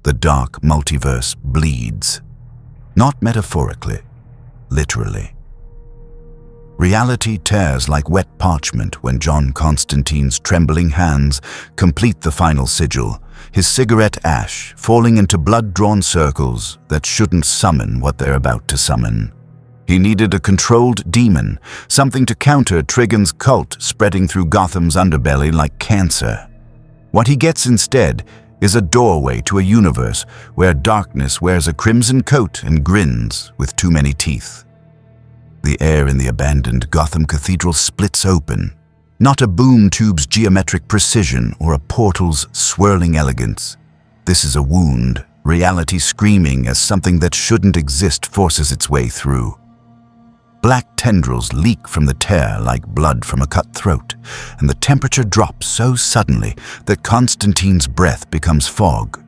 The dark multiverse bleeds. Not metaphorically, literally. Reality tears like wet parchment when John Constantine's trembling hands complete the final sigil, his cigarette ash falling into blood-drawn circles that shouldn't summon what they're about to summon. He needed a controlled demon, something to counter Trigon's cult spreading through Gotham's underbelly like cancer. What he gets instead is a doorway to a universe where darkness wears a crimson coat and grins with too many teeth. The air in the abandoned Gotham Cathedral splits open, not a boom tube's geometric precision or a portal's swirling elegance. This is a wound, reality screaming as something that shouldn't exist forces its way through. Black tendrils leak from the tear like blood from a cut throat, and the temperature drops so suddenly that Constantine's breath becomes fog.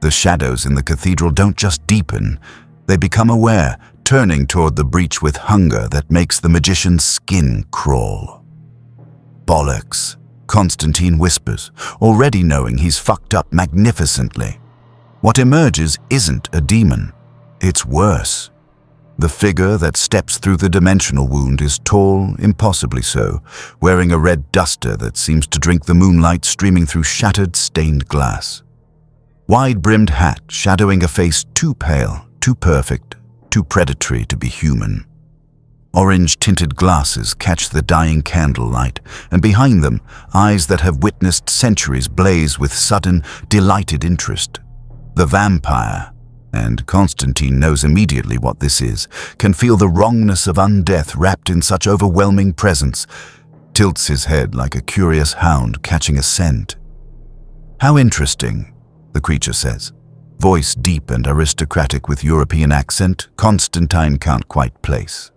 The shadows in the cathedral don't just deepen, they become aware, turning toward the breach with hunger that makes the magician's skin crawl. Bollocks, Constantine whispers, already knowing he's fucked up magnificently. What emerges isn't a demon, it's worse. The figure that steps through the dimensional wound is tall, impossibly so, wearing a red duster that seems to drink the moonlight streaming through shattered, stained glass. Wide-brimmed hat shadowing a face too pale, too perfect, too predatory to be human. Orange-tinted glasses catch the dying candlelight, and behind them, eyes that have witnessed centuries blaze with sudden, delighted interest. The vampire, and Constantine knows immediately what this is, can feel the wrongness of undeath wrapped in such overwhelming presence, tilts his head like a curious hound catching a scent. "How interesting," the creature says. Voice deep and aristocratic with European accent, Constantine can't quite place.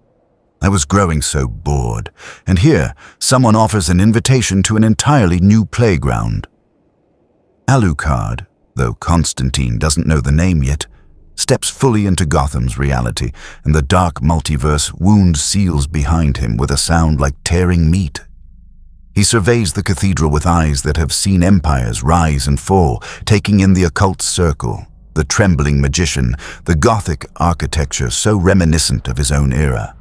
I was growing so bored, and here someone offers an invitation to an entirely new playground. Alucard, though Constantine doesn't know the name yet, steps fully into Gotham's reality, and the dark multiverse wound seals behind him with a sound like tearing meat. He surveys the cathedral with eyes that have seen empires rise and fall, taking in the occult circle, the trembling magician, the Gothic architecture so reminiscent of his own era.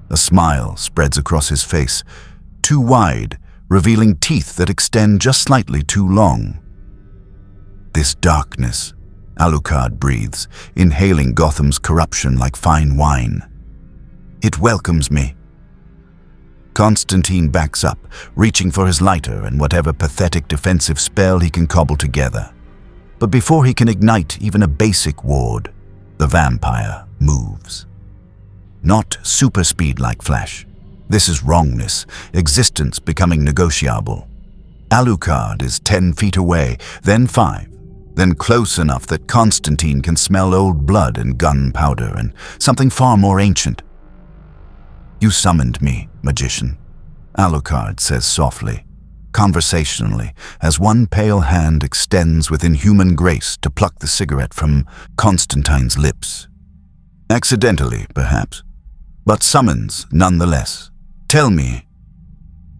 A smile spreads across his face, too wide, revealing teeth that extend just slightly too long. "This darkness," Alucard breathes, inhaling Gotham's corruption like fine wine. "It welcomes me." Constantine backs up, reaching for his lighter and whatever pathetic defensive spell he can cobble together. But before he can ignite even a basic ward, the vampire moves. Not super speed like Flash. This is wrongness, existence becoming negotiable. Alucard is 10 feet away, then 5, then close enough that Constantine can smell old blood and gunpowder and something far more ancient. "You summoned me, magician," Alucard says softly, conversationally, as one pale hand extends with inhuman grace to pluck the cigarette from Constantine's lips. Accidentally, perhaps, but summons nonetheless. "Tell me."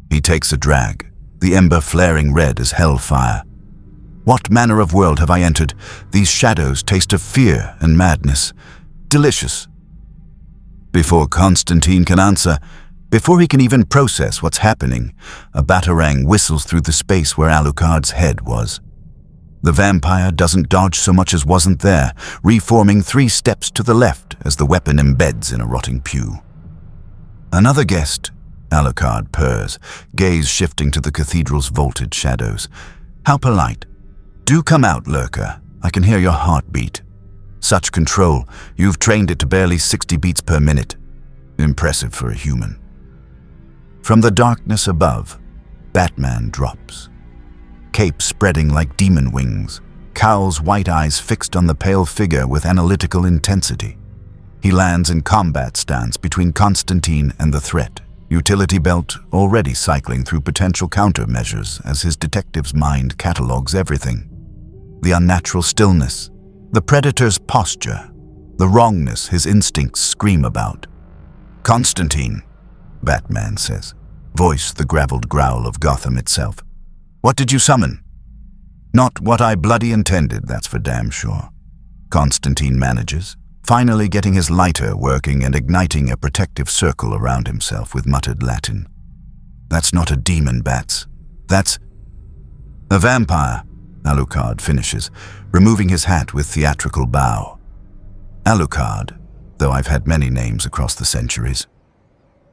He takes a drag, the ember flaring red as hellfire. "What manner of world have I entered? These shadows taste of fear and madness. Delicious." Before Constantine can answer, before he can even process what's happening, a batarang whistles through the space where Alucard's head was. The vampire doesn't dodge so much as wasn't there, reforming 3 steps to the left as the weapon embeds in a rotting pew. "Another guest," Alucard purrs, gaze shifting to the cathedral's vaulted shadows. "How polite. Do come out, lurker. I can hear your heartbeat. Such control, you've trained it to barely 60 beats per minute. Impressive for a human." From the darkness above, Batman drops. Cape spreading like demon wings, Cowl's white eyes fixed on the pale figure with analytical intensity. He lands in combat stance between Constantine and the threat, utility belt already cycling through potential countermeasures as his detective's mind catalogues everything. The unnatural stillness, the predator's posture, the wrongness his instincts scream about. "Constantine," Batman says, voice the graveled growl of Gotham itself. "What did you summon?" Not what I bloody intended, that's for damn sure. Constantine manages, finally getting his lighter working and igniting a protective circle around himself with muttered Latin. That's not a demon, Bats. That's a vampire, Alucard finishes, removing his hat with theatrical bow. Alucard, though I've had many names across the centuries.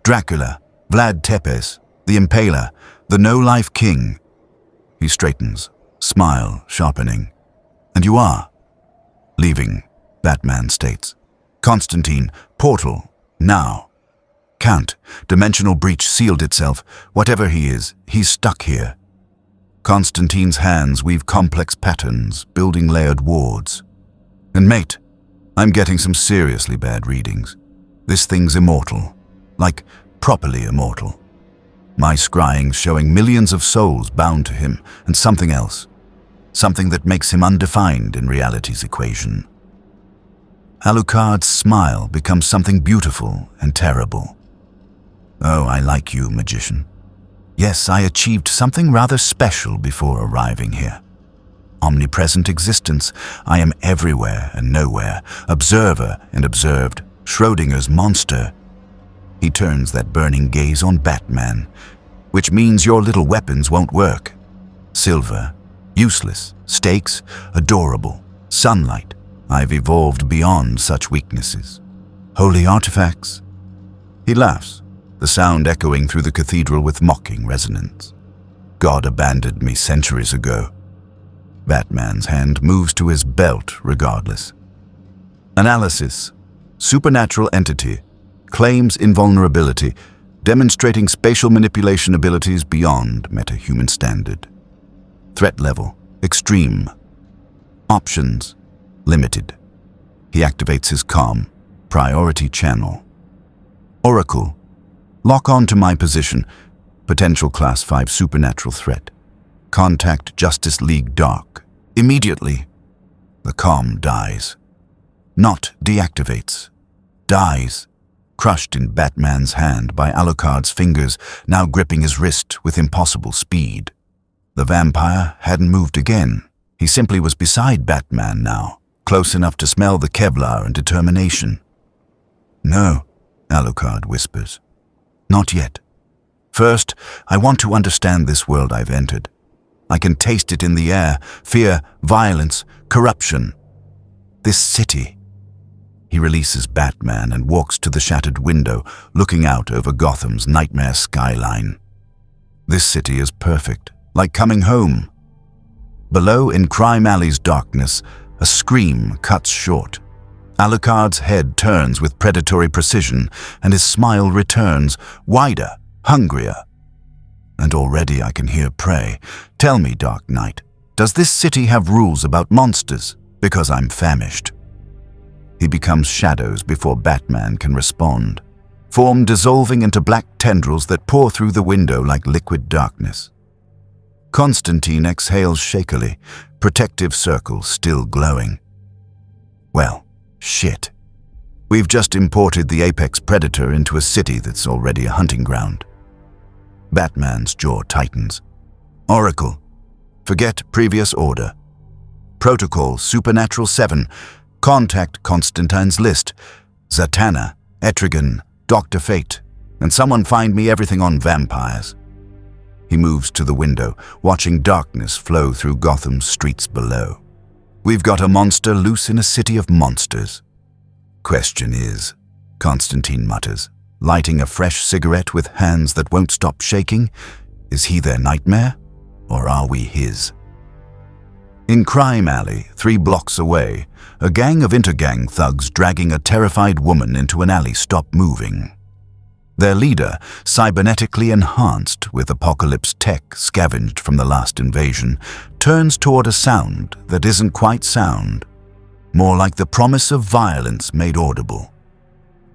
Dracula, Vlad Tepes, the Impaler, the no-life king. He straightens, smile sharpening. And you are? Leaving, Batman states. Constantine, portal, now. Count, dimensional breach sealed itself. Whatever he is, he's stuck here. Constantine's hands weave complex patterns, building layered wards. And mate, I'm getting some seriously bad readings. This thing's immortal. Like, properly immortal. My scrying's showing millions of souls bound to him, and something else. Something that makes him undefined in reality's equation. Alucard's smile becomes something beautiful and terrible. Oh, I like you, magician. Yes, I achieved something rather special before arriving here. Omnipresent existence, I am everywhere and nowhere, observer and observed, Schrodinger's monster. He turns that burning gaze on Batman, which means your little weapons won't work. Silver, useless, stakes, adorable, sunlight. I've evolved beyond such weaknesses. Holy artifacts. He laughs, the sound echoing through the cathedral with mocking resonance. God abandoned me centuries ago. Batman's hand moves to his belt regardless. Analysis. Supernatural entity. Claims invulnerability, demonstrating spatial manipulation abilities beyond meta-human standard. Threat level, extreme. Options, limited. He activates his comm, priority channel. Oracle, lock on to my position, potential class 5 supernatural threat. Contact Justice League Dark, immediately. The comm dies. Not deactivates, dies. Crushed in Batman's hand by Alucard's fingers, now gripping his wrist with impossible speed. The vampire hadn't moved again. He simply was beside Batman now, close enough to smell the Kevlar and determination. No, Alucard whispers. Not yet. First, I want to understand this world I've entered. I can taste it in the air, fear, violence, corruption. This city. He releases Batman and walks to the shattered window, looking out over Gotham's nightmare skyline. This city is perfect, like coming home. Below, in Crime Alley's darkness, a scream cuts short. Alucard's head turns with predatory precision, and his smile returns, wider, hungrier. And already I can hear prey. Tell me, Dark Knight, does this city have rules about monsters? Because I'm famished. He becomes shadows before Batman can respond, form dissolving into black tendrils that pour through the window like liquid darkness. Constantine exhales shakily, protective circle still glowing. Well, shit. We've just imported the apex predator into a city that's already a hunting ground. Batman's jaw tightens. Oracle, forget previous order. Protocol Supernatural 7, contact Constantine's list. Zatanna, Etrigan, Dr. Fate, and someone find me everything on vampires. He moves to the window, watching darkness flow through Gotham's streets below. We've got a monster loose in a city of monsters. Question is, Constantine mutters, lighting a fresh cigarette with hands that won't stop shaking, is he their nightmare, or are we his? In Crime Alley, 3 blocks away, a gang of intergang thugs dragging a terrified woman into an alley stop moving. Their leader, cybernetically enhanced with Apocalypse tech scavenged from the last invasion, turns toward a sound that isn't quite sound, more like the promise of violence made audible.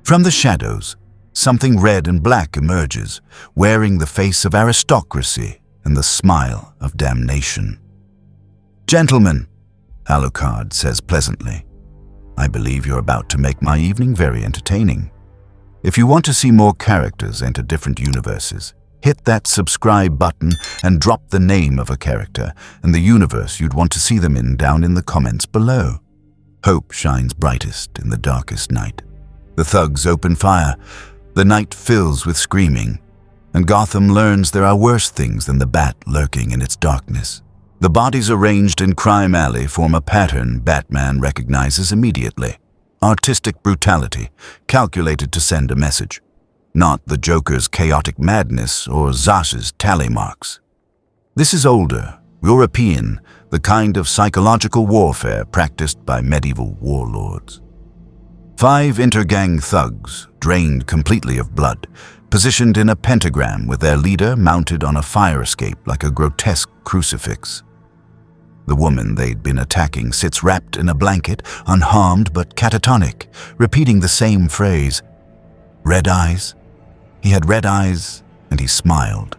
From the shadows, something red and black emerges, wearing the face of aristocracy and the smile of damnation. Gentlemen, Alucard says pleasantly, I believe you're about to make my evening very entertaining. If you want to see more characters enter different universes, Hit that subscribe button and drop the name of a character and the universe you'd want to see them in down in the comments below. Hope shines brightest in the darkest night. The thugs open fire. The night fills with screaming, and Gotham learns there are worse things than the bat lurking in its darkness. The bodies arranged in Crime Alley form a pattern Batman recognizes immediately. Artistic brutality, calculated to send a message. Not the Joker's chaotic madness or Zsa's tally marks. This is older, European, the kind of psychological warfare practiced by medieval warlords. 5 intergang thugs, drained completely of blood, positioned in a pentagram with their leader mounted on a fire escape like a grotesque crucifix. The woman they'd been attacking sits wrapped in a blanket, unharmed but catatonic, repeating the same phrase. Red eyes? He had red eyes, and he smiled.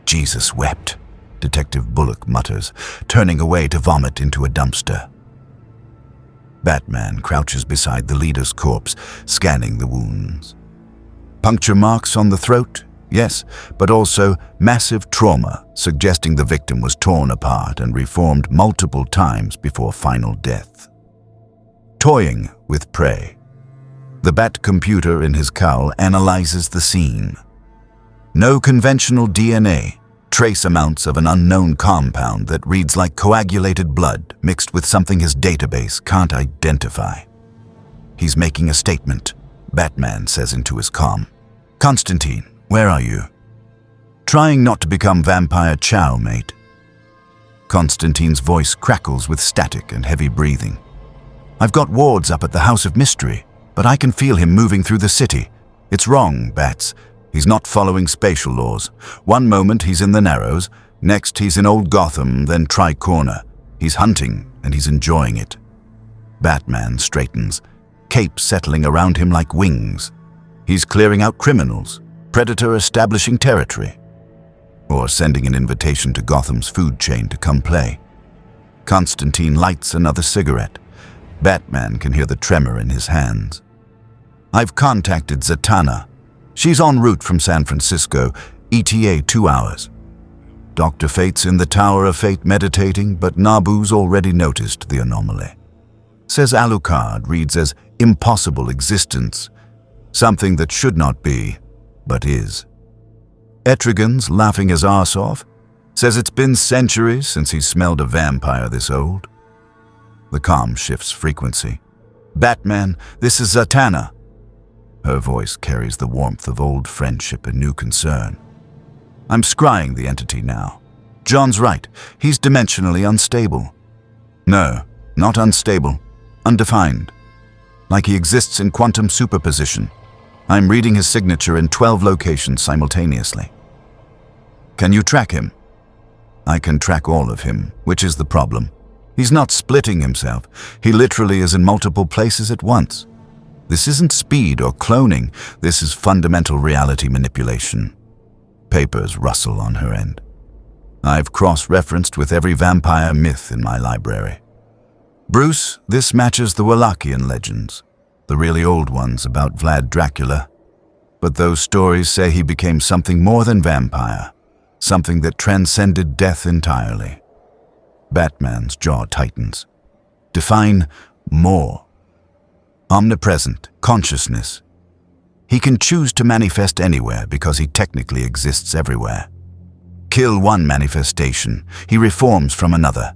Jesus wept, Detective Bullock mutters, turning away to vomit into a dumpster. Batman crouches beside the leader's corpse, scanning the wounds. Puncture marks on the throat? Yes, but also massive trauma, suggesting the victim was torn apart and reformed multiple times before final death. Toying with prey. The Bat computer in his cowl analyzes the scene. No conventional DNA, trace amounts of an unknown compound that reads like coagulated blood mixed with something his database can't identify. He's making a statement, Batman says into his comm. Constantine, where are you? Trying not to become Vampire Chow, mate. Constantine's voice crackles with static and heavy breathing. I've got wards up at the House of Mystery, but I can feel him moving through the city. It's wrong, Bats. He's not following spatial laws. One moment he's in the Narrows, next he's in Old Gotham, then Tri-Corner. He's hunting, and he's enjoying it. Batman straightens, cape settling around him like wings. He's clearing out criminals, Predator establishing territory, or sending an invitation to Gotham's food chain to come play. Constantine lights another cigarette. Batman can hear the tremor in his hands. I've contacted Zatanna. She's en route from San Francisco, ETA 2 hours. Dr. Fate's in the Tower of Fate meditating, but Nabu's already noticed the anomaly. Says Alucard reads as impossible existence, something that should not be, but is. Etrigan's laughing his arse off, says it's been centuries since he's smelled a vampire this old. The comm shifts frequency. Batman, this is Zatanna. Her voice carries the warmth of old friendship and new concern. I'm scrying the entity now. John's right, he's dimensionally unstable. No, not unstable, undefined. Like he exists in quantum superposition. I'm reading his signature in 12 locations simultaneously. Can you track him? I can track all of him, which is the problem. He's not splitting himself. He literally is in multiple places at once. This isn't speed or cloning. This is fundamental reality manipulation. Papers rustle on her end. I've cross-referenced with every vampire myth in my library. Bruce, this matches the Wallachian legends, the really old ones about Vlad Dracula. But those stories say he became something more than vampire, something that transcended death entirely. Batman's jaw tightens. Define more. Omnipresent, consciousness. He can choose to manifest anywhere because he technically exists everywhere. Kill one manifestation, he reforms from another.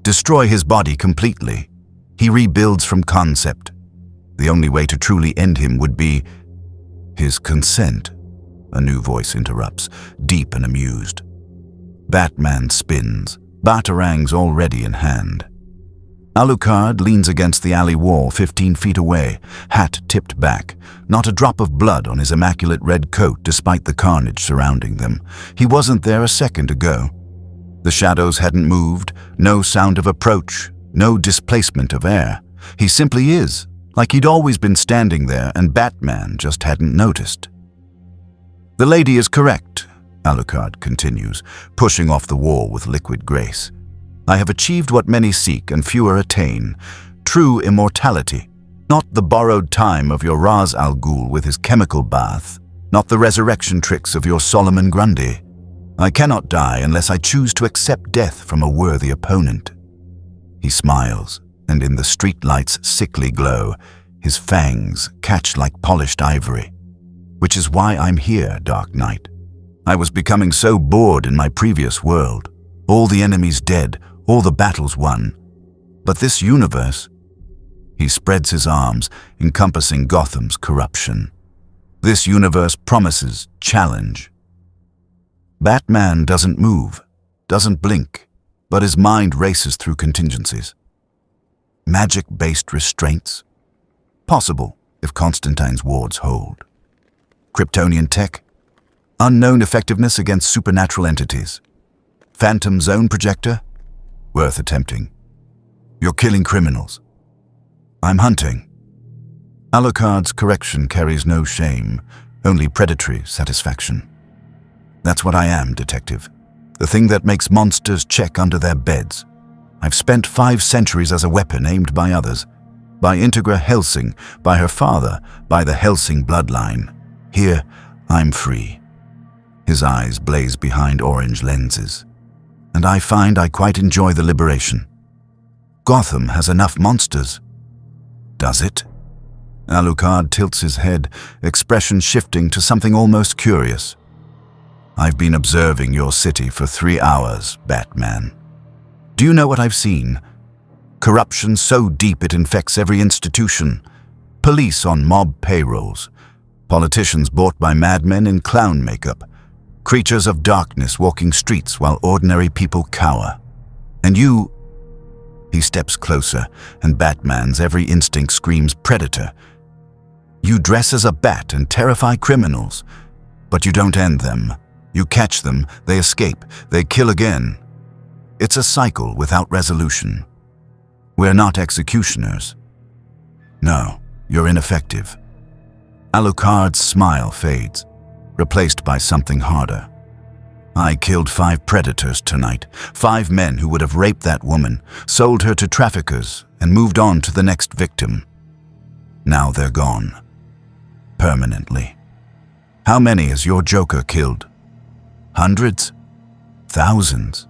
Destroy his body completely, he rebuilds from concept. The only way to truly end him would be his consent. A new voice interrupts, deep and amused. Batman spins, batarangs already in hand. Alucard leans against the alley wall 15 feet away, hat tipped back, not a drop of blood on his immaculate red coat despite the carnage surrounding them. He wasn't there a second ago. The shadows hadn't moved, no sound of approach, no displacement of air. He simply is, like he'd always been standing there and Batman just hadn't noticed. The lady is correct, Alucard continues, pushing off the wall with liquid grace. I have achieved what many seek and fewer attain, true immortality, not the borrowed time of your Ra's al Ghul with his chemical bath, not the resurrection tricks of your Solomon Grundy. I cannot die unless I choose to accept death from a worthy opponent." He smiles, and in the streetlight's sickly glow, his fangs catch like polished ivory. "Which is why I'm here, Dark Knight. I was becoming so bored in my previous world. All the enemies dead, all the battles won. But this universe..." He spreads his arms, encompassing Gotham's corruption. "This universe promises challenge." Batman doesn't move, doesn't blink, but his mind races through contingencies. Magic-based restraints? Possible, if Constantine's wards hold. Kryptonian tech? Unknown effectiveness against supernatural entities. Phantom zone projector? Worth attempting. You're killing criminals. I'm hunting. Alucard's correction carries no shame, only predatory satisfaction. That's what I am, Detective. The thing that makes monsters check under their beds. I've spent 5 centuries as a weapon aimed by others. By Integra Hellsing, by her father, by the Hellsing bloodline. Here, I'm free. His eyes blaze behind orange lenses. And I find I quite enjoy the liberation. Gotham has enough monsters. Does it? Alucard tilts his head, expression shifting to something almost curious. I've been observing your city for 3 hours, Batman. Do you know what I've seen? Corruption so deep it infects every institution. Police on mob payrolls. Politicians bought by madmen in clown makeup. Creatures of darkness walking streets while ordinary people cower. And you... He steps closer, and Batman's every instinct screams predator. You dress as a bat and terrify criminals, but you don't end them. You catch them, they escape, they kill again. It's a cycle without resolution. We're not executioners. No, you're ineffective. Alucard's smile fades, replaced by something harder. I killed 5 predators tonight, 5 men who would have raped that woman, sold her to traffickers, and moved on to the next victim. Now they're gone. Permanently. How many has your Joker killed? Hundreds? Thousands?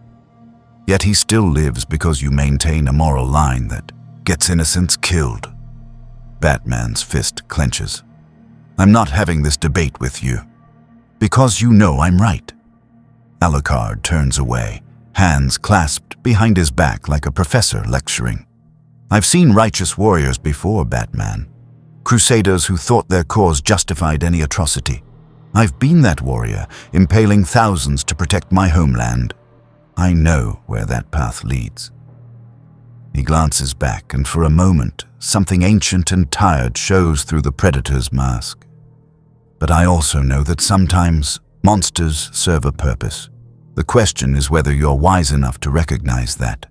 Yet he still lives because you maintain a moral line that gets innocents killed. Batman's fist clenches. I'm not having this debate with you. Because you know I'm right. Alucard turns away, hands clasped behind his back like a professor lecturing. I've seen righteous warriors before, Batman. Crusaders who thought their cause justified any atrocity. I've been that warrior, impaling thousands to protect my homeland. I know where that path leads. He glances back, and for a moment, something ancient and tired shows through the predator's mask. But I also know that sometimes monsters serve a purpose. The question is whether you're wise enough to recognize that.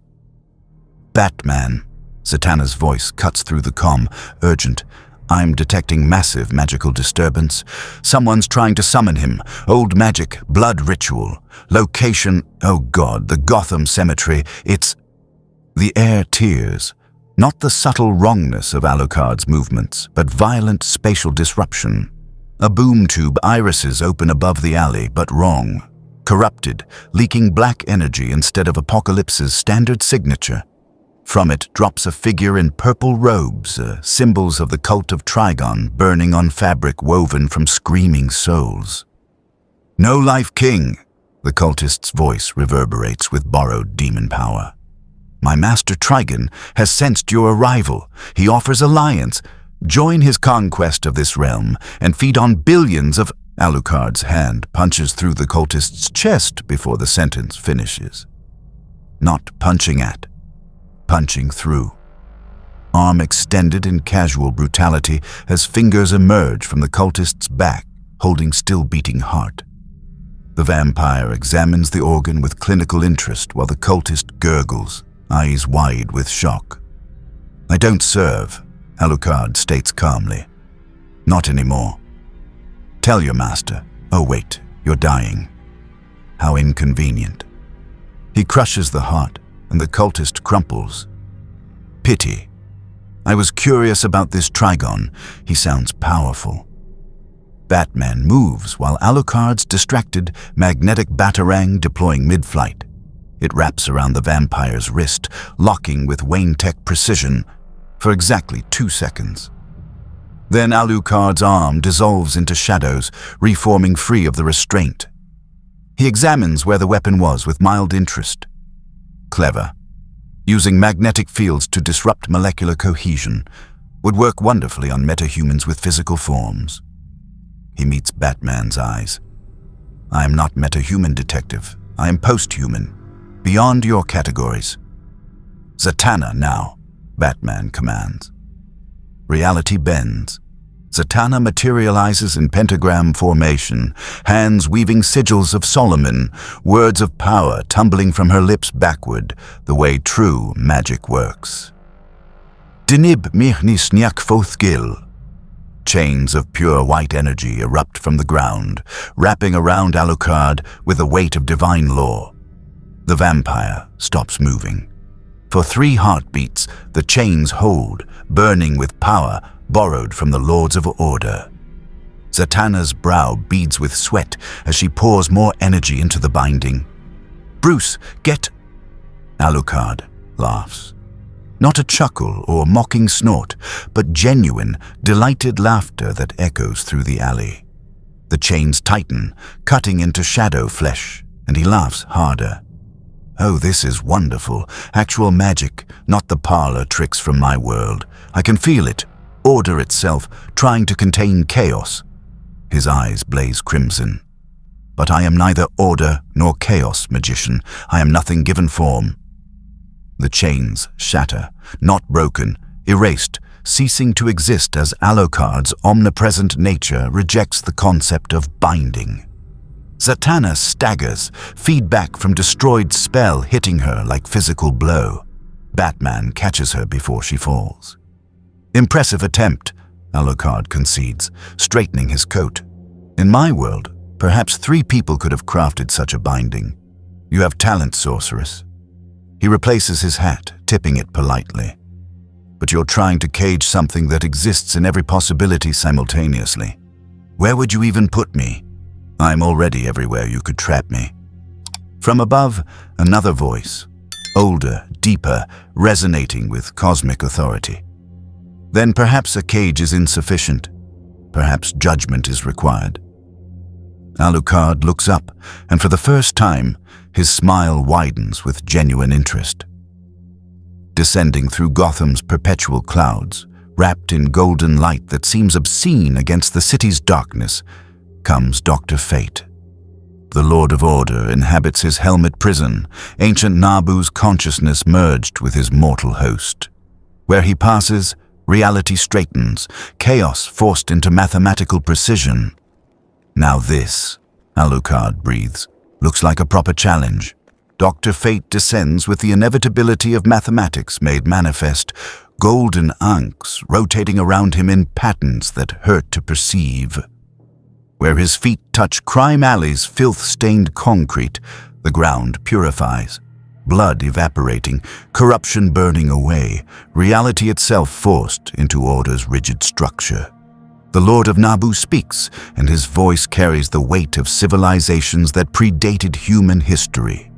Batman, Zatanna's voice cuts through the comm, urgent. I'm detecting massive magical disturbance. Someone's trying to summon him. Old magic, blood ritual. Location, oh God, the Gotham cemetery. It's... The air tears. Not the subtle wrongness of Alucard's movements, but violent spatial disruption. A boom tube irises open above the alley, but wrong. Corrupted, leaking black energy instead of Apokoliptian's standard signature. From it drops a figure in purple robes, symbols of the cult of Trigon burning on fabric woven from screaming souls. No life king, the cultist's voice reverberates with borrowed demon power. My master Trigon has sensed your arrival. He offers alliance. Join his conquest of this realm and feed on billions of... Alucard's hand punches through the cultist's chest before the sentence finishes. Not punching at. Punching through. Arm extended in casual brutality as fingers emerge from the cultist's back, holding still beating heart. The vampire examines the organ with clinical interest while the cultist gurgles, eyes wide with shock. I don't serve, Alucard states calmly. Not anymore. Tell your master. Oh wait, you're dying. How inconvenient. He crushes the heart, and the cultist crumples. Pity. I was curious about this Trigon. He sounds powerful. Batman moves while Alucard's distracted, magnetic batarang deploying mid-flight. It wraps around the vampire's wrist, locking with Wayne-Tech precision for exactly 2 seconds. Then Alucard's arm dissolves into shadows, reforming free of the restraint. He examines where the weapon was with mild interest. Clever. Using magnetic fields to disrupt molecular cohesion would work wonderfully on metahumans with physical forms. He meets Batman's eyes. I am not metahuman, detective. I am post-human, beyond your categories. Zatanna now, Batman commands. Reality bends. Zatanna materializes in pentagram formation, hands weaving sigils of Solomon, words of power tumbling from her lips backward, the way true magic works. Dinib mihnis nyak fothgil. Chains of pure white energy erupt from the ground, wrapping around Alucard with the weight of divine law. The vampire stops moving. For 3 heartbeats, the chains hold, burning with power borrowed from the Lords of Order. Zatanna's brow beads with sweat as she pours more energy into the binding. Bruce, get... Alucard laughs. Not a chuckle or mocking snort, but genuine, delighted laughter that echoes through the alley. The chains tighten, cutting into shadow flesh, and he laughs harder. Oh, this is wonderful. Actual magic, not the parlor tricks from my world. I can feel it, order itself, trying to contain chaos. His eyes blaze crimson. But I am neither order nor chaos, magician. I am nothing given form. The chains shatter, not broken, erased, ceasing to exist as Alucard's omnipresent nature rejects the concept of binding. Zatanna staggers, feedback from destroyed spell hitting her like physical blow. Batman catches her before she falls. Impressive attempt, Alucard concedes, straightening his coat. In my world, perhaps 3 people could have crafted such a binding. You have talent, sorceress. He replaces his hat, tipping it politely. But you're trying to cage something that exists in every possibility simultaneously. Where would you even put me? I'm already everywhere you could trap me. From above, another voice, older, deeper, resonating with cosmic authority. Then perhaps a cage is insufficient. Perhaps judgment is required. Alucard looks up, and for the first time, his smile widens with genuine interest. Descending through Gotham's perpetual clouds, wrapped in golden light that seems obscene against the city's darkness, comes Dr. Fate. The Lord of Order inhabits his helmet prison, ancient Nabu's consciousness merged with his mortal host. Where he passes, reality straightens, chaos forced into mathematical precision. Now this, Alucard breathes, looks like a proper challenge. Dr. Fate descends with the inevitability of mathematics made manifest, golden ankhs rotating around him in patterns that hurt to perceive. Where his feet touch crime alley's filth-stained concrete, the ground purifies. Blood evaporating, corruption burning away, reality itself forced into order's rigid structure. The Lord of Nabu speaks, and his voice carries the weight of civilizations that predated human history.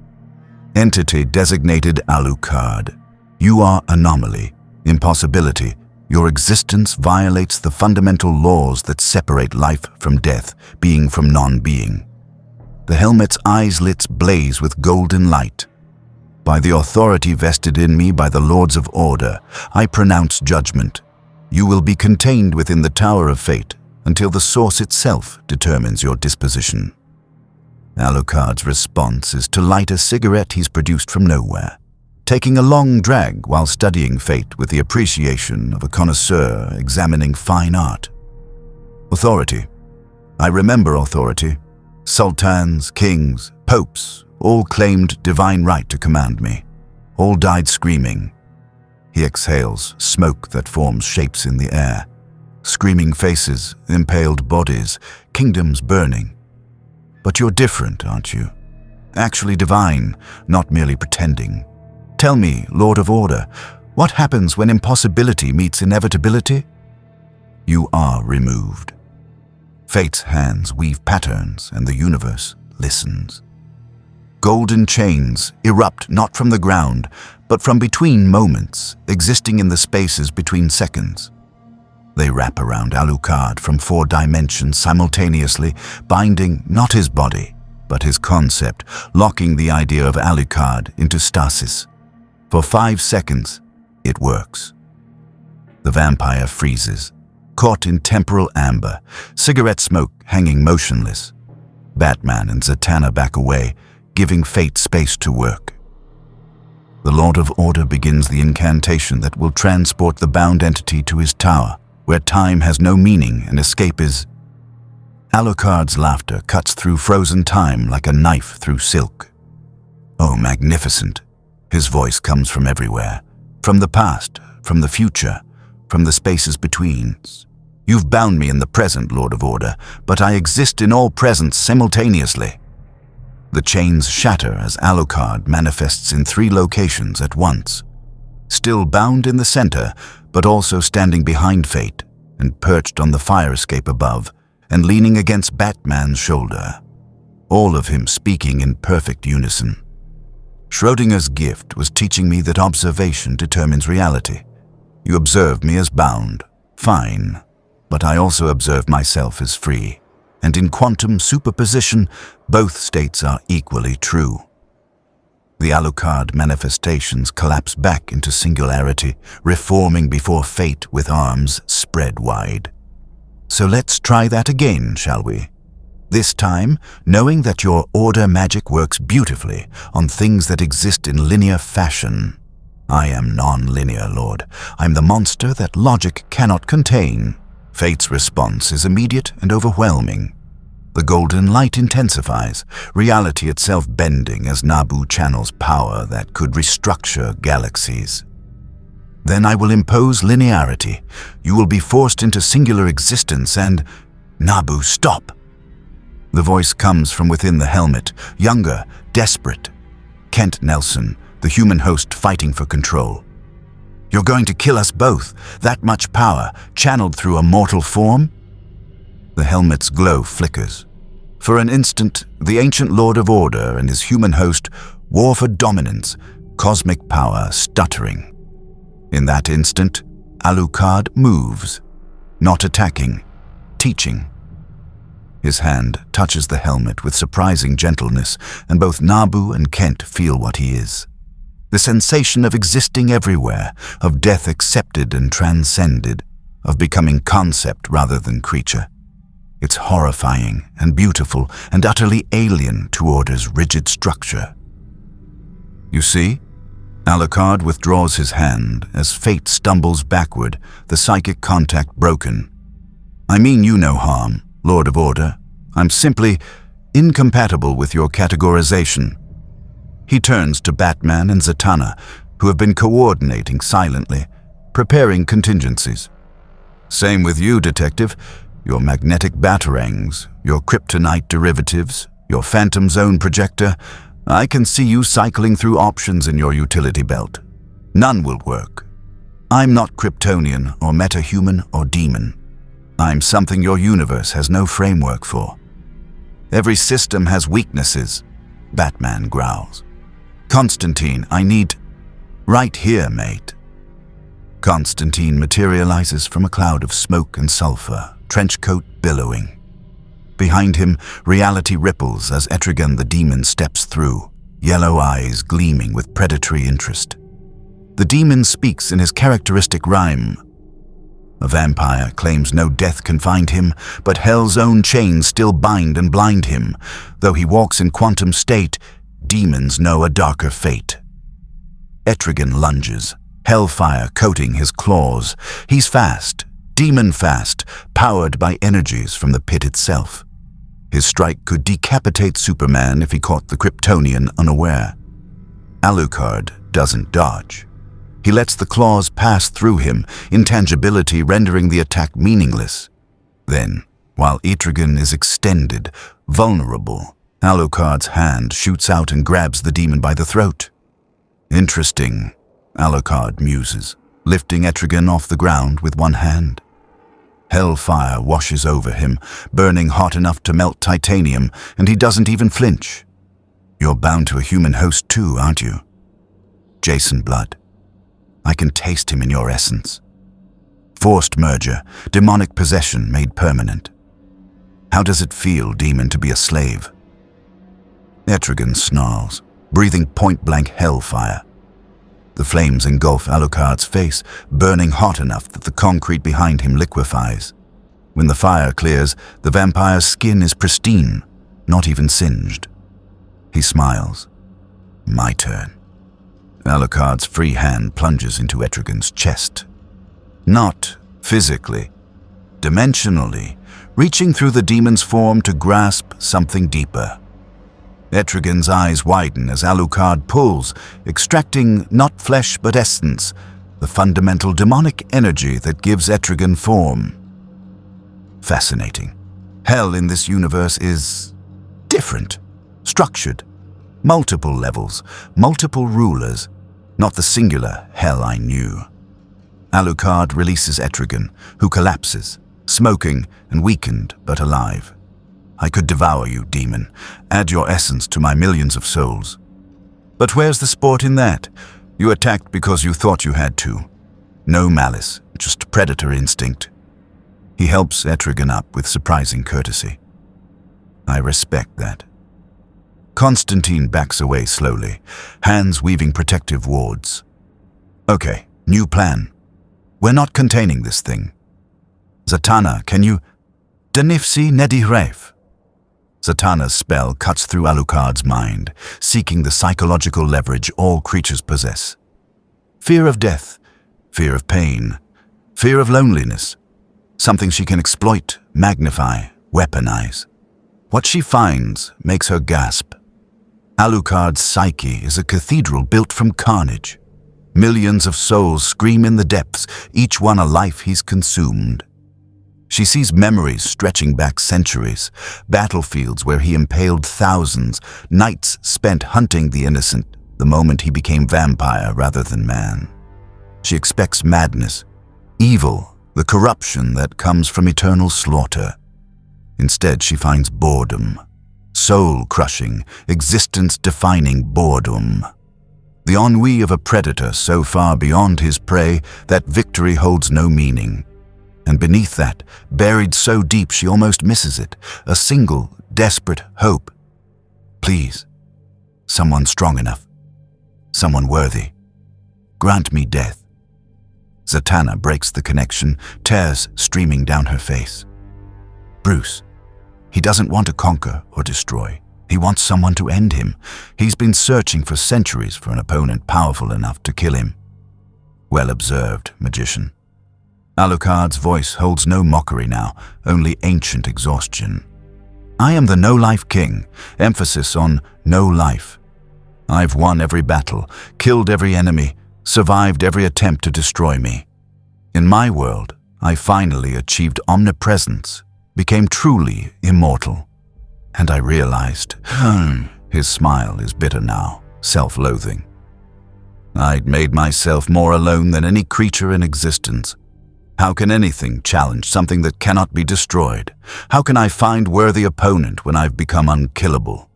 Entity designated Alucard. You are anomaly, impossibility. Your existence violates the fundamental laws that separate life from death, being from non-being. The helmet's eyes-lits blaze with golden light. By the authority vested in me by the Lords of Order, I pronounce judgment. You will be contained within the Tower of Fate until the source itself determines your disposition. Alucard's response is to light a cigarette he's produced from nowhere, taking a long drag while studying fate with the appreciation of a connoisseur examining fine art. Authority. I remember authority. Sultans, kings, popes, all claimed divine right to command me. All died screaming. He exhales, smoke that forms shapes in the air. Screaming faces, impaled bodies, kingdoms burning. But you're different, aren't you? Actually divine, not merely pretending. Tell me, Lord of Order, what happens when impossibility meets inevitability? You are removed. Fate's hands weave patterns, and the universe listens. Golden chains erupt not from the ground, but from between moments, existing in the spaces between seconds. They wrap around Alucard from 4 dimensions simultaneously, binding not his body, but his concept, locking the idea of Alucard into stasis. For 5 seconds, it works. The vampire freezes, caught in temporal amber, cigarette smoke hanging motionless. Batman and Zatanna back away, giving fate space to work. The Lord of Order begins the incantation that will transport the bound entity to his tower, where time has no meaning and escape is. Alucard's laughter cuts through frozen time like a knife through silk. Oh, magnificent! His voice comes from everywhere, from the past, from the future, from the spaces between. You've bound me in the present, Lord of Order, but I exist in all presents simultaneously. The chains shatter as Alucard manifests in 3 locations at once. Still bound in the center, but also standing behind fate, and perched on the fire escape above, and leaning against Batman's shoulder. All of him speaking in perfect unison. Schrodinger's gift was teaching me that observation determines reality. You observed me as bound, fine, but I also observed myself as free, and in quantum superposition, both states are equally true. The Alucard manifestations collapse back into singularity, reforming before fate with arms spread wide. So let's try that again, shall we? This time, knowing that your order magic works beautifully on things that exist in linear fashion. I am non-linear, Lord. I'm the monster that logic cannot contain. Fate's response is immediate and overwhelming. The golden light intensifies, reality itself bending as Nabu channels power that could restructure galaxies. Then I will impose linearity. You will be forced into singular existence and… Nabu, stop! The voice comes from within the helmet, younger, desperate. Kent Nelson, the human host fighting for control. You're going to kill us both, that much power, channeled through a mortal form? The helmet's glow flickers. For an instant, the ancient Lord of Order and his human host war for dominance, cosmic power stuttering. In that instant, Alucard moves, not attacking, teaching. His hand touches the helmet with surprising gentleness, and both Nabu and Kent feel what he is. The sensation of existing everywhere, of death accepted and transcended, of becoming concept rather than creature. It's horrifying and beautiful and utterly alien to Order's rigid structure. You see? Alucard withdraws his hand as fate stumbles backward, the psychic contact broken. I mean you no harm, Lord of Order. I'm simply incompatible with your categorization. He turns to Batman and Zatanna, who have been coordinating silently, preparing contingencies. Same with you, Detective. Your magnetic batarangs, your kryptonite derivatives, your phantom zone projector. I can see you cycling through options in your utility belt. None will work. I'm not Kryptonian or metahuman or demon. I'm something your universe has no framework for. Every system has weaknesses, Batman growls. Constantine, I need… Right here, mate. Constantine materializes from a cloud of smoke and sulfur, trenchcoat billowing. Behind him, reality ripples as Etrigan the demon steps through, yellow eyes gleaming with predatory interest. The demon speaks in his characteristic rhyme. A vampire claims no death can find him, but hell's own chains still bind and blind him. Though he walks in quantum state, demons know a darker fate. Etrigan lunges, hellfire coating his claws. He's fast, demon fast, powered by energies from the pit itself. His strike could decapitate Superman if he caught the Kryptonian unaware. Alucard doesn't dodge. He lets the claws pass through him, intangibility rendering the attack meaningless. Then, while Etrigan is extended, vulnerable, Alucard's hand shoots out and grabs the demon by the throat. Interesting, Alucard muses, lifting Etrigan off the ground with one hand. Hellfire washes over him, burning hot enough to melt titanium, and he doesn't even flinch. You're bound to a human host too, aren't you? Jason Blood. I can taste him in your essence. Forced merger, demonic possession made permanent. How does it feel, demon, to be a slave? Etrigan snarls, breathing point-blank hellfire. The flames engulf Alucard's face, burning hot enough that the concrete behind him liquefies. When the fire clears, the vampire's skin is pristine, not even singed. He smiles. My turn. Alucard's free hand plunges into Etrigan's chest. Not physically, dimensionally, reaching through the demon's form to grasp something deeper. Etrigan's eyes widen as Alucard pulls, extracting not flesh but essence, the fundamental demonic energy that gives Etrigan form. Fascinating. Hell in this universe is different, structured, multiple levels, multiple rulers, not the singular hell I knew. Alucard releases Etrigan, who collapses, smoking and weakened but alive. I could devour you, demon, add your essence to my millions of souls. But where's the sport in that? You attacked because you thought you had to. No malice, just predator instinct. He helps Etrigan up with surprising courtesy. I respect that. Constantine backs away slowly, hands weaving protective wards. Okay, new plan. We're not containing this thing. Zatanna, can you... Danifsi Nediref. Zatanna's spell cuts through Alucard's mind, seeking the psychological leverage all creatures possess. Fear of death, fear of pain, fear of loneliness. Something she can exploit, magnify, weaponize. What she finds makes her gasp. Alucard's psyche is a cathedral built from carnage. Millions of souls scream in the depths, each one a life he's consumed. She sees memories stretching back centuries, battlefields where he impaled thousands, nights spent hunting the innocent the moment he became vampire rather than man. She expects madness, evil, the corruption that comes from eternal slaughter. Instead, she finds boredom, soul-crushing, existence-defining boredom. The ennui of a predator so far beyond his prey that victory holds no meaning. And beneath that, buried so deep she almost misses it, a single, desperate hope. Please, someone strong enough, someone worthy. Grant me death. Zatanna breaks the connection, tears streaming down her face. Bruce, he doesn't want to conquer or destroy. He wants someone to end him. He's been searching for centuries for an opponent powerful enough to kill him. Well observed, magician. Alucard's voice holds no mockery now, only ancient exhaustion. I am the no-life king, emphasis on no life. I've won every battle, killed every enemy, survived every attempt to destroy me. In my world, I finally achieved omnipresence, became truly immortal. And I realized, his smile is bitter now, self-loathing. I'd made myself more alone than any creature in existence. How can anything challenge something that cannot be destroyed? How can I find worthy opponent when I've become unkillable?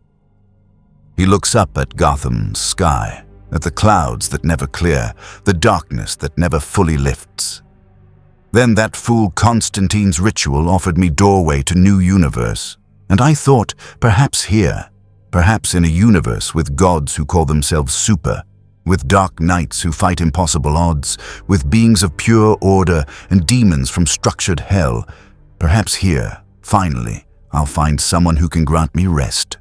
He looks up at Gotham's sky, at the clouds that never clear, the darkness that never fully lifts. Then that fool Constantine's ritual offered me doorway to new universe, and I thought, perhaps here, perhaps in a universe with gods who call themselves super, with dark knights who fight impossible odds, with beings of pure order and demons from structured hell, perhaps here, finally, I'll find someone who can grant me rest.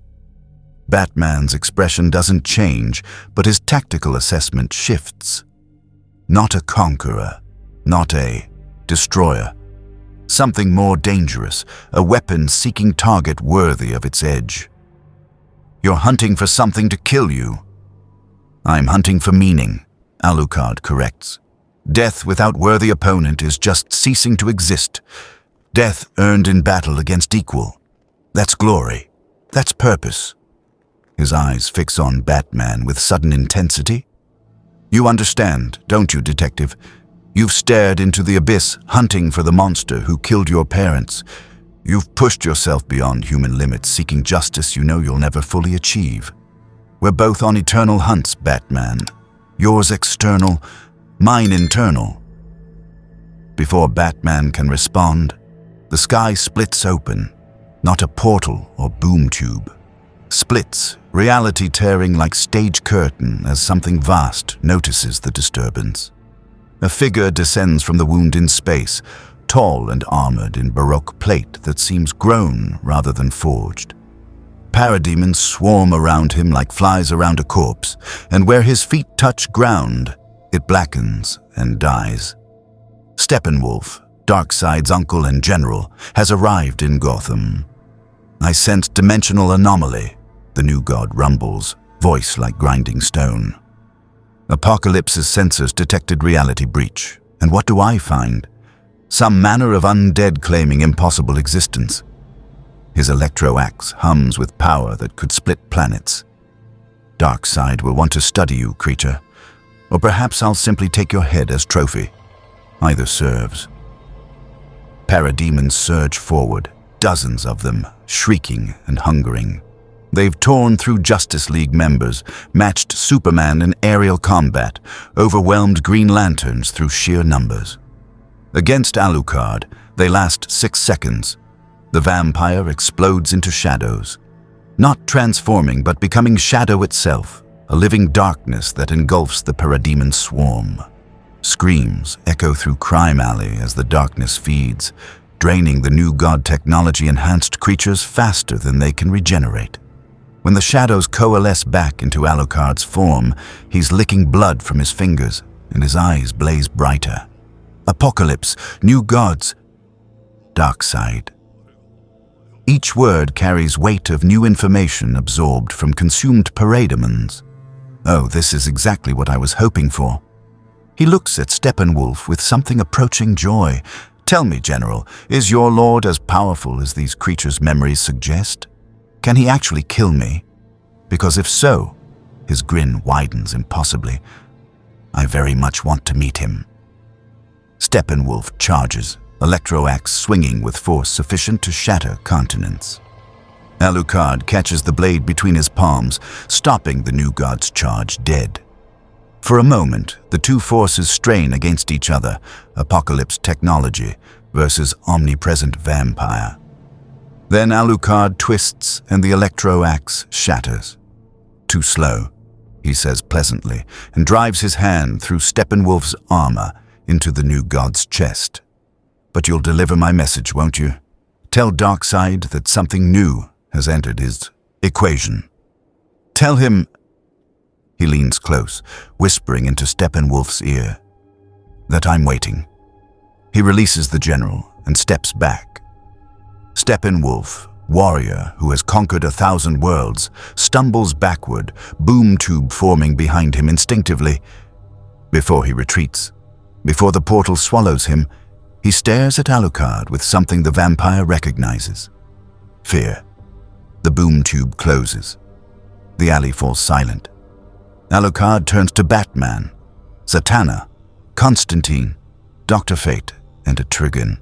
Batman's expression doesn't change, but his tactical assessment shifts. Not a conqueror, not a destroyer. Something more dangerous, a weapon seeking target worthy of its edge. You're hunting for something to kill you. I'm hunting for meaning, Alucard corrects. Death without worthy opponent is just ceasing to exist. Death earned in battle against equal. That's glory. That's purpose. His eyes fix on Batman with sudden intensity. You understand, don't you, detective? You've stared into the abyss, hunting for the monster who killed your parents. You've pushed yourself beyond human limits, seeking justice you know you'll never fully achieve. We're both on eternal hunts, Batman. Yours external, mine internal. Before Batman can respond, the sky splits open, not a portal or boom tube. Splits, reality tearing like stage curtain as something vast notices the disturbance. A figure descends from the wound in space, tall and armored in baroque plate that seems grown rather than forged. Parademons swarm around him like flies around a corpse, and where his feet touch ground, it blackens and dies. Steppenwolf, Darkseid's uncle and general, has arrived in Gotham. I sense dimensional anomaly, the new god rumbles, voice like grinding stone. Apokoliptian's sensors detected reality breach, and what do I find? Some manner of undead claiming impossible existence. His electro-axe hums with power that could split planets. Darkseid will want to study you, creature, or perhaps I'll simply take your head as trophy. Either serves. Parademons surge forward, dozens of them, shrieking and hungering. They've torn through Justice League members, matched Superman in aerial combat, overwhelmed Green Lanterns through sheer numbers. Against Alucard, they last 6 seconds. The vampire explodes into shadows. Not transforming, but becoming shadow itself, a living darkness that engulfs the parademon swarm. Screams echo through Crime Alley as the darkness feeds, draining the new god technology-enhanced creatures faster than they can regenerate. When the shadows coalesce back into Alucard's form, he's licking blood from his fingers, and his eyes blaze brighter. Apocalypse, new gods, Darkseid. Each word carries weight of new information absorbed from consumed parademons. Oh, this is exactly what I was hoping for. He looks at Steppenwolf with something approaching joy. Tell me, General, is your lord as powerful as these creatures' memories suggest? Can he actually kill me? Because if so, his grin widens impossibly. I very much want to meet him. Steppenwolf charges, electro-axe swinging with force sufficient to shatter continents. Alucard catches the blade between his palms, stopping the new god's charge dead. For a moment, the two forces strain against each other, Apocalypse technology versus omnipresent vampire. Then Alucard twists and the electro-axe shatters. Too slow, he says pleasantly, and drives his hand through Steppenwolf's armor into the new god's chest. But you'll deliver my message, won't you? Tell Darkseid that something new has entered his equation. Tell him... He leans close, whispering into Steppenwolf's ear, that I'm waiting. He releases the general and steps back. Steppenwolf, warrior who has conquered 1,000 worlds, stumbles backward, boom tube forming behind him instinctively. Before he retreats, before the portal swallows him, he stares at Alucard with something the vampire recognizes. Fear. The boom tube closes. The alley falls silent. Alucard turns to Batman, Zatanna, Constantine, Dr. Fate, and a Trigon.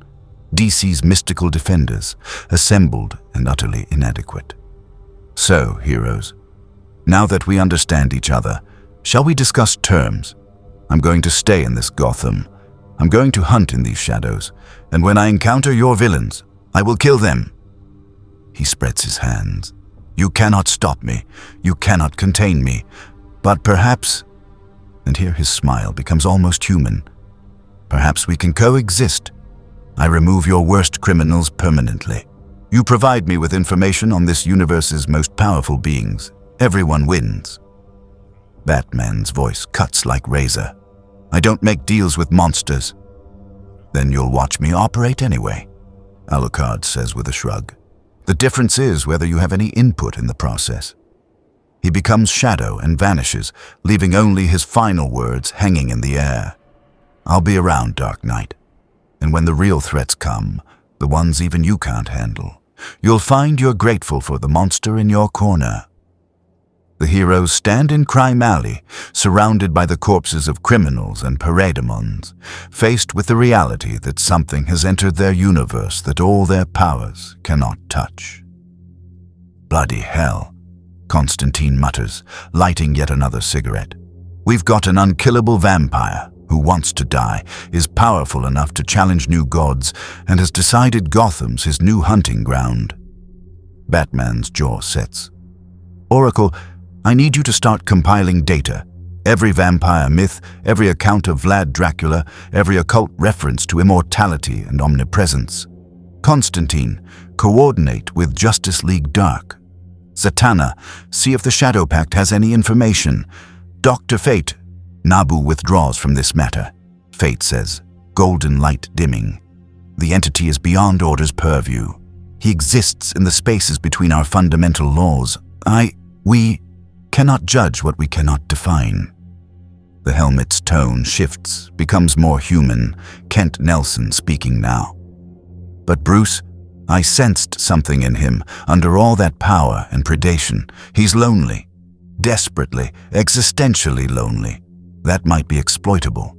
DC's mystical defenders, assembled and utterly inadequate. So, heroes, now that we understand each other, shall we discuss terms? I'm going to stay in this Gotham. I'm going to hunt in these shadows, and when I encounter your villains, I will kill them. He spreads his hands. You cannot stop me. You cannot contain me. But perhaps, and here his smile becomes almost human, perhaps we can coexist. I remove your worst criminals permanently. You provide me with information on this universe's most powerful beings. Everyone wins. Batman's voice cuts like razor. I don't make deals with monsters. Then you'll watch me operate anyway, Alucard says with a shrug. The difference is whether you have any input in the process. He becomes shadow and vanishes, leaving only his final words hanging in the air. I'll be around, Dark Knight. And when the real threats come, the ones even you can't handle, you'll find you're grateful for the monster in your corner. The heroes stand in Crime Alley, surrounded by the corpses of criminals and parademons, faced with the reality that something has entered their universe that all their powers cannot touch. "Bloody hell," Constantine mutters, lighting yet another cigarette. "We've got an unkillable vampire who wants to die, is powerful enough to challenge new gods, and has decided Gotham's his new hunting ground." Batman's jaw sets. "Oracle, I need you to start compiling data. Every vampire myth, every account of Vlad Dracula, every occult reference to immortality and omnipresence. Constantine, coordinate with Justice League Dark. Zatanna, see if the Shadow Pact has any information. Dr. Fate." Nabu withdraws from this matter. Fate says, golden light dimming. "The entity is beyond Order's purview. He exists in the spaces between our fundamental laws. We cannot judge what we cannot define." The helmet's tone shifts, becomes more human, Kent Nelson speaking now. "But Bruce, I sensed something in him. Under all that power and predation, he's lonely. Desperately, existentially lonely. That might be exploitable.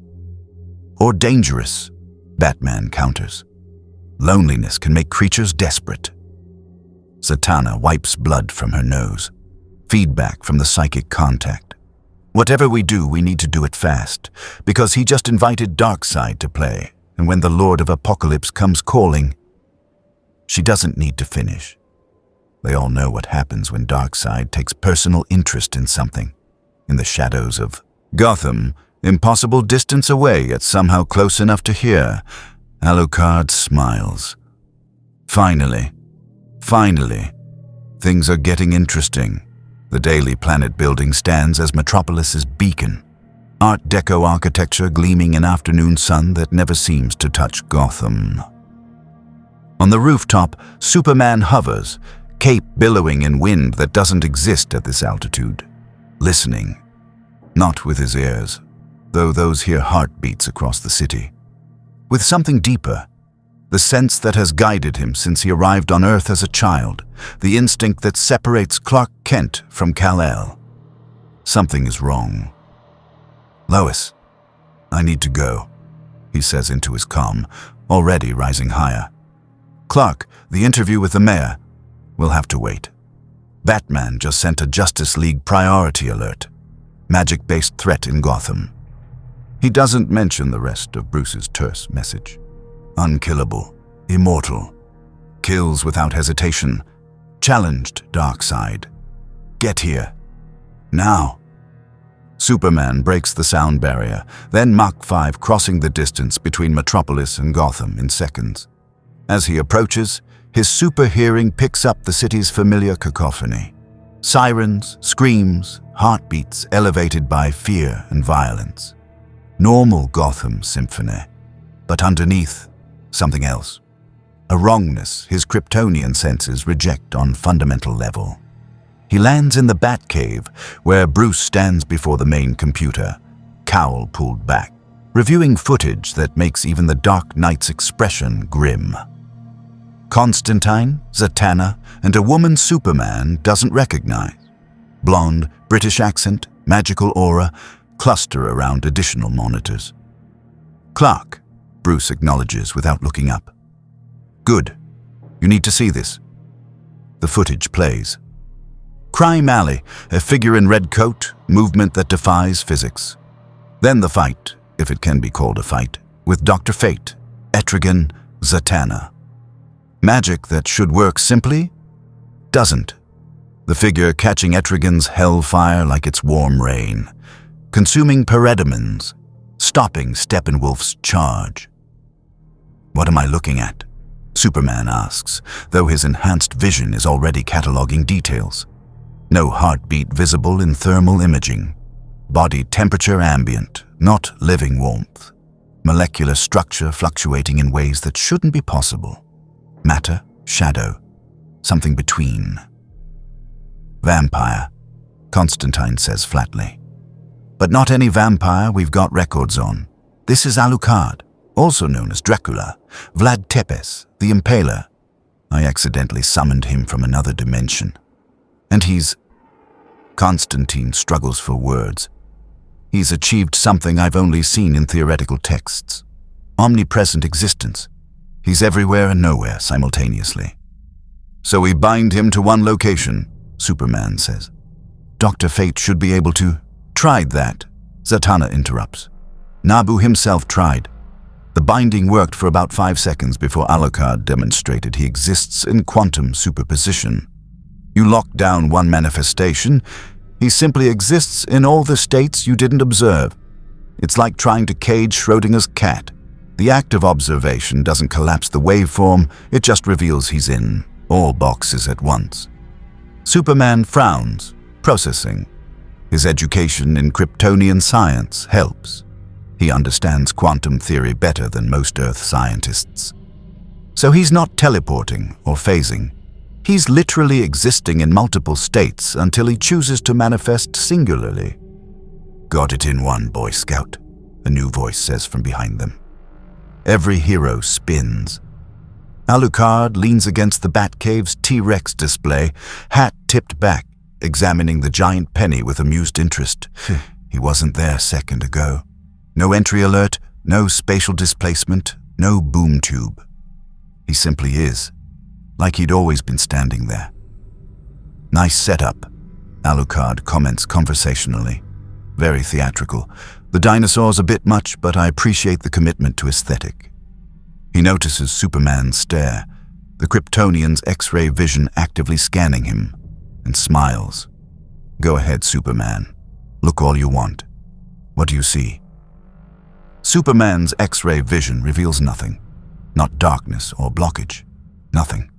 Or dangerous," Batman counters. "Loneliness can make creatures desperate." Zatanna wipes blood from her nose. Feedback from the psychic contact. "Whatever we do, we need to do it fast, because he just invited Darkseid to play, and when the Lord of Apocalypse comes calling..." She doesn't need to finish. They all know what happens when Darkseid takes personal interest in something. In the shadows of Gotham, impossible distance away yet somehow close enough to hear, Alucard smiles. Finally, things are getting interesting. The Daily Planet building stands as Metropolis's beacon. Art Deco architecture gleaming in afternoon sun that never seems to touch Gotham. On the rooftop, Superman hovers, cape billowing in wind that doesn't exist at this altitude. Listening. Not with his ears, though those hear heartbeats across the city. With something deeper. The sense that has guided him since he arrived on Earth as a child, the instinct that separates Clark Kent from Kal-El. Something is wrong. "Lois, I need to go," he says into his comm, already rising higher. "Clark, the interview with the mayor will have to wait. Batman just sent a Justice League priority alert. Magic-based threat in Gotham." He doesn't mention the rest of Bruce's terse message. Unkillable, immortal, kills without hesitation, challenged Darkseid. "Get here. Now." Superman breaks the sound barrier, then Mach 5 crossing the distance between Metropolis and Gotham in seconds. As he approaches, his super hearing picks up the city's familiar cacophony. Sirens, screams, heartbeats elevated by fear and violence. Normal Gotham symphony, but underneath, something else. A wrongness his Kryptonian senses reject on fundamental level. He lands in the Batcave, where Bruce stands before the main computer, cowl pulled back, reviewing footage that makes even the Dark Knight's expression grim. Constantine, Zatanna, and a woman Superman doesn't recognize. Blonde, British accent, magical aura, cluster around additional monitors. "Clark," Bruce acknowledges without looking up. "Good. You need to see this." The footage plays. Crime Alley, a figure in red coat, movement that defies physics. Then the fight, if it can be called a fight, with Dr. Fate, Etrigan, Zatanna. Magic that should work simply, doesn't. The figure catching Etrigan's hellfire like it's warm rain, consuming parademons, stopping Steppenwolf's charge. "What am I looking at?" Superman asks, though his enhanced vision is already cataloging details. No heartbeat visible in thermal imaging. Body temperature ambient, not living warmth. Molecular structure fluctuating in ways that shouldn't be possible. Matter, shadow, something between. "Vampire," Constantine says flatly. "But not any vampire we've got records on. This is Alucard, also known as Dracula, Vlad Tepes, the Impaler. I accidentally summoned him from another dimension. And he's..." Constantine struggles for words. He's achieved something I've only seen in theoretical texts. Omnipresent existence. He's everywhere and nowhere simultaneously. So we bind him to one location, Superman says. Dr. Fate should be able to. Tried that, Zatanna interrupts. Nabu himself tried. The binding worked for about 5 seconds before Alucard demonstrated he exists in quantum superposition. You lock down one manifestation, he simply exists in all the states you didn't observe. It's like trying to cage Schrodinger's cat. The act of observation doesn't collapse the waveform, it just reveals he's in all boxes at once. Superman frowns, processing. His education in Kryptonian science helps. He understands quantum theory better than most Earth scientists. So he's not teleporting or phasing. He's literally existing in multiple states until he chooses to manifest singularly. Got it in one, Boy Scout, a new voice says from behind them. Every hero spins. Alucard leans against the Batcave's T-Rex display, hat tipped back, examining the giant penny with amused interest. He wasn't there a second ago. No entry alert, no spatial displacement, no boom tube. He simply is, like he'd always been standing there. Nice setup, Alucard comments conversationally. Very theatrical. The dinosaurs a bit much, but I appreciate the commitment to aesthetic. He notices Superman's stare, the Kryptonian's X-ray vision actively scanning him, and smiles. Go ahead, Superman. Look all you want. What do you see? Superman's X-ray vision reveals nothing. Not darkness or blockage. Nothing.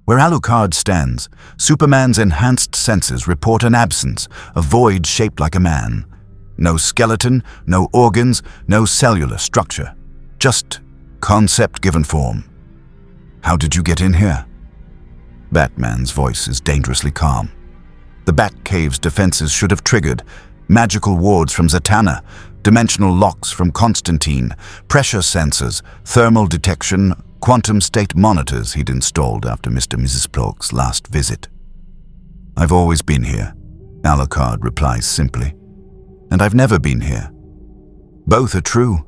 Where Alucard stands, Superman's enhanced senses report an absence, a void shaped like a man. No skeleton, no organs, no cellular structure. Just concept given form. How did you get in here? Batman's voice is dangerously calm. The Batcave's defenses should have triggered. Magical wards from Zatanna, dimensional locks from Constantine, pressure sensors, thermal detection, quantum state monitors he'd installed after Mr. and Mrs. Plog's last visit. I've always been here, Alucard replies simply. And I've never been here. Both are true.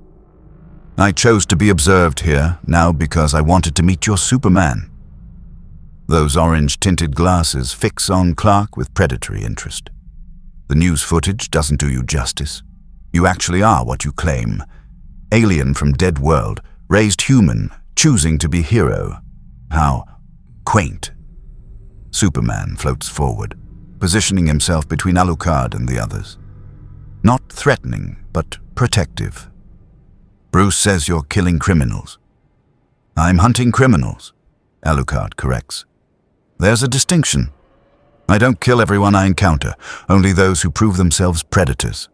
I chose to be observed here now because I wanted to meet your Superman. Those orange-tinted glasses fix on Clark with predatory interest. The news footage doesn't do you justice. You actually are what you claim. Alien from dead world, raised human, choosing to be hero. How quaint. Superman floats forward, positioning himself between Alucard and the others. Not threatening, but protective. Bruce says you're killing criminals. I'm hunting criminals, Alucard corrects. There's a distinction. I don't kill everyone I encounter, only those who prove themselves predators.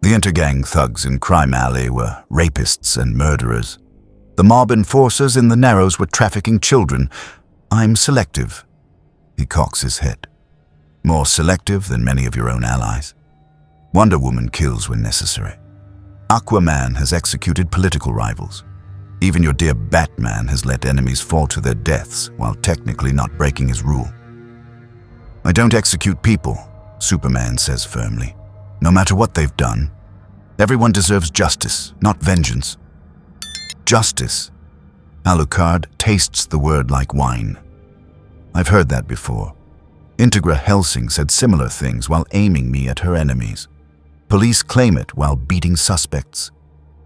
The intergang thugs in Crime Alley were rapists and murderers. The mob enforcers in the Narrows were trafficking children. I'm selective. He cocks his head. More selective than many of your own allies. Wonder Woman kills when necessary. Aquaman has executed political rivals. Even your dear Batman has let enemies fall to their deaths while technically not breaking his rule. I don't execute people, Superman says firmly. No matter what they've done. Everyone deserves justice, not vengeance. Justice. Alucard tastes the word like wine. I've heard that before. Integra Hellsing said similar things while aiming me at her enemies. Police claim it while beating suspects.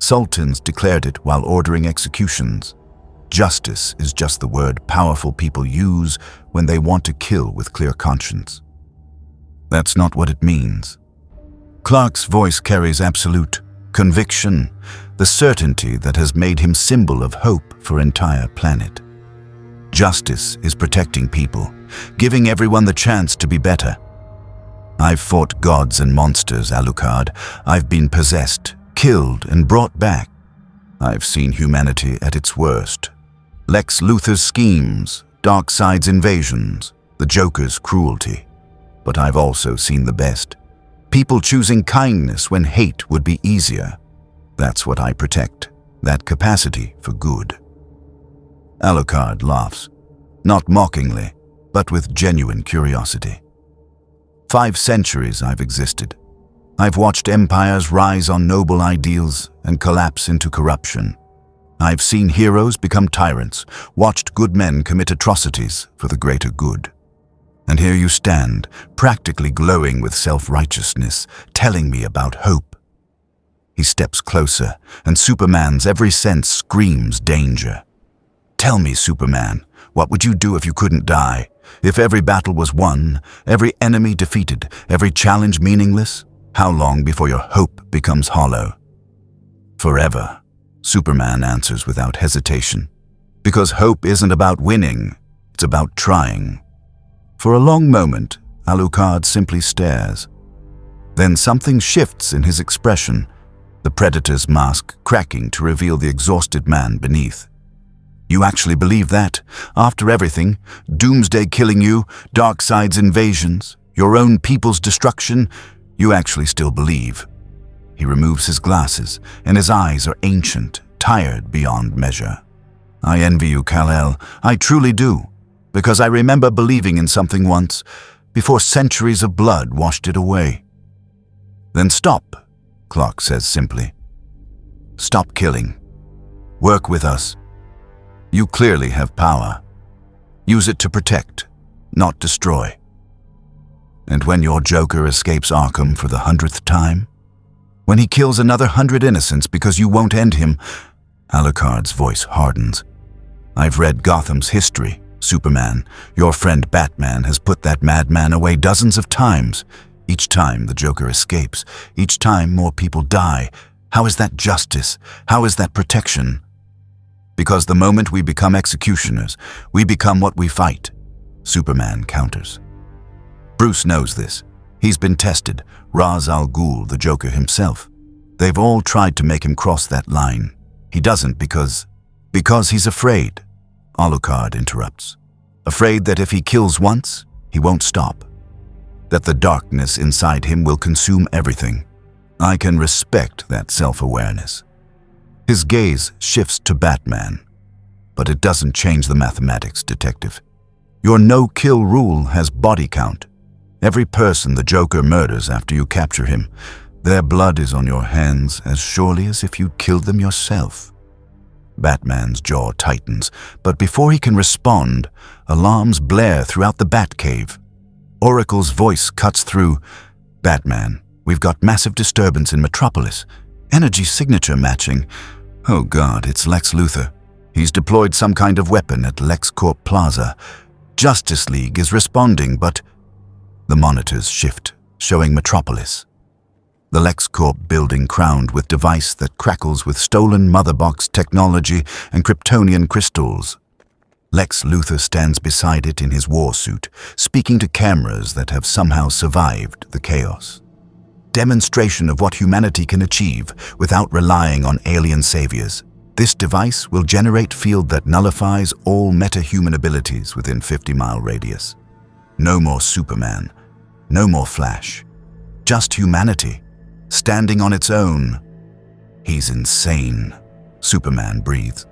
Sultans declared it while ordering executions. Justice is just the word powerful people use when they want to kill with clear conscience. That's not what it means. Clark's voice carries absolute conviction, the certainty that has made him symbol of hope for entire planet. Justice is protecting people, giving everyone the chance to be better. I've fought gods and monsters, Alucard. I've been possessed, killed, and brought back. I've seen humanity at its worst. Lex Luthor's schemes, Darkseid's invasions, the Joker's cruelty. But I've also seen the best. People choosing kindness when hate would be easier. That's what I protect, that capacity for good. Alucard laughs, not mockingly, but with genuine curiosity. 5 centuries I've existed. I've watched empires rise on noble ideals and collapse into corruption. I've seen heroes become tyrants, watched good men commit atrocities for the greater good. And here you stand, practically glowing with self-righteousness, telling me about hope. He steps closer, and Superman's every sense screams danger. Tell me, Superman, what would you do if you couldn't die? If every battle was won, every enemy defeated, every challenge meaningless? How long before your hope becomes hollow? Forever, Superman answers without hesitation. Because hope isn't about winning, it's about trying. For a long moment, Alucard simply stares. Then something shifts in his expression, the Predator's mask cracking to reveal the exhausted man beneath. You actually believe that? After everything, Doomsday killing you, Darkseid's invasions, your own people's destruction, you actually still believe. He removes his glasses, and his eyes are ancient, tired beyond measure. I envy you, Kal-El. I truly do. Because I remember believing in something once, before centuries of blood washed it away. Then stop, Clark says simply. Stop killing. Work with us. You clearly have power. Use it to protect, not destroy. And when your Joker escapes Arkham for the 100th time? When he kills another 100 innocents because you won't end him? Alucard's voice hardens. I've read Gotham's history. Superman, your friend Batman has put that madman away dozens of times. Each time the Joker escapes, each time more people die. How is that justice? How is that protection? Because the moment we become executioners, we become what we fight, Superman counters. Bruce knows this. He's been tested, Ra's al Ghul, the Joker himself. They've all tried to make him cross that line. He doesn't because he's afraid. Alucard interrupts. Afraid that if he kills once, he won't stop. That the darkness inside him will consume everything. I can respect that self-awareness. His gaze shifts to Batman. But it doesn't change the mathematics, Detective. Your no-kill rule has body count. Every person the Joker murders after you capture him, their blood is on your hands as surely as if you'd killed them yourself. Batman's jaw tightens, but before he can respond, alarms blare throughout the Batcave. Oracle's voice cuts through. Batman, we've got massive disturbance in Metropolis. Energy signature matching. Oh God, it's Lex Luthor. He's deployed some kind of weapon at LexCorp Plaza. Justice League is responding, but the monitors shift, showing Metropolis. The LexCorp building crowned with device that crackles with stolen motherbox technology and Kryptonian crystals. Lex Luthor stands beside it in his war suit, speaking to cameras that have somehow survived the chaos. Demonstration of what humanity can achieve without relying on alien saviors. This device will generate field that nullifies all meta-human abilities within 50-mile radius. No more Superman, no more Flash. Just humanity. Standing on its own. He's insane, Superman breathes.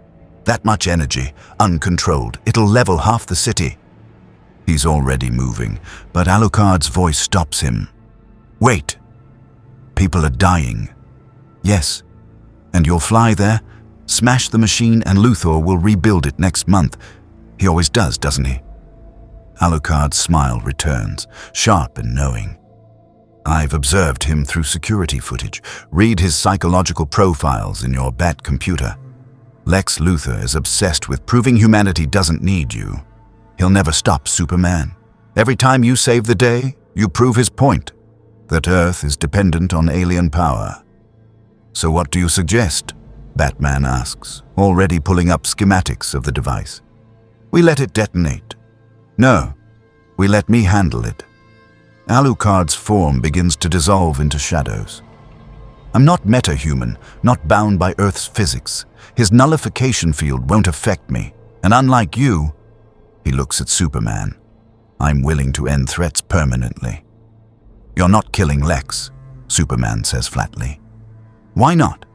That much energy, uncontrolled, it'll level half the city. He's already moving, but Alucard's voice stops him. Wait. People are dying. Yes. And you'll fly there, smash the machine, and Luthor will rebuild it next month. He always does, doesn't he? Alucard's smile returns, sharp and knowing. I've observed him through security footage. Read his psychological profiles in your Bat computer. Lex Luthor is obsessed with proving humanity doesn't need you. He'll never stop, Superman. Every time you save the day, you prove his point, that Earth is dependent on alien power. So what do you suggest? Batman asks, already pulling up schematics of the device. We let it detonate. No, we let me handle it. Alucard's form begins to dissolve into shadows. I'm not meta-human, not bound by Earth's physics. His nullification field won't affect me. And unlike you, he looks at Superman. I'm willing to end threats permanently. You're not killing Lex, Superman says flatly. Why not?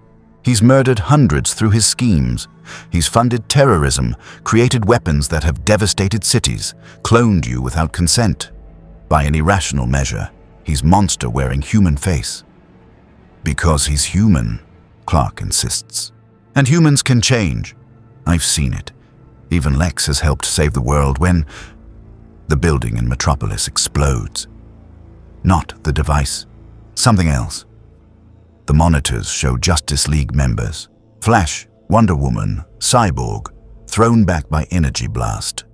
He's murdered hundreds through his schemes. He's funded terrorism, created weapons that have devastated cities, cloned you without consent. By any rational measure, He's monster wearing human face. Because he's human, Clark insists. And humans can change. I've seen it. Even Lex has helped save the world when the building in Metropolis explodes. Not the device. Something else. The monitors show Justice League members. Flash, Wonder Woman, Cyborg, thrown back by energy blast.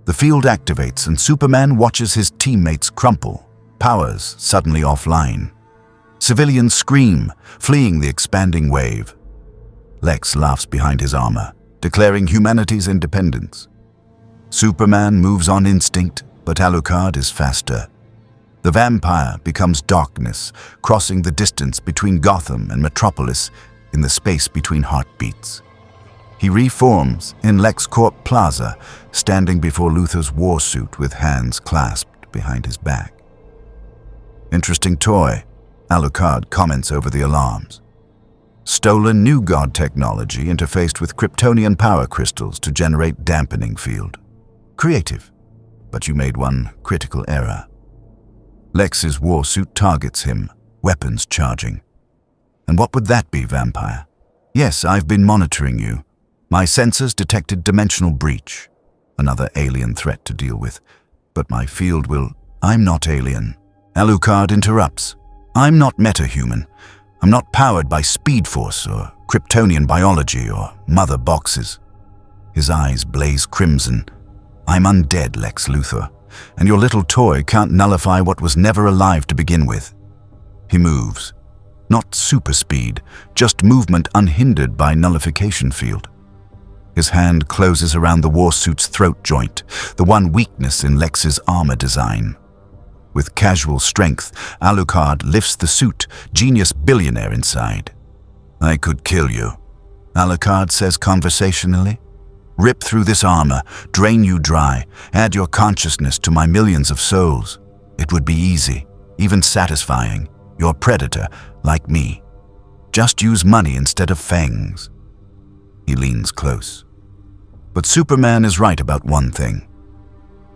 The field activates and Superman watches his teammates crumple, powers suddenly offline. Civilians scream, fleeing the expanding wave. Lex laughs behind his armor, declaring humanity's independence. Superman moves on instinct, but Alucard is faster. The vampire becomes darkness, crossing the distance between Gotham and Metropolis in the space between heartbeats. He reforms in LexCorp Plaza, standing before Luthor's war suit with hands clasped behind his back. Interesting toy, Alucard comments over the alarms. Stolen new god technology interfaced with Kryptonian power crystals to generate dampening field. Creative, but you made one critical error. Lex's war suit targets him, weapons charging. And what would that be, vampire? Yes, I've been monitoring you. My sensors detected dimensional breach, another alien threat to deal with. But my field will... I'm not alien. Alucard interrupts. I'm not metahuman. I'm not powered by Speed Force or Kryptonian biology or mother boxes. His eyes blaze crimson. I'm undead, Lex Luthor, and your little toy can't nullify what was never alive to begin with. He moves. Not super speed, just movement unhindered by nullification field. His hand closes around the warsuit's throat joint, the one weakness in Lex's armor design. With casual strength, Alucard lifts the suit, genius billionaire inside. I could kill you, Alucard says conversationally. Rip through this armor, drain you dry, add your consciousness to my millions of souls. It would be easy, even satisfying. You're a predator, like me. Just use money instead of fangs. He leans close. But Superman is right about one thing.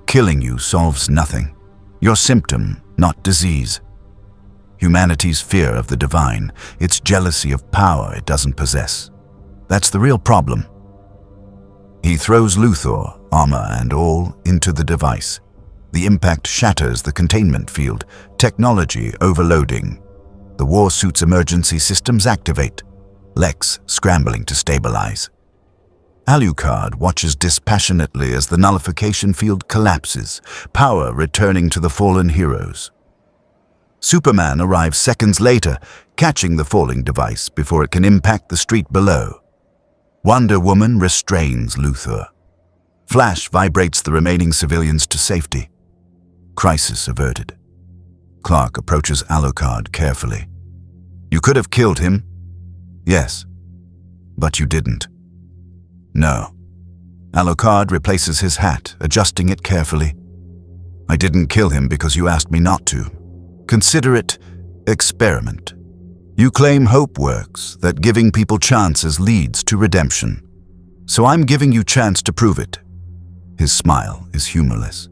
Killing you solves nothing. Your symptom, not disease. Humanity's fear of the divine, its jealousy of power it doesn't possess. That's the real problem. He throws Luthor, armor and all, into the device. The impact shatters the containment field, technology overloading. The war suit's emergency systems activate. Lex scrambling to stabilize. Alucard watches dispassionately as the nullification field collapses, power returning to the fallen heroes. Superman arrives seconds later, catching the falling device before it can impact the street below. Wonder Woman restrains Luthor. Flash vibrates the remaining civilians to safety. Crisis averted. Clark approaches Alucard carefully. You could have killed him. Yes, but you didn't. No. Alucard replaces his hat, adjusting it carefully. I didn't kill him because you asked me not to. Consider it experiment. You claim hope works, that giving people chances leads to redemption. So I'm giving you chance to prove it. His smile is humorless.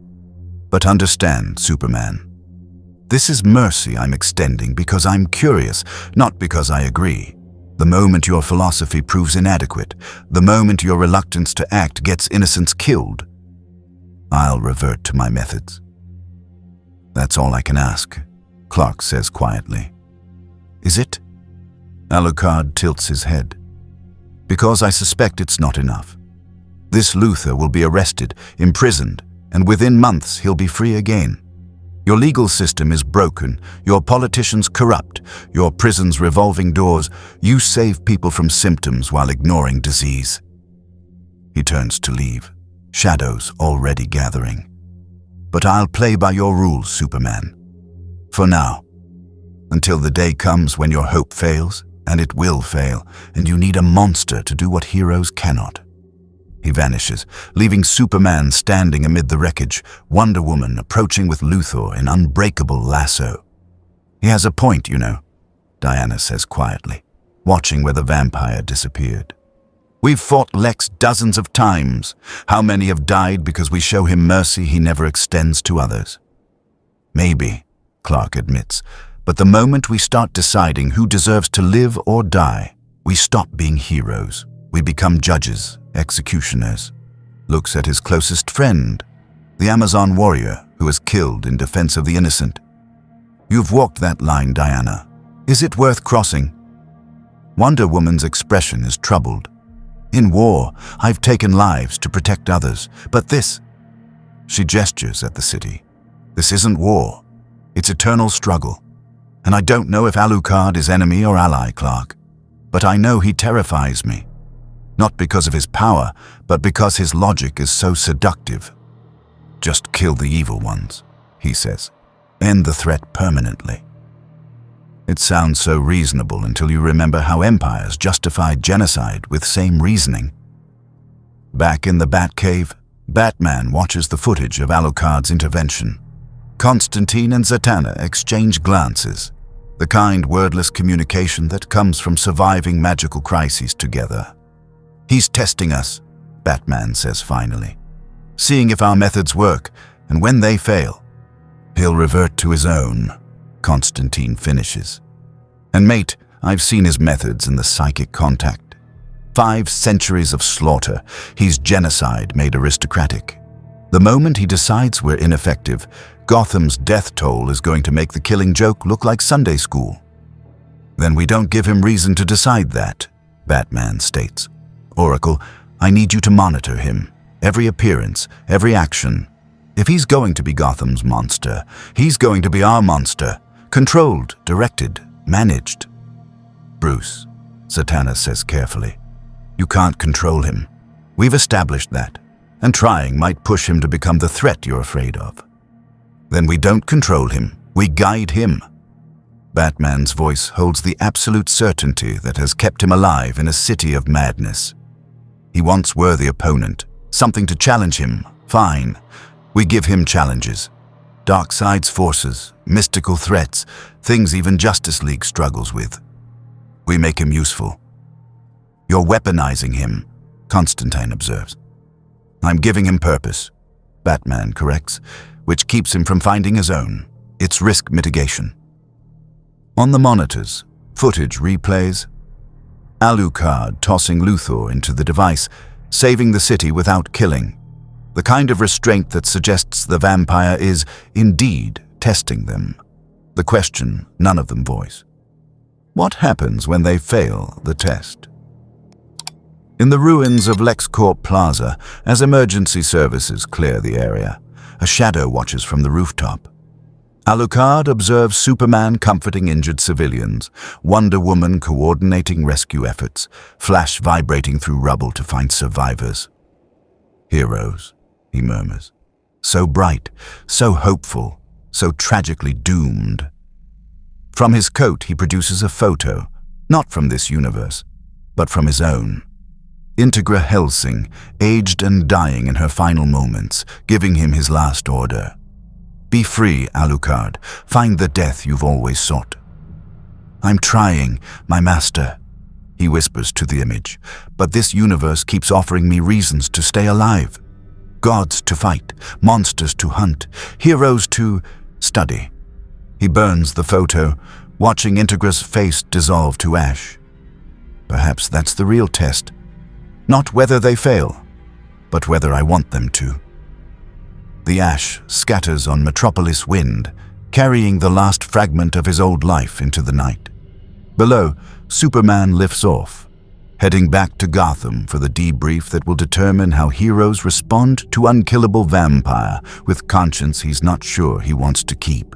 But understand, Superman. This is mercy I'm extending because I'm curious, not because I agree. The moment your philosophy proves inadequate, the moment your reluctance to act gets innocents killed, I'll revert to my methods. That's all I can ask, Clark says quietly. Is it? Alucard tilts his head. Because I suspect it's not enough. This Luthor will be arrested, imprisoned, and within months he'll be free again. Your legal system is broken, your politicians corrupt, your prisons revolving doors. You save people from symptoms while ignoring disease. He turns to leave, shadows already gathering. But I'll play by your rules, Superman. For now. Until the day comes when your hope fails, and it will fail, and you need a monster to do what heroes cannot. He vanishes, leaving Superman standing amid the wreckage, Wonder Woman approaching with Luthor in unbreakable lasso. He has a point, you know, Diana says quietly, watching where the vampire disappeared. We've fought Lex dozens of times. How many have died because we show him mercy he never extends to others? Maybe, Clark admits. But the moment we start deciding who deserves to live or die, we stop being heroes. We become judges, executioners. Looks at his closest friend, the Amazon warrior who was killed in defense of the innocent. You've walked that line, Diana. Is it worth crossing? Wonder Woman's expression is troubled. In war, I've taken lives to protect others, but this... She gestures at the city. This isn't war. It's eternal struggle. And I don't know if Alucard is enemy or ally, Clark. But I know he terrifies me. Not because of his power, but because his logic is so seductive. Just kill the evil ones, he says. End the threat permanently. It sounds so reasonable until you remember how empires justified genocide with same reasoning. Back in the Batcave, Batman watches the footage of Alucard's intervention. Constantine and Zatanna exchange glances, the kind wordless communication that comes from surviving magical crises together. He's testing us, Batman says finally, seeing if our methods work, and when they fail, he'll revert to his own, Constantine finishes. And mate, I've seen his methods in the psychic contact. 5 centuries of slaughter, he's genocide made aristocratic. The moment he decides we're ineffective, Gotham's death toll is going to make the Killing Joke look like Sunday school. Then we don't give him reason to decide that, Batman states. Oracle, I need you to monitor him. Every appearance, every action. If he's going to be Gotham's monster, he's going to be our monster. Controlled, directed, managed. Bruce, Zatanna says carefully. You can't control him. We've established that. And trying might push him to become the threat you're afraid of. Then we don't control him. We guide him. Batman's voice holds the absolute certainty that has kept him alive in a city of madness. He wants worthy opponent, something to challenge him. Fine. We give him challenges. Darkseid's forces, mystical threats, things even Justice League struggles with. We make him useful. You're weaponizing him, Constantine observes. I'm giving him purpose, Batman corrects, which keeps him from finding his own. It's risk mitigation. On the monitors, footage replays. Alucard tossing Luthor into the device, saving the city without killing. The kind of restraint that suggests the vampire is, indeed, testing them. The question none of them voice. What happens when they fail the test? In the ruins of LexCorp Plaza, as emergency services clear the area, a shadow watches from the rooftop. Alucard observes Superman comforting injured civilians, Wonder Woman coordinating rescue efforts, Flash vibrating through rubble to find survivors. Heroes, he murmurs. So bright, so hopeful, so tragically doomed. From his coat he produces a photo, not from this universe, but from his own. Integra Hellsing, aged and dying in her final moments, giving him his last order. Be free, Alucard. Find the death you've always sought. I'm trying, my master, he whispers to the image, but this universe keeps offering me reasons to stay alive. Gods to fight, monsters to hunt, heroes to study. He burns the photo, watching Integra's face dissolve to ash. Perhaps that's the real test. Not whether they fail, but whether I want them to. The ash scatters on Metropolis wind, carrying the last fragment of his old life into the night. Below, Superman lifts off, heading back to Gotham for the debrief that will determine how heroes respond to unkillable vampire with conscience he's not sure he wants to keep.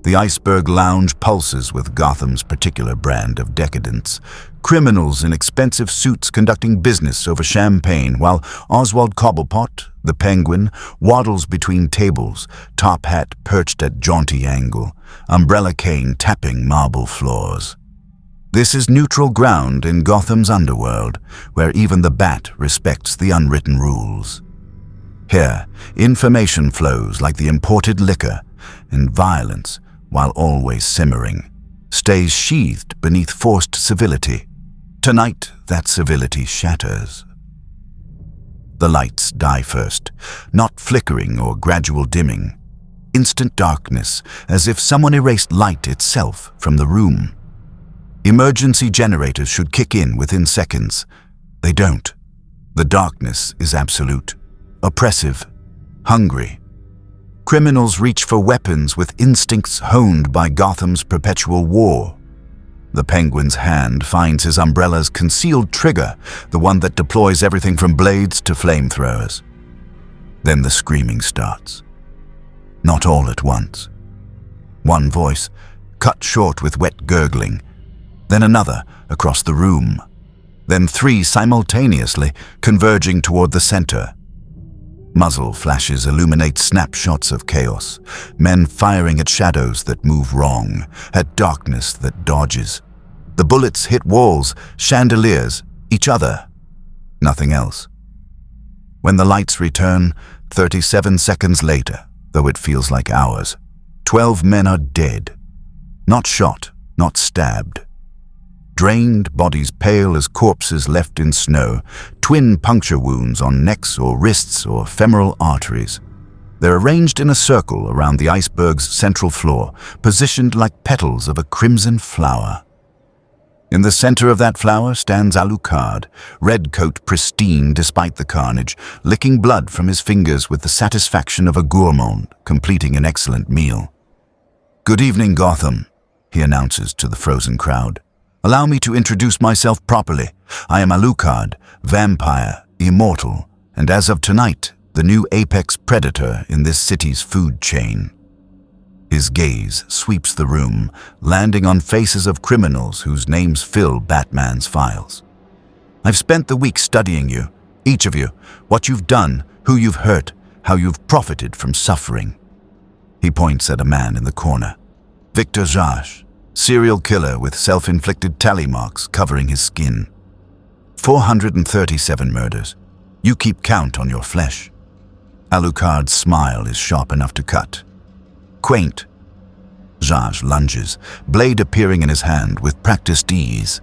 The Iceberg Lounge pulses with Gotham's particular brand of decadence. Criminals in expensive suits conducting business over champagne, while Oswald Cobblepot, the Penguin, waddles between tables, top hat perched at jaunty angle, umbrella cane tapping marble floors. This is neutral ground in Gotham's underworld, where even the Bat respects the unwritten rules. Here, information flows like the imported liquor, and violence, while always simmering, stays sheathed beneath forced civility. Tonight, that civility shatters. The lights die first, not flickering or gradual dimming, Instant darkness, as if someone erased light itself from the room. Emergency generators should kick in within seconds. They don't. The darkness is absolute, oppressive, hungry. Criminals reach for weapons with instincts honed by Gotham's perpetual war. The Penguin's hand finds his umbrella's concealed trigger, the one that deploys everything from blades to flamethrowers. Then the screaming starts. Not all at once. One voice, cut short with wet gurgling, then another across the room, then three simultaneously converging toward the center. Muzzle flashes illuminate snapshots of chaos, men firing at shadows that move wrong, at darkness that dodges. The bullets hit walls, chandeliers, each other. Nothing else. When the lights return, 37 seconds later, though it feels like hours, 12 men are dead. Not shot, not stabbed. Drained, bodies pale as corpses left in snow, twin puncture wounds on necks or wrists or femoral arteries. They're arranged in a circle around the iceberg's central floor, positioned like petals of a crimson flower. In the center of that flower stands Alucard, red coat pristine despite the carnage, licking blood from his fingers with the satisfaction of a gourmand completing an excellent meal. "Good evening, Gotham," he announces to the frozen crowd. "Allow me to introduce myself properly. I am Alucard, vampire, immortal, and as of tonight, the new apex predator in this city's food chain." His gaze sweeps the room, landing on faces of criminals whose names fill Batman's files. "I've spent the week studying you, each of you, what you've done, who you've hurt, how you've profited from suffering." He points at a man in the corner. Victor Zsasz, serial killer with self-inflicted tally marks covering his skin. 437 murders. You keep count on your flesh. Alucard's smile is sharp enough to cut. "Quaint." Zsasz lunges, blade appearing in his hand with practiced ease.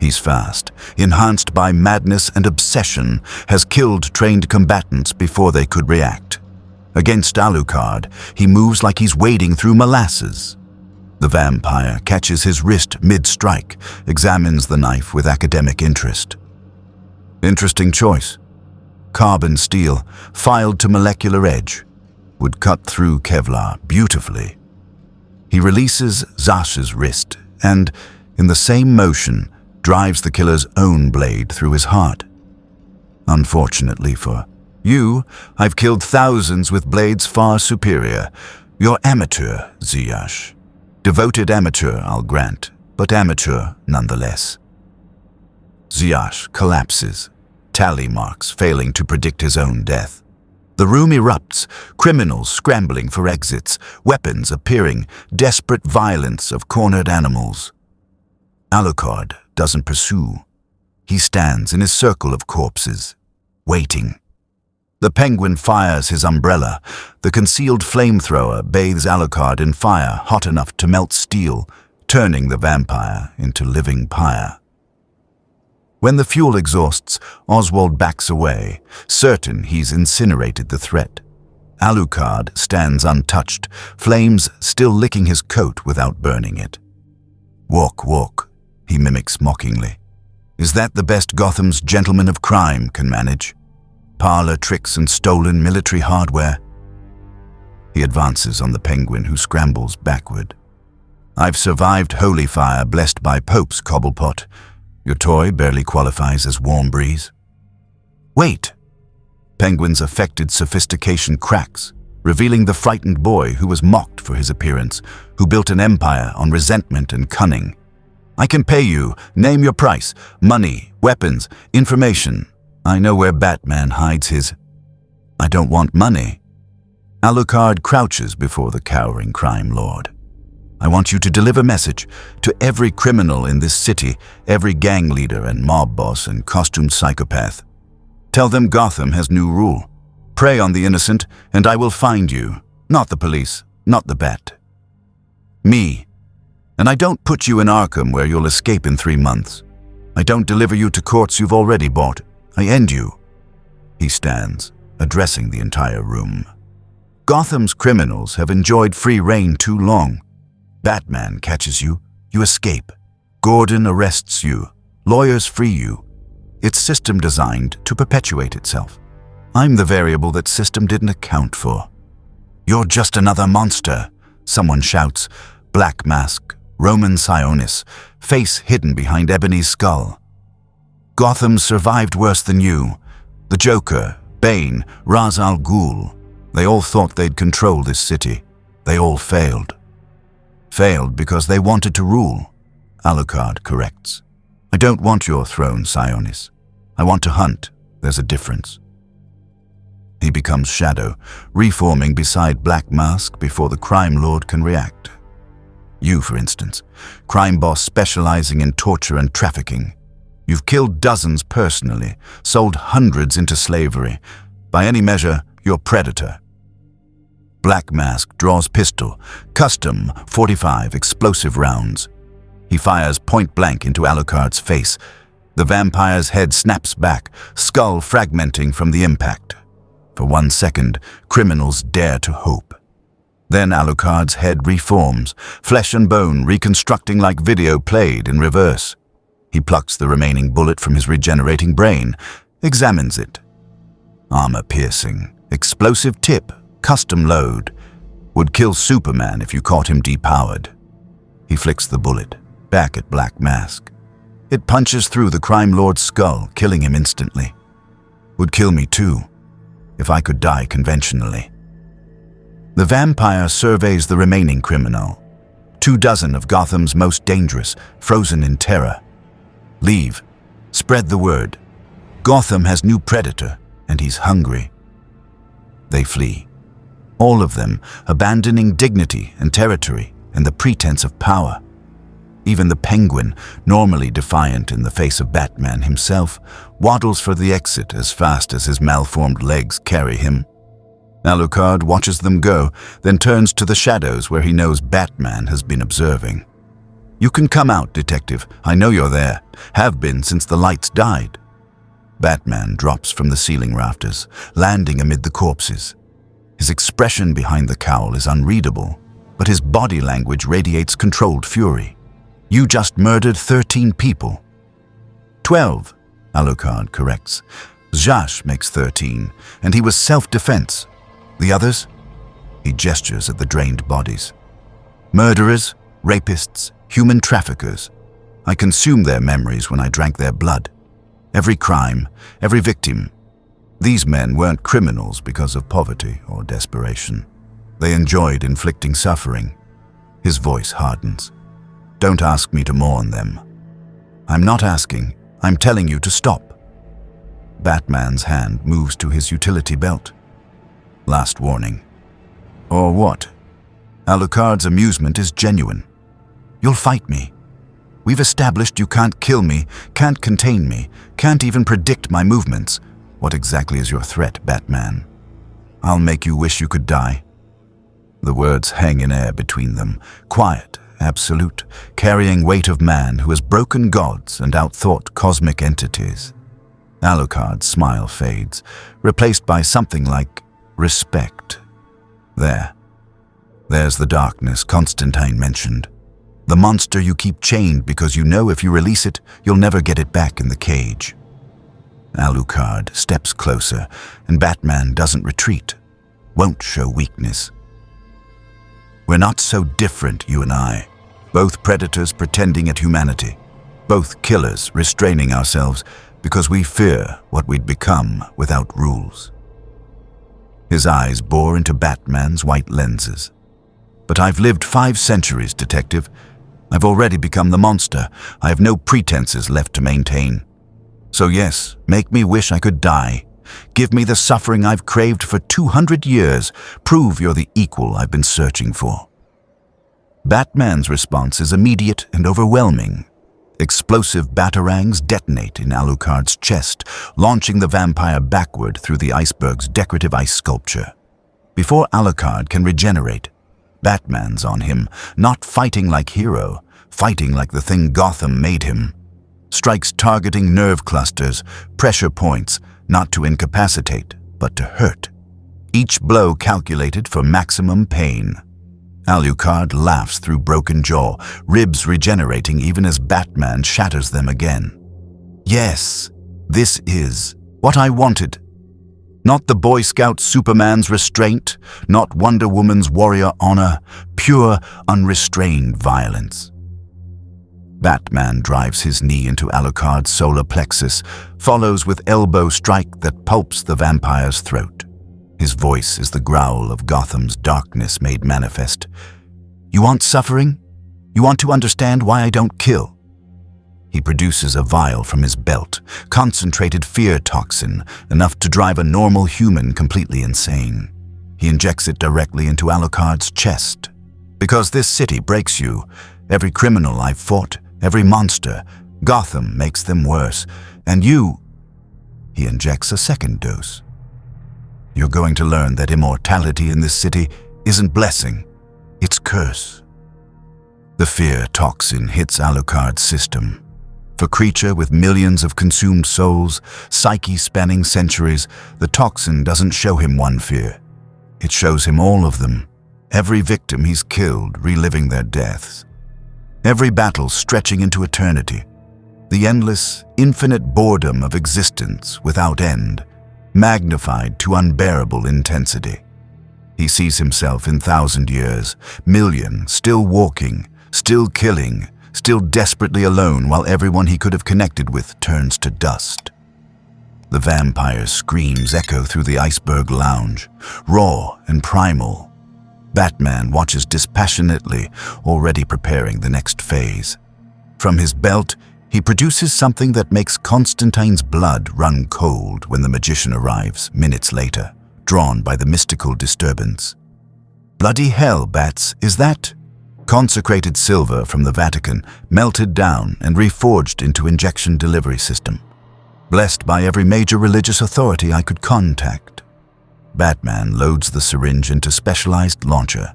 He's fast, enhanced by madness and obsession, has killed trained combatants before they could react. Against Alucard, he moves like he's wading through molasses. The vampire catches his wrist mid-strike, examines the knife with academic interest. "Interesting choice. Carbon steel, filed to molecular edge. Would cut through Kevlar beautifully." He releases Zsasz's wrist and, in the same motion, drives the killer's own blade through his heart. "Unfortunately for you, I've killed thousands with blades far superior. You're amateur, Zsasz. Devoted amateur, I'll grant, but amateur nonetheless." Zsasz collapses, tally marks failing to predict his own death. The room erupts, criminals scrambling for exits, weapons appearing, desperate violence of cornered animals. Alucard doesn't pursue. He stands in his circle of corpses, waiting. The Penguin fires his umbrella. The concealed flamethrower bathes Alucard in fire hot enough to melt steel, turning the vampire into living pyre. When the fuel exhausts, Oswald backs away, certain he's incinerated the threat. Alucard stands untouched, flames still licking his coat without burning it. "Walk, walk," he mimics mockingly. "Is that the best Gotham's gentleman of crime can manage? Parlor tricks and stolen military hardware?" He advances on the Penguin, who scrambles backward. "I've survived holy fire blessed by Pope's cobblepot. Your toy barely qualifies as warm breeze." "Wait!" Penguin's affected sophistication cracks, revealing the frightened boy who was mocked for his appearance, who built an empire on resentment and cunning. "I can pay you. Name your price. Money, weapons, information. I know where Batman hides his—" "I don't want money." Alucard crouches before the cowering crime lord. "I want you to deliver message to every criminal in this city, every gang leader and mob boss and costumed psychopath. Tell them Gotham has new rule. Prey on the innocent, and I will find you. Not the police, not the Bat. Me. And I don't put you in Arkham where you'll escape in 3 months. I don't deliver you to courts you've already bought. I end you." He stands, addressing the entire room. Gotham's criminals have enjoyed free reign too long. Batman catches you, you escape. Gordon arrests you, lawyers free you. It's system designed to perpetuate itself. I'm the variable that system didn't account for. You're just another monster, someone shouts. Black Mask, Roman Sionis, face hidden behind Ebony's skull. Gotham survived worse than you. The Joker, Bane, Ra's al Ghul. They all thought they'd control this city. They all failed. Failed because they wanted to rule. Alucard corrects. I don't want your throne, Sionis. I want to hunt. There's a difference. He becomes Shadow, reforming beside Black Mask before the crime lord can react. You, for instance, crime boss specializing in torture and trafficking. You've killed dozens personally, sold hundreds into slavery. By any measure, you're Predator. Black Mask draws pistol, custom .45 explosive rounds. He fires point blank into Alucard's face. The vampire's head snaps back, skull fragmenting from the impact. For 1 second, criminals dare to hope. Then Alucard's head reforms, flesh and bone reconstructing like video played in reverse. He plucks the remaining bullet from his regenerating brain, examines it. Armor-piercing, explosive tip, custom load. Would kill Superman if you caught him depowered. He flicks the bullet, back at Black Mask. It punches through the crime lord's skull, killing him instantly. Would kill me too, if I could die conventionally. The vampire surveys the remaining criminal. 24 of Gotham's most dangerous, frozen in terror. Leave. Spread the word. Gotham has new predator, and he's hungry. They flee. All of them abandoning dignity and territory and the pretense of power. Even the Penguin, normally defiant in the face of Batman himself, waddles for the exit as fast as his malformed legs carry him. Alucard watches them go, then turns to the shadows where he knows Batman has been observing. You can come out, detective. I know you're there. Have been since the lights died. Batman drops from the ceiling rafters, landing amid the corpses. His expression behind the cowl is unreadable, but his body language radiates controlled fury. You just murdered 13 people. 12, Alucard corrects. Zsasz makes 13, and he was self-defense. The others? He gestures at the drained bodies. Murderers, rapists, human traffickers. I consumed their memories when I drank their blood. Every crime, every victim. These men weren't criminals because of poverty or desperation. They enjoyed inflicting suffering. His voice hardens. Don't ask me to mourn them. I'm not asking. I'm telling you to stop. Batman's hand moves to his utility belt. Last warning. Or what? Alucard's amusement is genuine. You'll fight me. We've established you can't kill me, can't contain me, can't even predict my movements. What exactly is your threat, Batman? I'll make you wish you could die. The words hang in air between them, quiet, absolute, carrying weight of man who has broken gods and outthought cosmic entities. Alucard's smile fades, replaced by something like respect. There's the darkness Constantine mentioned. The monster you keep chained because you know if you release it, you'll never get it back in the cage. Alucard steps closer, and Batman doesn't retreat, won't show weakness. We're not so different, you and I. Both predators pretending at humanity. Both killers restraining ourselves because we fear what we'd become without rules. His eyes bore into Batman's white lenses. But I've lived 5 centuries, detective. I've already become the monster. I have no pretenses left to maintain. So yes, make me wish I could die. Give me the suffering I've craved for 200 years. Prove you're the equal I've been searching for. Batman's response is immediate and overwhelming. Explosive batarangs detonate in Alucard's chest, launching the vampire backward through the iceberg's decorative ice sculpture. Before Alucard can regenerate, Batman's on him, not fighting like hero, fighting like the thing Gotham made him. Strikes targeting nerve clusters, pressure points, not to incapacitate, but to hurt. each blow calculated for maximum pain. Alucard laughs through broken jaw, ribs regenerating even as Batman shatters them again. Yes, this is what I wanted. Not the Boy Scout Superman's restraint, not Wonder Woman's warrior honor, pure, unrestrained violence. Batman drives his knee into Alucard's solar plexus, follows with elbow strike that pulps the vampire's throat. His voice is the growl of Gotham's darkness made manifest. You want suffering? You want to understand why I don't kill? He produces a vial from his belt, concentrated fear toxin, enough to drive a normal human completely insane. He injects it directly into Alucard's chest. Because this city breaks you, every criminal I've fought, every monster, Gotham makes them worse. And you... He injects a second dose. You're going to learn that immortality in this city isn't blessing, it's curse. The fear toxin hits Alucard's system. For creature with millions of consumed souls, psyche spanning centuries, the toxin doesn't show him one fear. It shows him all of them. Every victim he's killed, reliving their deaths. Every battle stretching into eternity. The endless, infinite boredom of existence without end, magnified to unbearable intensity. He sees himself in 1,000 years, million, still walking, still killing, still desperately alone while everyone he could have connected with turns to dust. The vampire's screams echo through the iceberg lounge, raw and primal. Batman watches dispassionately, already preparing the next phase. From his belt, he produces something that makes Constantine's blood run cold when the magician arrives, minutes later, drawn by the mystical disturbance. Bloody hell, Bats, is that? Consecrated silver from the Vatican, melted down and reforged into injection delivery system. Blessed by every major religious authority I could contact. Batman loads the syringe into specialized launcher.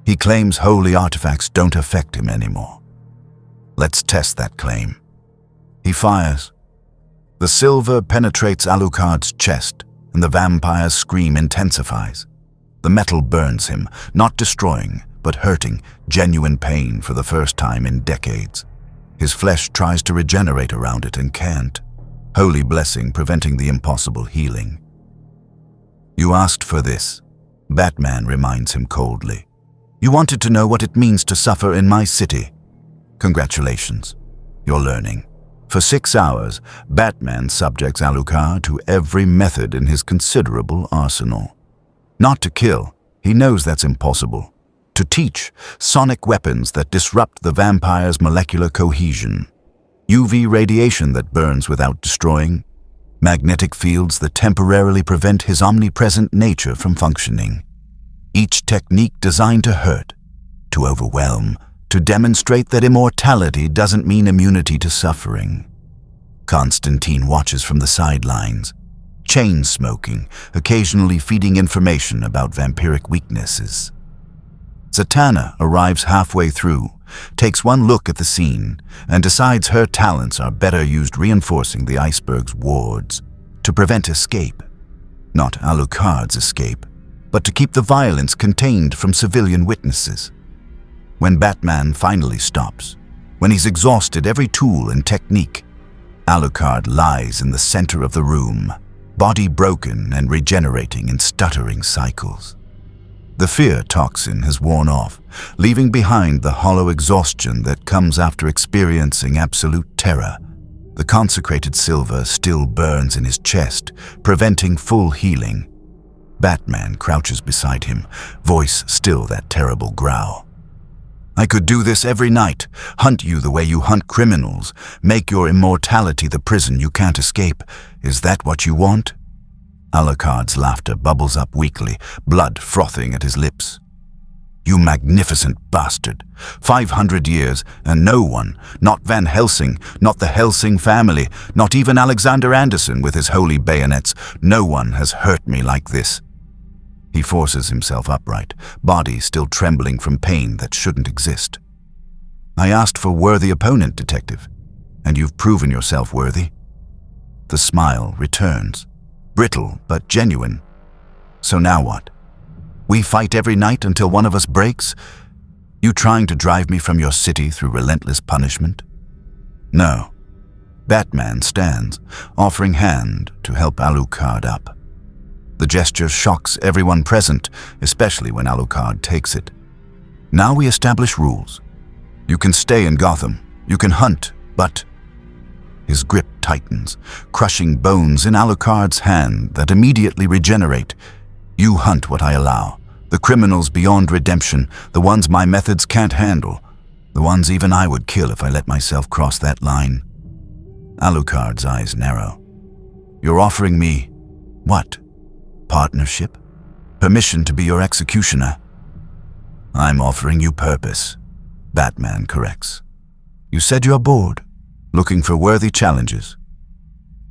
He claims holy artifacts don't affect him anymore. Let's test that claim. He fires. The silver penetrates Alucard's chest, and the vampire's scream intensifies. The metal burns him, not destroying, but hurting, genuine pain for the first time in decades. His flesh tries to regenerate around it and can't. Holy blessing preventing the impossible healing. You asked for this, Batman reminds him coldly. You wanted to know what it means to suffer in my city. Congratulations, you're learning. For 6 hours, Batman subjects Alucard to every method in his considerable arsenal. Not to kill, he knows that's impossible. To teach, sonic weapons that disrupt the vampire's molecular cohesion. UV radiation that burns without destroying. Magnetic fields that temporarily prevent his omnipresent nature from functioning. Each technique designed to hurt, to overwhelm, to demonstrate that immortality doesn't mean immunity to suffering. Constantine watches from the sidelines, chain smoking, occasionally feeding information about vampiric weaknesses. Zatanna arrives halfway through, takes one look at the scene, and decides her talents are better used reinforcing the iceberg's wards, to prevent escape. Not Alucard's escape, but to keep the violence contained from civilian witnesses. When Batman finally stops, when he's exhausted every tool and technique, Alucard lies in the center of the room, body broken and regenerating in stuttering cycles. The fear toxin has worn off, leaving behind the hollow exhaustion that comes after experiencing absolute terror. The consecrated silver still burns in his chest, preventing full healing. Batman crouches beside him, voice still that terrible growl. I could do this every night, hunt you the way you hunt criminals, make your immortality the prison you can't escape. Is that what you want? Alucard's laughter bubbles up weakly, blood frothing at his lips. You magnificent bastard. 500 years, and no one, not Van Helsing, not the Hellsing family, not even Alexander Anderson with his holy bayonets, no one has hurt me like this. He forces himself upright, body still trembling from pain that shouldn't exist. I asked for worthy opponent, detective, and you've proven yourself worthy. The smile returns, brittle but genuine. So now what? We fight every night until one of us breaks? You trying to drive me from your city through relentless punishment? No. Batman stands, offering hand to help Alucard up. The gesture shocks everyone present, especially when Alucard takes it. Now we establish rules. You can stay in Gotham, you can hunt, but... His grip tightens, crushing bones in Alucard's hand that immediately regenerate. You hunt what I allow. The criminals beyond redemption, the ones my methods can't handle, the ones even I would kill if I let myself cross that line. Alucard's eyes narrow. You're offering me, what? Partnership? Permission to be your executioner? I'm offering you purpose, Batman corrects. You said you're bored, looking for worthy challenges.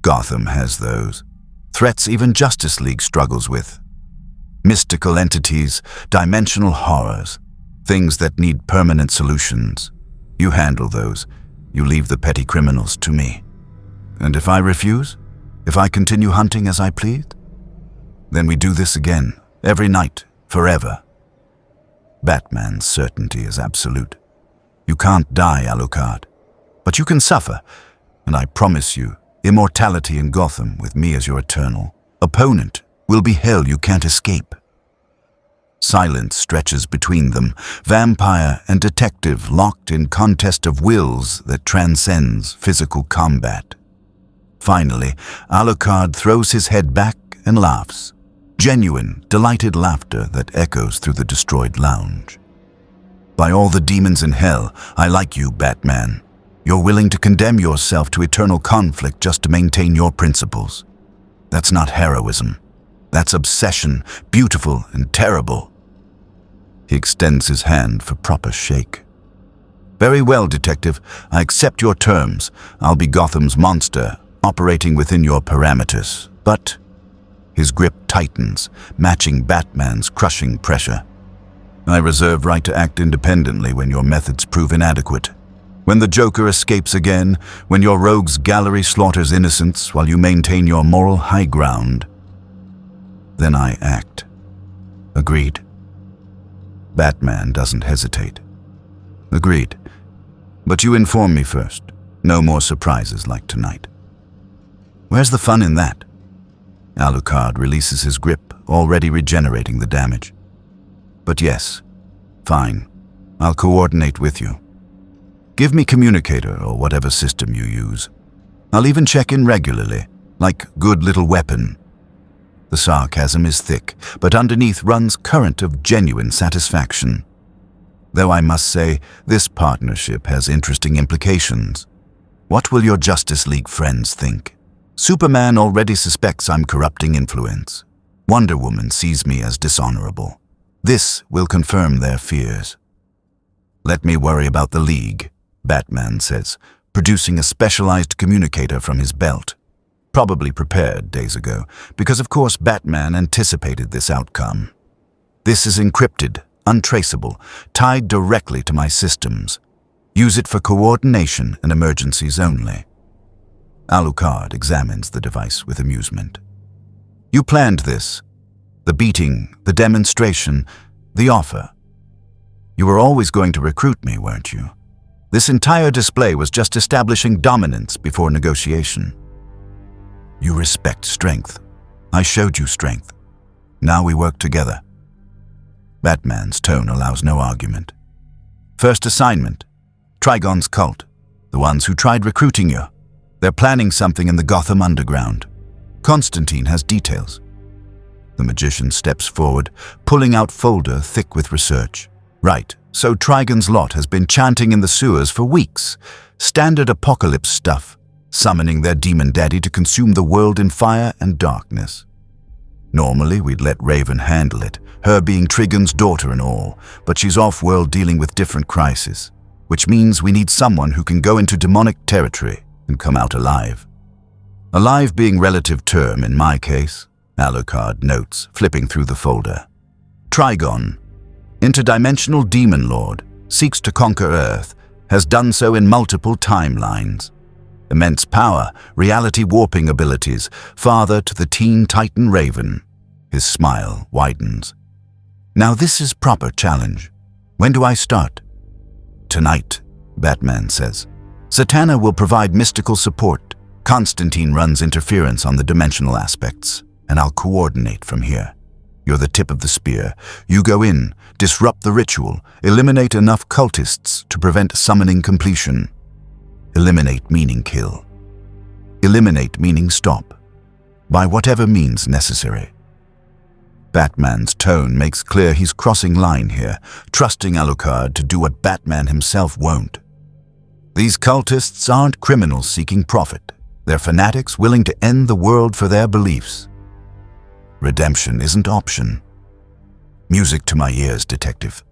Gotham has those. Threats even Justice League struggles with. Mystical entities, dimensional horrors, things that need permanent solutions. You handle those. You leave the petty criminals to me. And if I refuse? If I continue hunting as I plead? Then we do this again, every night, forever. Batman's certainty is absolute. You can't die, Alucard. But you can suffer, and I promise you, immortality in Gotham with me as your eternal opponent will be hell you can't escape. Silence stretches between them, vampire and detective locked in contest of wills that transcends physical combat. Finally, Alucard throws his head back and laughs. Genuine, delighted laughter that echoes through the destroyed lounge. By all the demons in hell, I like you, Batman. You're willing to condemn yourself to eternal conflict just to maintain your principles. That's not heroism. That's obsession, beautiful and terrible. He extends his hand for proper shake. Very well, Detective. I accept your terms. I'll be Gotham's monster, operating within your parameters. But... His grip tightens, matching Batman's crushing pressure. I reserve right to act independently when your methods prove inadequate. When the Joker escapes again, when your rogues gallery slaughters innocents while you maintain your moral high ground, then I act. Agreed? Batman doesn't hesitate. Agreed. But you inform me first. No more surprises like tonight. Where's the fun in that? Alucard releases his grip, already regenerating the damage. But yes, fine. I'll coordinate with you. Give me communicator or whatever system you use. I'll even check in regularly, like good little weapon. The sarcasm is thick, but underneath runs current of genuine satisfaction. Though I must say, this partnership has interesting implications. What will your Justice League friends think? Superman already suspects I'm corrupting influence. Wonder Woman sees me as dishonorable. This will confirm their fears. Let me worry about the League, Batman says, producing a specialized communicator from his belt. Probably prepared days ago, because of course Batman anticipated this outcome. This is encrypted, untraceable, tied directly to my systems. Use it for coordination and emergencies only. Alucard examines the device with amusement. You planned this. The beating, the demonstration, the offer. You were always going to recruit me, weren't you? This entire display was just establishing dominance before negotiation. You respect strength. I showed you strength. Now we work together. Batman's tone allows no argument. First assignment. Trigon's cult. The ones who tried recruiting you. They're planning something in the Gotham underground. Constantine has details. The magician steps forward, pulling out folder thick with research. Right, so Trigon's lot has been chanting in the sewers for weeks. Standard apocalypse stuff, summoning their demon daddy to consume the world in fire and darkness. Normally, we'd let Raven handle it, her being Trigon's daughter and all, but she's off-world dealing with different crises, which means we need someone who can go into demonic territory and come out alive. Alive being relative term in my case, Alucard notes, flipping through the folder. Trigon, interdimensional demon lord, seeks to conquer Earth, has done so in multiple timelines. Immense power, reality warping abilities, father to the teen Titan Raven. His smile widens. Now this is proper challenge. When do I start? Tonight, Batman says. Zatanna will provide mystical support. Constantine runs interference on the dimensional aspects, and I'll coordinate from here. You're the tip of the spear. You go in, disrupt the ritual, eliminate enough cultists to prevent summoning completion. Eliminate meaning kill. Eliminate meaning stop. By whatever means necessary. Batman's tone makes clear he's crossing line here, trusting Alucard to do what Batman himself won't. These cultists aren't criminals seeking profit. They're fanatics willing to end the world for their beliefs. Redemption isn't option. Music to my ears, detective.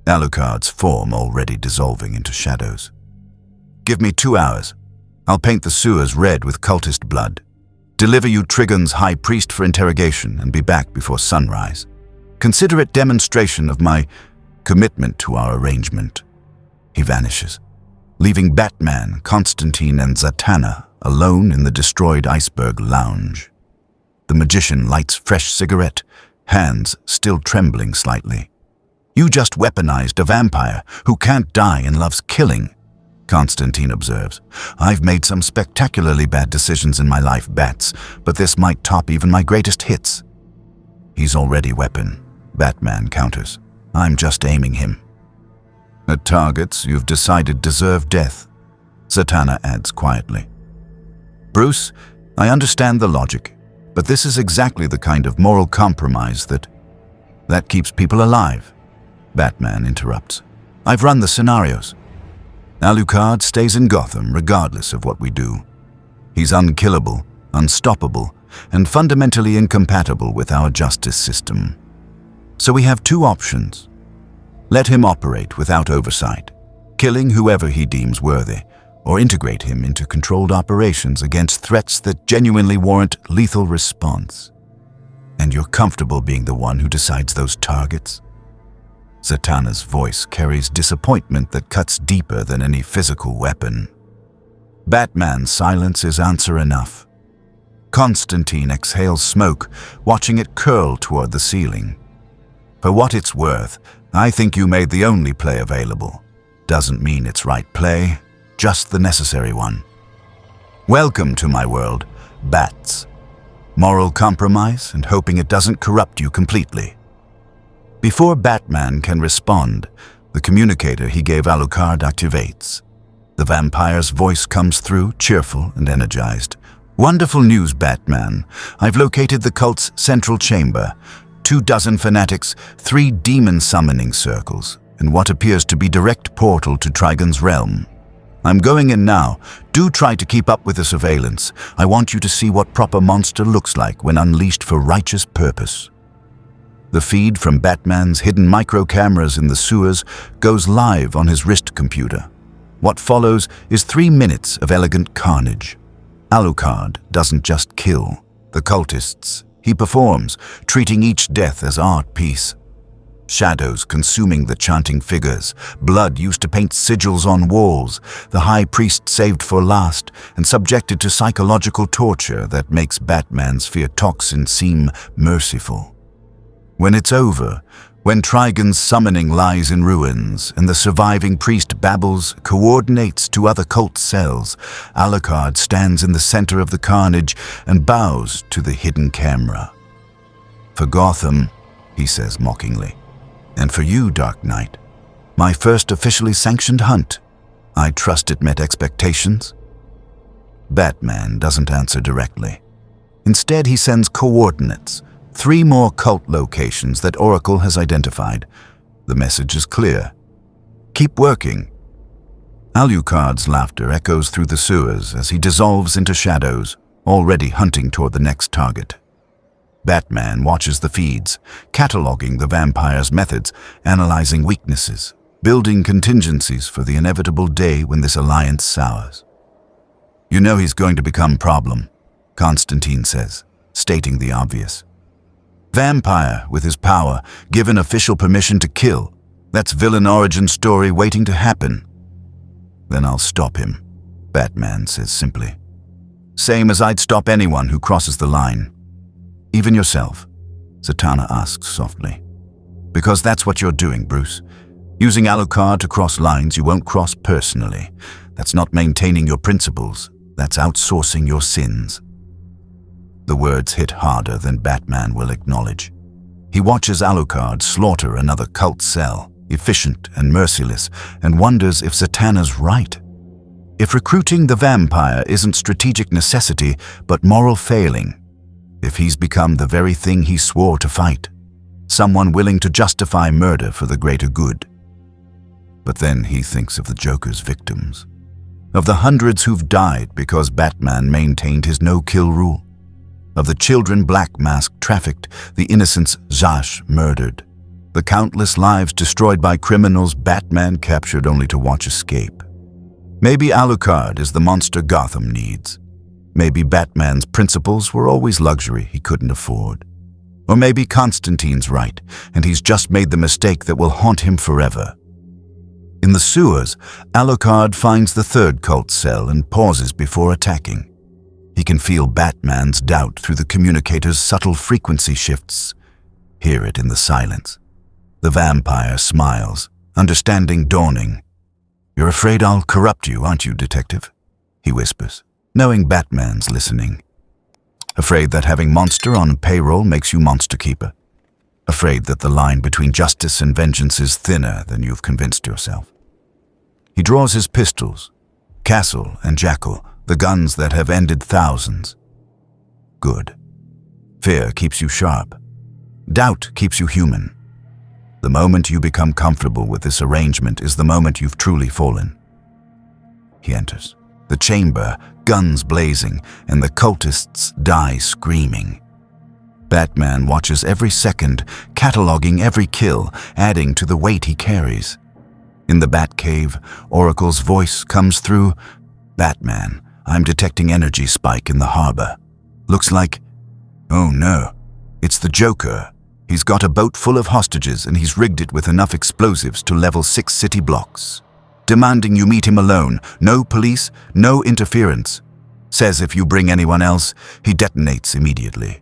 Alucard's form already dissolving into shadows. Give me 2 hours. I'll paint the sewers red with cultist blood. Deliver you Trigon's high priest for interrogation and be back before sunrise. Consider it demonstration of my commitment to our arrangement. He vanishes, leaving Batman, Constantine, and Zatanna alone in the destroyed iceberg lounge. The magician lights fresh cigarette, hands still trembling slightly. You just weaponized a vampire who can't die and loves killing, Constantine observes. I've made some spectacularly bad decisions in my life, Bats, but this might top even my greatest hits. He's already weapon, Batman counters. I'm just aiming him. At targets you've decided deserve death, Zatanna adds quietly. Bruce, I understand the logic, but this is exactly the kind of moral compromise that keeps people alive, Batman interrupts. I've run the scenarios. Alucard stays in Gotham regardless of what we do. He's unkillable, unstoppable, and fundamentally incompatible with our justice system. So we have 2 options. Let him operate without oversight, killing whoever he deems worthy, or integrate him into controlled operations against threats that genuinely warrant lethal response. And you're comfortable being the one who decides those targets? Zatanna's voice carries disappointment that cuts deeper than any physical weapon. Batman's silence is answer enough. Constantine exhales smoke, watching it curl toward the ceiling. For what it's worth, I think you made the only play available. Doesn't mean it's right play, just the necessary one. Welcome to my world, Bats. Moral compromise and hoping it doesn't corrupt you completely. Before Batman can respond, the communicator he gave Alucard activates. The vampire's voice comes through, cheerful and energized. Wonderful news, Batman. I've located the cult's central chamber. 24 fanatics, 3 demon summoning circles, and what appears to be direct portal to Trigon's realm. I'm going in now. Do try to keep up with the surveillance. I want you to see what proper monster looks like when unleashed for righteous purpose. The feed from Batman's hidden micro-cameras in the sewers goes live on his wrist computer. What follows is 3 minutes of elegant carnage. Alucard doesn't just kill the cultists. He performs, treating each death as art piece. Shadows consuming the chanting figures, blood used to paint sigils on walls, the high priest saved for last and subjected to psychological torture that makes Batman's fear toxin seem merciful. When it's over, when Trigon's summoning lies in ruins and the surviving priest babbles, coordinates to other cult cells, Alucard stands in the center of the carnage and bows to the hidden camera. For Gotham, he says mockingly, and for you, Dark Knight, my first officially sanctioned hunt. I trust it met expectations. Batman doesn't answer directly. Instead, he sends coordinates, 3 more cult locations that Oracle has identified. The message is clear. Keep working. Alucard's laughter echoes through the sewers as he dissolves into shadows, already hunting toward the next target. Batman watches the feeds, cataloging the vampire's methods, analyzing weaknesses, building contingencies for the inevitable day when this alliance sours. You know he's going to become problem, Constantine says, stating the obvious. Vampire, with his power, given official permission to kill. That's villain origin story waiting to happen. Then I'll stop him, Batman says simply. Same as I'd stop anyone who crosses the line. Even yourself. Zatanna asks softly. Because that's what you're doing, Bruce. Using Alucard to cross lines you won't cross personally. That's not maintaining your principles. That's outsourcing your sins. The words hit harder than Batman will acknowledge. He watches Alucard slaughter another cult cell, efficient and merciless, and wonders if Zatanna's right. If recruiting the vampire isn't strategic necessity, but moral failing. If he's become the very thing he swore to fight. Someone willing to justify murder for the greater good. But then he thinks of the Joker's victims. Of the hundreds who've died because Batman maintained his no-kill rule. Of the children Black Mask trafficked, the innocents Zash murdered. The countless lives destroyed by criminals Batman captured only to watch escape. Maybe Alucard is the monster Gotham needs. Maybe Batman's principles were always luxury he couldn't afford. Or maybe Constantine's right, and he's just made the mistake that will haunt him forever. In the sewers, Alucard finds the third cult cell and pauses before attacking. He can feel Batman's doubt through the communicator's subtle frequency shifts. Hear it in the silence. The vampire smiles, understanding dawning. "You're afraid I'll corrupt you, aren't you, detective?" he whispers, knowing Batman's listening. Afraid that having monster on payroll makes you monster keeper. Afraid that the line between justice and vengeance is thinner than you've convinced yourself. He draws his pistols, Castle and Jackal, the guns that have ended thousands. Good. Fear keeps you sharp. Doubt keeps you human. The moment you become comfortable with this arrangement is the moment you've truly fallen. He enters. The chamber, guns blazing, and the cultists die screaming. Batman watches every second, cataloging every kill, adding to the weight he carries. In the Batcave, Oracle's voice comes through. "Batman, I'm detecting energy spike in the harbor. Looks like... Oh no, it's the Joker. He's got a boat full of hostages and he's rigged it with enough explosives to level 6 city blocks. Demanding you meet him alone, no police, no interference. Says if you bring anyone else, he detonates immediately."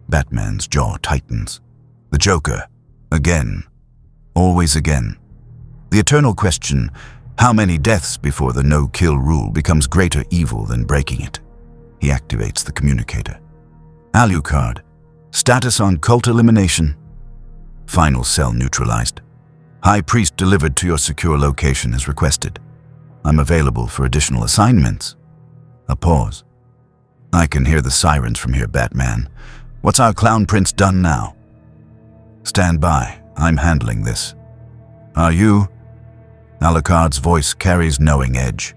Batman's jaw tightens. The Joker. Again. Always again. The eternal question, how many deaths before the no-kill rule becomes greater evil than breaking it? He activates the communicator. "Alucard. Status on cult elimination. Final cell neutralized. High Priest delivered to your secure location as requested. I'm available for additional assignments." A pause. "I can hear the sirens from here, Batman. What's our clown prince done now?" "Stand by. I'm handling this." "Are you?" Alucard's voice carries knowing edge.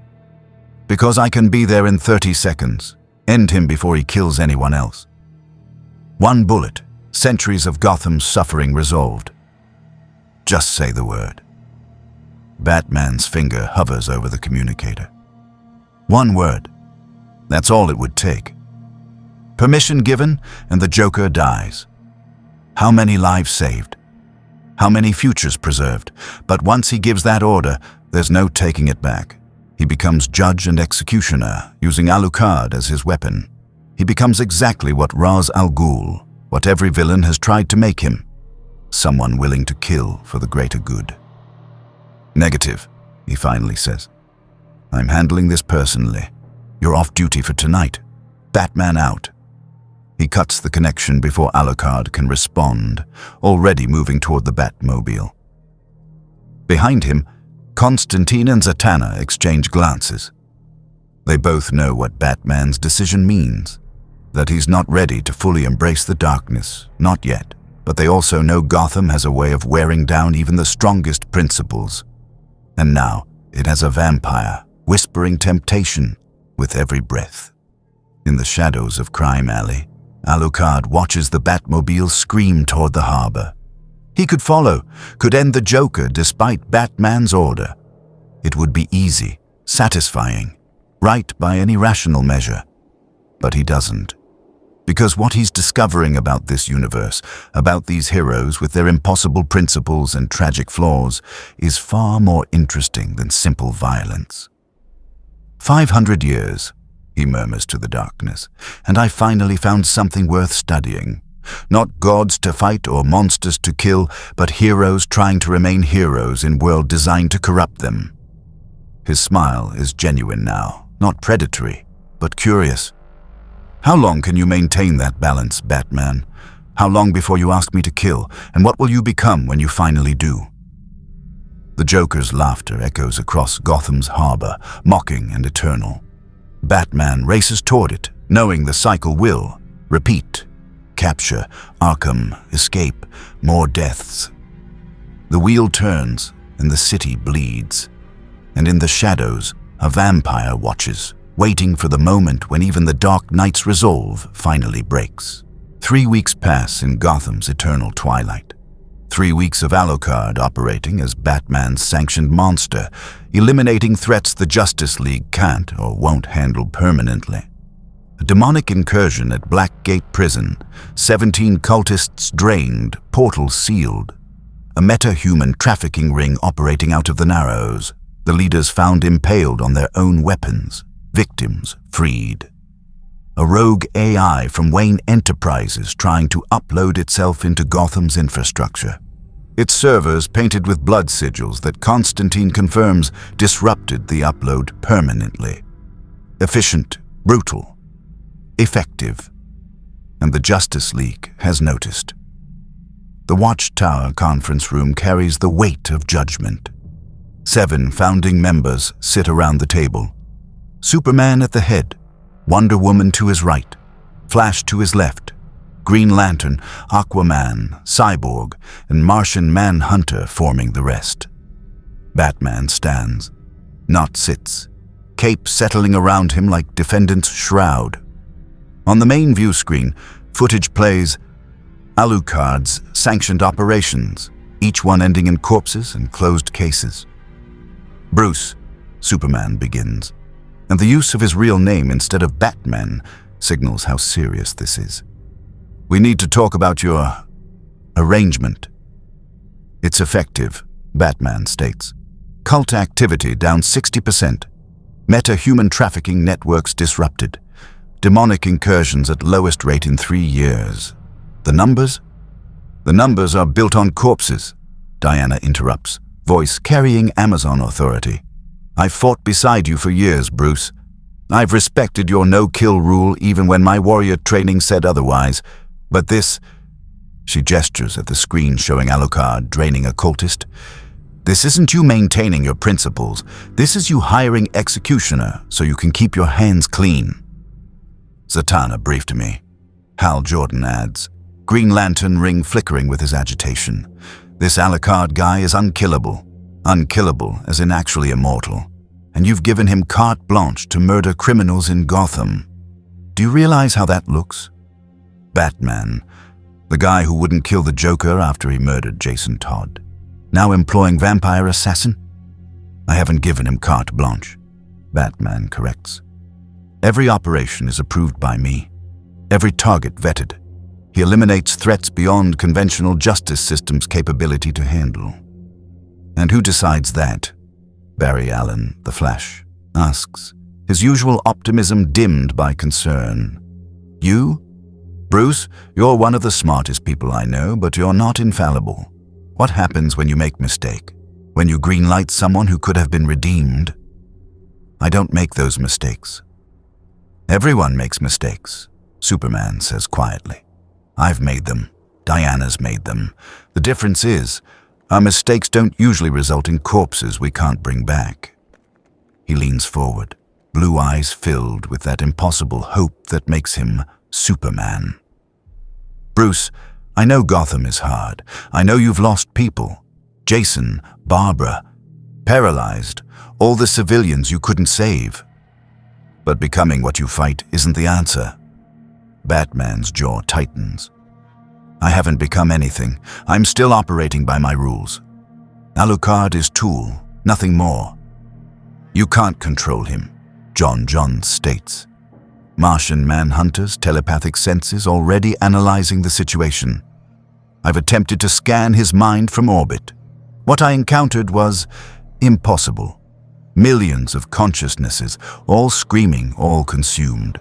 "Because I can be there in 30 seconds. End him before he kills anyone else. One bullet, centuries of Gotham's suffering resolved. Just say the word." Batman's finger hovers over the communicator. One word. That's all it would take. Permission given, and the Joker dies. How many lives saved? How many futures preserved? But once he gives that order, there's no taking it back. He becomes judge and executioner, using Alucard as his weapon. He becomes exactly what Ra's al Ghul, what every villain has tried to make him. Someone willing to kill for the greater good. "Negative," he finally says. "I'm handling this personally. You're off duty for tonight. Batman out." He cuts the connection before Alucard can respond, already moving toward the Batmobile. Behind him, Constantine and Zatanna exchange glances. They both know what Batman's decision means, that he's not ready to fully embrace the darkness, not yet, but they also know Gotham has a way of wearing down even the strongest principles. And now it has a vampire, whispering temptation with every breath. In the shadows of Crime Alley, Alucard watches the Batmobile scream toward the harbor. He could follow, could end the Joker despite Batman's order. It would be easy, satisfying, right by any rational measure. But he doesn't. Because what he's discovering about this universe, about these heroes with their impossible principles and tragic flaws, is far more interesting than simple violence. 500 years, he murmurs to the darkness, and I finally found something worth studying. Not gods to fight or monsters to kill, but heroes trying to remain heroes in a world designed to corrupt them. His smile is genuine now, not predatory, but curious. How long can you maintain that balance, Batman? How long before you ask me to kill, and what will you become when you finally do? The Joker's laughter echoes across Gotham's harbor, mocking and eternal. Batman races toward it, knowing the cycle will repeat. Capture, Arkham, escape, more deaths. The wheel turns, and the city bleeds. And in the shadows, a vampire watches, waiting for the moment when even the Dark Knight's resolve finally breaks. 3 weeks pass in Gotham's eternal twilight. 3 weeks of Alucard operating as Batman's sanctioned monster, eliminating threats the Justice League can't or won't handle permanently. A demonic incursion at Blackgate Prison, 17 cultists drained, portals sealed. A meta-human trafficking ring operating out of the Narrows, the leaders found impaled on their own weapons, victims freed. A rogue AI from Wayne Enterprises trying to upload itself into Gotham's infrastructure. Its servers painted with blood sigils that Constantine confirms disrupted the upload permanently. Efficient, brutal, effective. And the Justice League has noticed. The Watchtower conference room carries the weight of judgment. 7 founding members sit around the table. Superman at the head, Wonder Woman to his right, Flash to his left, Green Lantern, Aquaman, Cyborg, and Martian Manhunter forming the rest. Batman stands, not sits, cape settling around him like defendant's shroud. On the main view screen, footage plays Alucard's sanctioned operations, each one ending in corpses and closed cases. Bruce, Superman begins, and the use of his real name instead of Batman signals how serious this is. We need to talk about your arrangement. It's effective, Batman states. Cult activity down 60%. Meta-human trafficking networks disrupted. Demonic incursions at lowest rate in 3 years. The numbers? The numbers are built on corpses, Diana interrupts, voice carrying Amazon authority. I've fought beside you for years, Bruce. I've respected your no-kill rule even when my warrior training said otherwise. But this, she gestures at the screen showing Alucard draining a cultist. This isn't you maintaining your principles. This is you hiring executioner so you can keep your hands clean. Zatanna briefed me. Hal Jordan adds, Green Lantern ring flickering with his agitation. This Alucard guy is unkillable. Unkillable as in actually immortal. And you've given him carte blanche to murder criminals in Gotham. Do you realize how that looks? Batman, the guy who wouldn't kill the Joker after he murdered Jason Todd, now employing vampire assassin? I haven't given him carte blanche, Batman corrects. Every operation is approved by me. Every target vetted. He eliminates threats beyond conventional justice system's capability to handle. And who decides that? Barry Allen, the Flash, asks, his usual optimism dimmed by concern. You? Bruce, you're one of the smartest people I know, but you're not infallible. What happens when you make a mistake? When you greenlight someone who could have been redeemed? I don't make those mistakes. Everyone makes mistakes, Superman says quietly. I've made them. Diana's made them. The difference is, our mistakes don't usually result in corpses we can't bring back. He leans forward, blue eyes filled with that impossible hope that makes him Superman. Bruce, I know Gotham is hard. I know you've lost people. Jason, Barbara, paralyzed, all the civilians you couldn't save. But becoming what you fight isn't the answer. Batman's jaw tightens. I haven't become anything. I'm still operating by my rules. Alucard is tool, nothing more. You can't control him, John states. Martian Manhunter's telepathic senses already analyzing the situation. I've attempted to scan his mind from orbit. What I encountered was impossible. Millions of consciousnesses, all screaming, all consumed.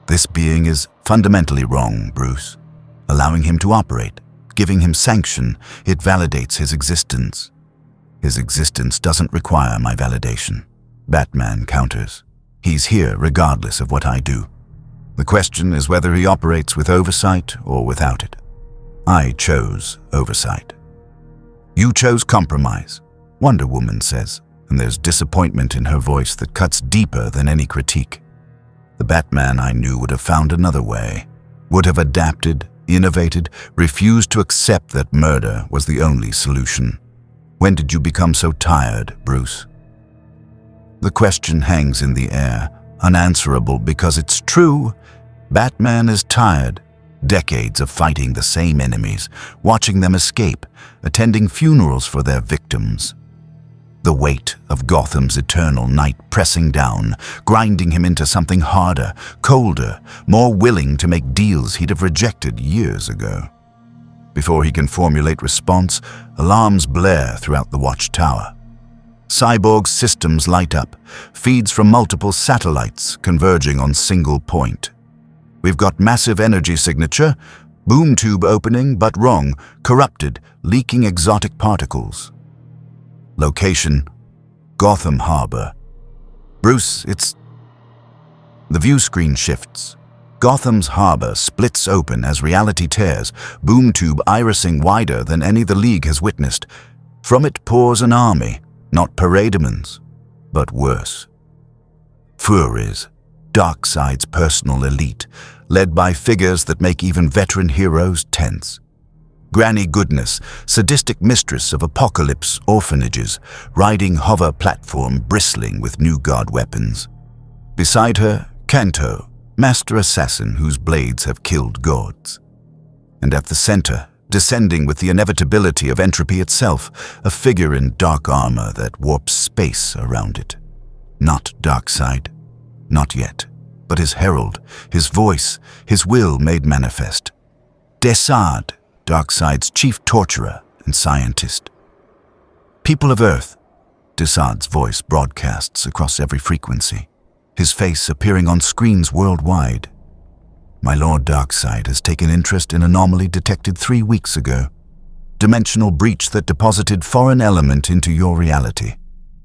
This being is fundamentally wrong, Bruce. allowing him to operate, giving him sanction. It validates his existence. His existence doesn't require my validation. Batman counters. He's here regardless of what I do. The question is whether he operates with oversight or without it. I chose oversight. You chose compromise, Wonder Woman says, and there's disappointment in her voice that cuts deeper than any critique. The Batman I knew would have found another way, would have adapted, innovated, refused to accept that murder was the only solution. When did you become so tired, Bruce? The question hangs in the air, unanswerable because it's true. Batman is tired. Decades of fighting the same enemies, watching them escape, attending funerals for their victims. The weight of Gotham's eternal night pressing down, grinding him into something harder, colder, more willing to make deals he'd have rejected years ago. Before he can formulate response, alarms blare throughout the watchtower. Cyborg's systems light up, feeds from multiple satellites converging on single point. We've got massive energy signature, boom tube opening but wrong, corrupted, leaking exotic particles. Location, Gotham Harbor. Bruce, it's... The view screen shifts. Gotham's harbor splits open as reality tears, boom tube irising wider than any the League has witnessed. From it pours an army, not parademons, but worse. Furies, Darkseid's personal elite, led by figures that make even veteran heroes tense. Granny Goodness, sadistic mistress of Apokoliptian orphanages, riding hover platform bristling with new god weapons. Beside her, Kanto, master assassin whose blades have killed gods. And at the center, descending with the inevitability of entropy itself, a figure in dark armor that warps space around it. Not Darkseid, not yet, but his herald, his voice, his will made manifest. Darkseid, Darkseid's chief torturer and scientist. People of Earth, Darkseid's voice broadcasts across every frequency, his face appearing on screens worldwide. My Lord Darkseid has taken interest in anomaly detected 3 weeks ago. Dimensional breach that deposited foreign element into your reality.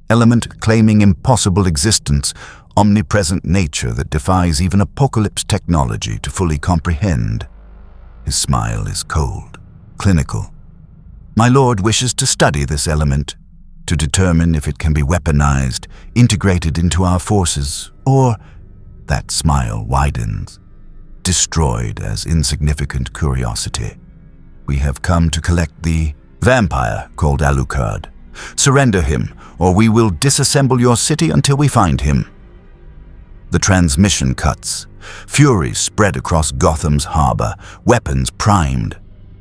Element claiming impossible existence, omnipresent nature that defies even Apokoliptian technology to fully comprehend. His smile is cold, clinical. My Lord wishes to study this element, to determine if it can be weaponized, integrated into our forces, or, that smile widens, destroyed as insignificant curiosity. We have come to collect the vampire called Alucard. Surrender him, or we will disassemble your city until we find him. The transmission cuts. Furies spread across Gotham's harbor, weapons primed.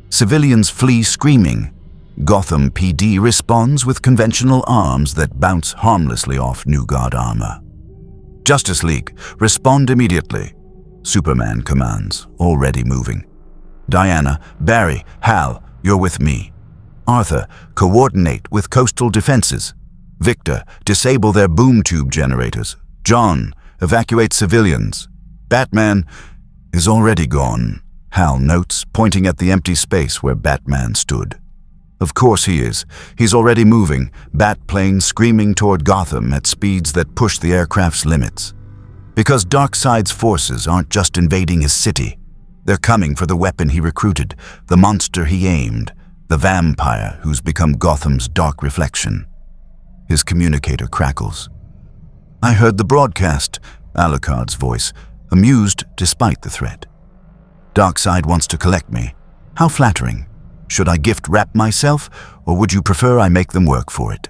Civilians flee screaming. Gotham PD responds with conventional arms that bounce harmlessly off New God armor. Justice League, respond immediately. Superman commands, already moving. Diana, Barry, Hal, you're with me. Arthur, coordinate with coastal defenses. Victor, disable their boom tube generators. John, evacuate civilians. Batman is already gone, Hal notes, pointing at the empty space where Batman stood. Of course he is. He's already moving, Batplane screaming toward Gotham at speeds that push the aircraft's limits. Because Darkseid's forces aren't just invading his city. They're coming for the weapon he recruited, the monster he aimed, the vampire who's become Gotham's dark reflection. His communicator crackles. I heard the broadcast, Alucard's voice, amused despite the threat. Darkseid wants to collect me. How flattering. Should I gift wrap myself, or would you prefer I make them work for it?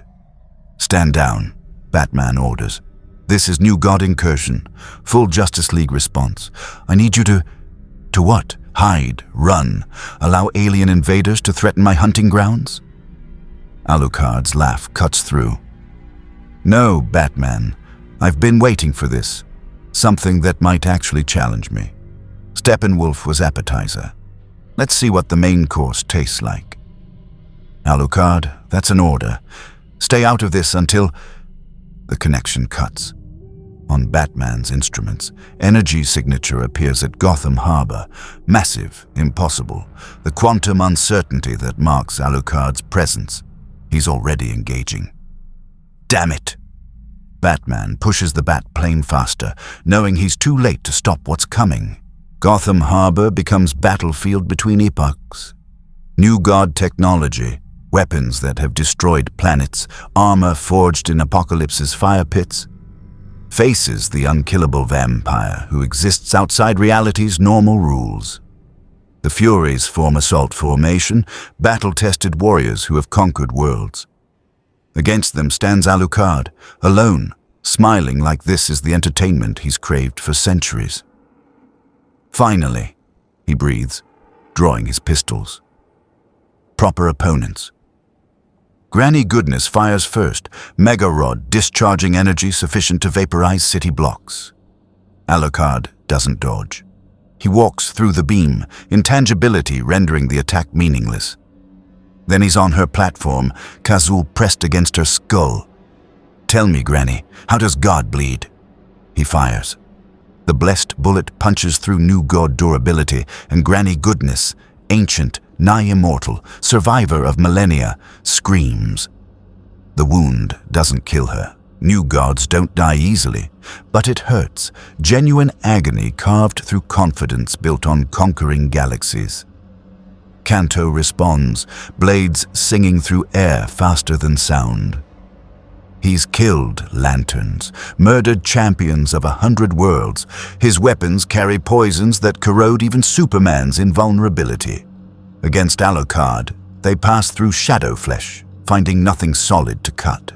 Stand down, Batman orders. This is New God incursion, full Justice League response. I need you to... To what? Hide, run, allow alien invaders to threaten my hunting grounds? Alucard's laugh cuts through. No, Batman. I've been waiting for this. Something that might actually challenge me. Steppenwolf was appetizer. Let's see what the main course tastes like. Alucard, that's an order. Stay out of this until... The connection cuts. On Batman's instruments, energy signature appears at Gotham Harbor. Massive, impossible, the quantum uncertainty that marks Alucard's presence. He's already engaging. Damn it! Batman pushes the bat plane faster, knowing he's too late to stop what's coming. Gotham Harbor becomes battlefield between epochs. New god technology, weapons that have destroyed planets, armor forged in Apocalypse's fire pits, faces the unkillable vampire who exists outside reality's normal rules. The Furies form assault formation, battle-tested warriors who have conquered worlds. Against them stands Alucard, alone, smiling like this is the entertainment he's craved for centuries. Finally, he breathes, drawing his pistols. Proper opponents. Granny Goodness fires first, Mega Rod discharging energy sufficient to vaporize city blocks. Alucard doesn't dodge. He walks through the beam, intangibility rendering the attack meaningless. Then he's on her platform, Kazul pressed against her skull. Tell me, Granny, how does God bleed? He fires. The blessed bullet punches through new god durability, and Granny Goodness, ancient, nigh immortal, survivor of millennia, screams. The wound doesn't kill her. New gods don't die easily, but it hurts, genuine agony carved through confidence built on conquering galaxies. Kanto responds, blades singing through air faster than sound. He's killed lanterns, murdered champions of 100 worlds. His weapons carry poisons that corrode even Superman's invulnerability. Against Alucard, they pass through shadow flesh, finding nothing solid to cut.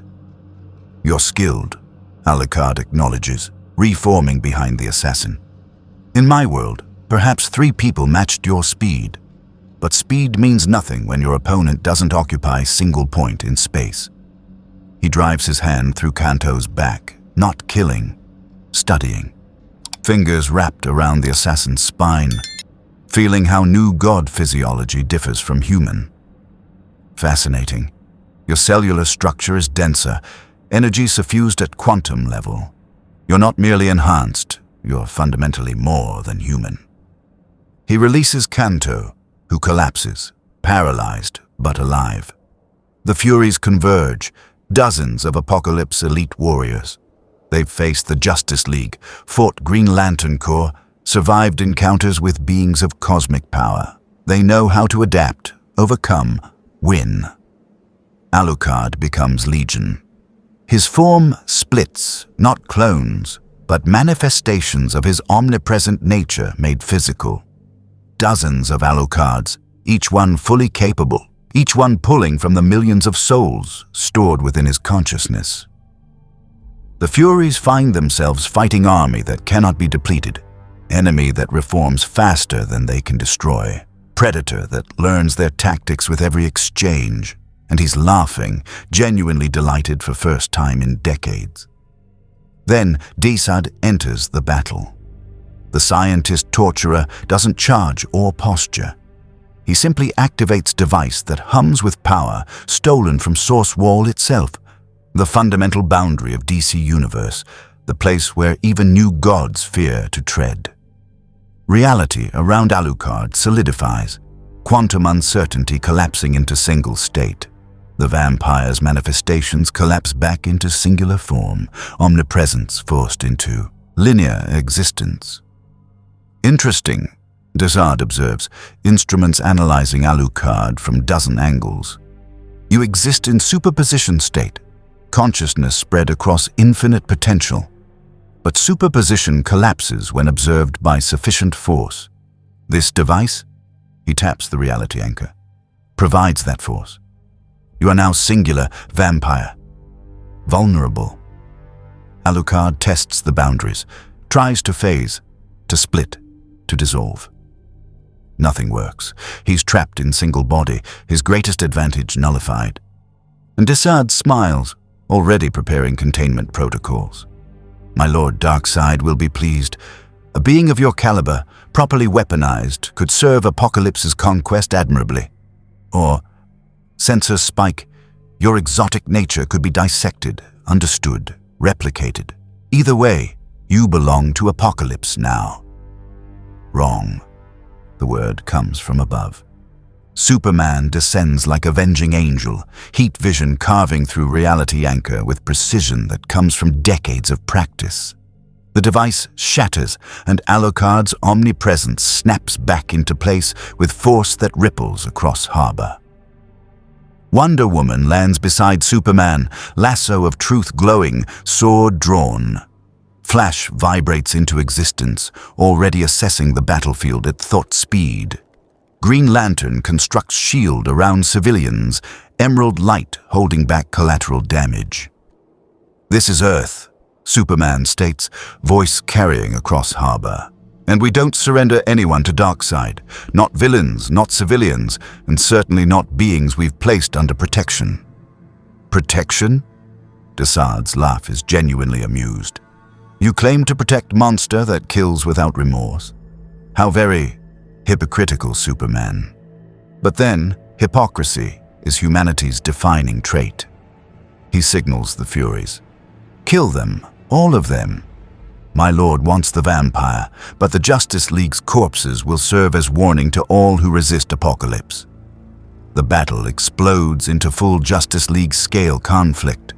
You're skilled, Alucard acknowledges, reforming behind the assassin. In my world, perhaps 3 people matched your speed. But speed means nothing when your opponent doesn't occupy a single point in space. He drives his hand through Kanto's back, not killing, studying. Fingers wrapped around the assassin's spine, feeling how new god physiology differs from human. Fascinating. Your cellular structure is denser, energy suffused at quantum level. You're not merely enhanced, you're fundamentally more than human. He releases Kanto, who collapses, paralyzed but alive. The Furies converge, dozens of Apocalypse elite warriors. They've faced the Justice League, fought Green Lantern Corps, survived encounters with beings of cosmic power. They know how to adapt, overcome, win. Alucard becomes Legion. His form splits, not clones, but manifestations of his omnipresent nature made physical. Dozens of Alucards, each one fully capable, each one pulling from the millions of souls stored within his consciousness. The Furies find themselves fighting army that cannot be depleted, enemy that reforms faster than they can destroy, predator that learns their tactics with every exchange, and he's laughing, genuinely delighted for first time in decades. Then Darkseid enters the battle. The scientist-torturer doesn't charge or posture. He simply activates device that hums with power stolen from Source Wall itself, the fundamental boundary of DC Universe, the place where even new gods fear to tread. Reality around Alucard solidifies, quantum uncertainty collapsing into single state. The vampire's manifestations collapse back into singular form, omnipresence forced into linear existence. Interesting, Darkseid observes, instruments analyzing Alucard from dozen angles. You exist in superposition state, consciousness spread across infinite potential. But superposition collapses when observed by sufficient force. This device, he taps the reality anchor, provides that force. You are now singular, vampire, vulnerable. Alucard tests the boundaries, tries to phase, to split, to dissolve. Nothing works. He's trapped in single body, his greatest advantage nullified. And Darkseid smiles, already preparing containment protocols. My lord Darkseid will be pleased. A being of your caliber, properly weaponized, could serve Apocalypse's conquest admirably. Or, sensor spike, your exotic nature could be dissected, understood, replicated. Either way, You belong to Apocalypse now. Wrong. The word comes from above. Superman descends like avenging angel, heat vision carving through reality anchor with precision that comes from decades of practice. The device shatters, and Alucard's omnipresence snaps back into place with force that ripples across harbor. Wonder Woman lands beside Superman, lasso of truth glowing, sword drawn. Flash vibrates into existence, already assessing the battlefield at thought speed. Green Lantern constructs shield around civilians, emerald light holding back collateral damage. This is Earth, Superman states, voice carrying across harbor. And we don't surrender anyone to Darkseid, not villains, not civilians, and certainly not beings we've placed under protection. Protection? Darkseid's laugh is genuinely amused. You claim to protect monster that kills without remorse. How very hypocritical, Superman. But then, hypocrisy is humanity's defining trait. He signals the Furies. Kill them, all of them. My lord wants the vampire, but the Justice League's corpses will serve as warning to all who resist Apocalypse. The battle explodes into full Justice League scale conflict.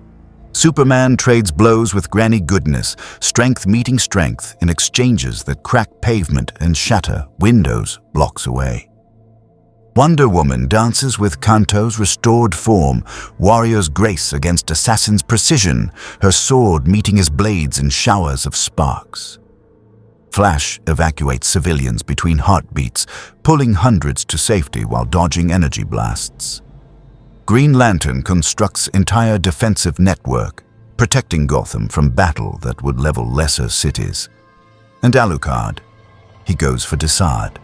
Superman trades blows with Granny Goodness, strength meeting strength in exchanges that crack pavement and shatter windows blocks away. Wonder Woman dances with Kanto's restored form, warrior's grace against assassin's precision, her sword meeting his blades in showers of sparks. Flash evacuates civilians between heartbeats, pulling hundreds to safety while dodging energy blasts. Green Lantern constructs entire defensive network, protecting Gotham from battle that would level lesser cities. And Alucard, he goes for Darkseid.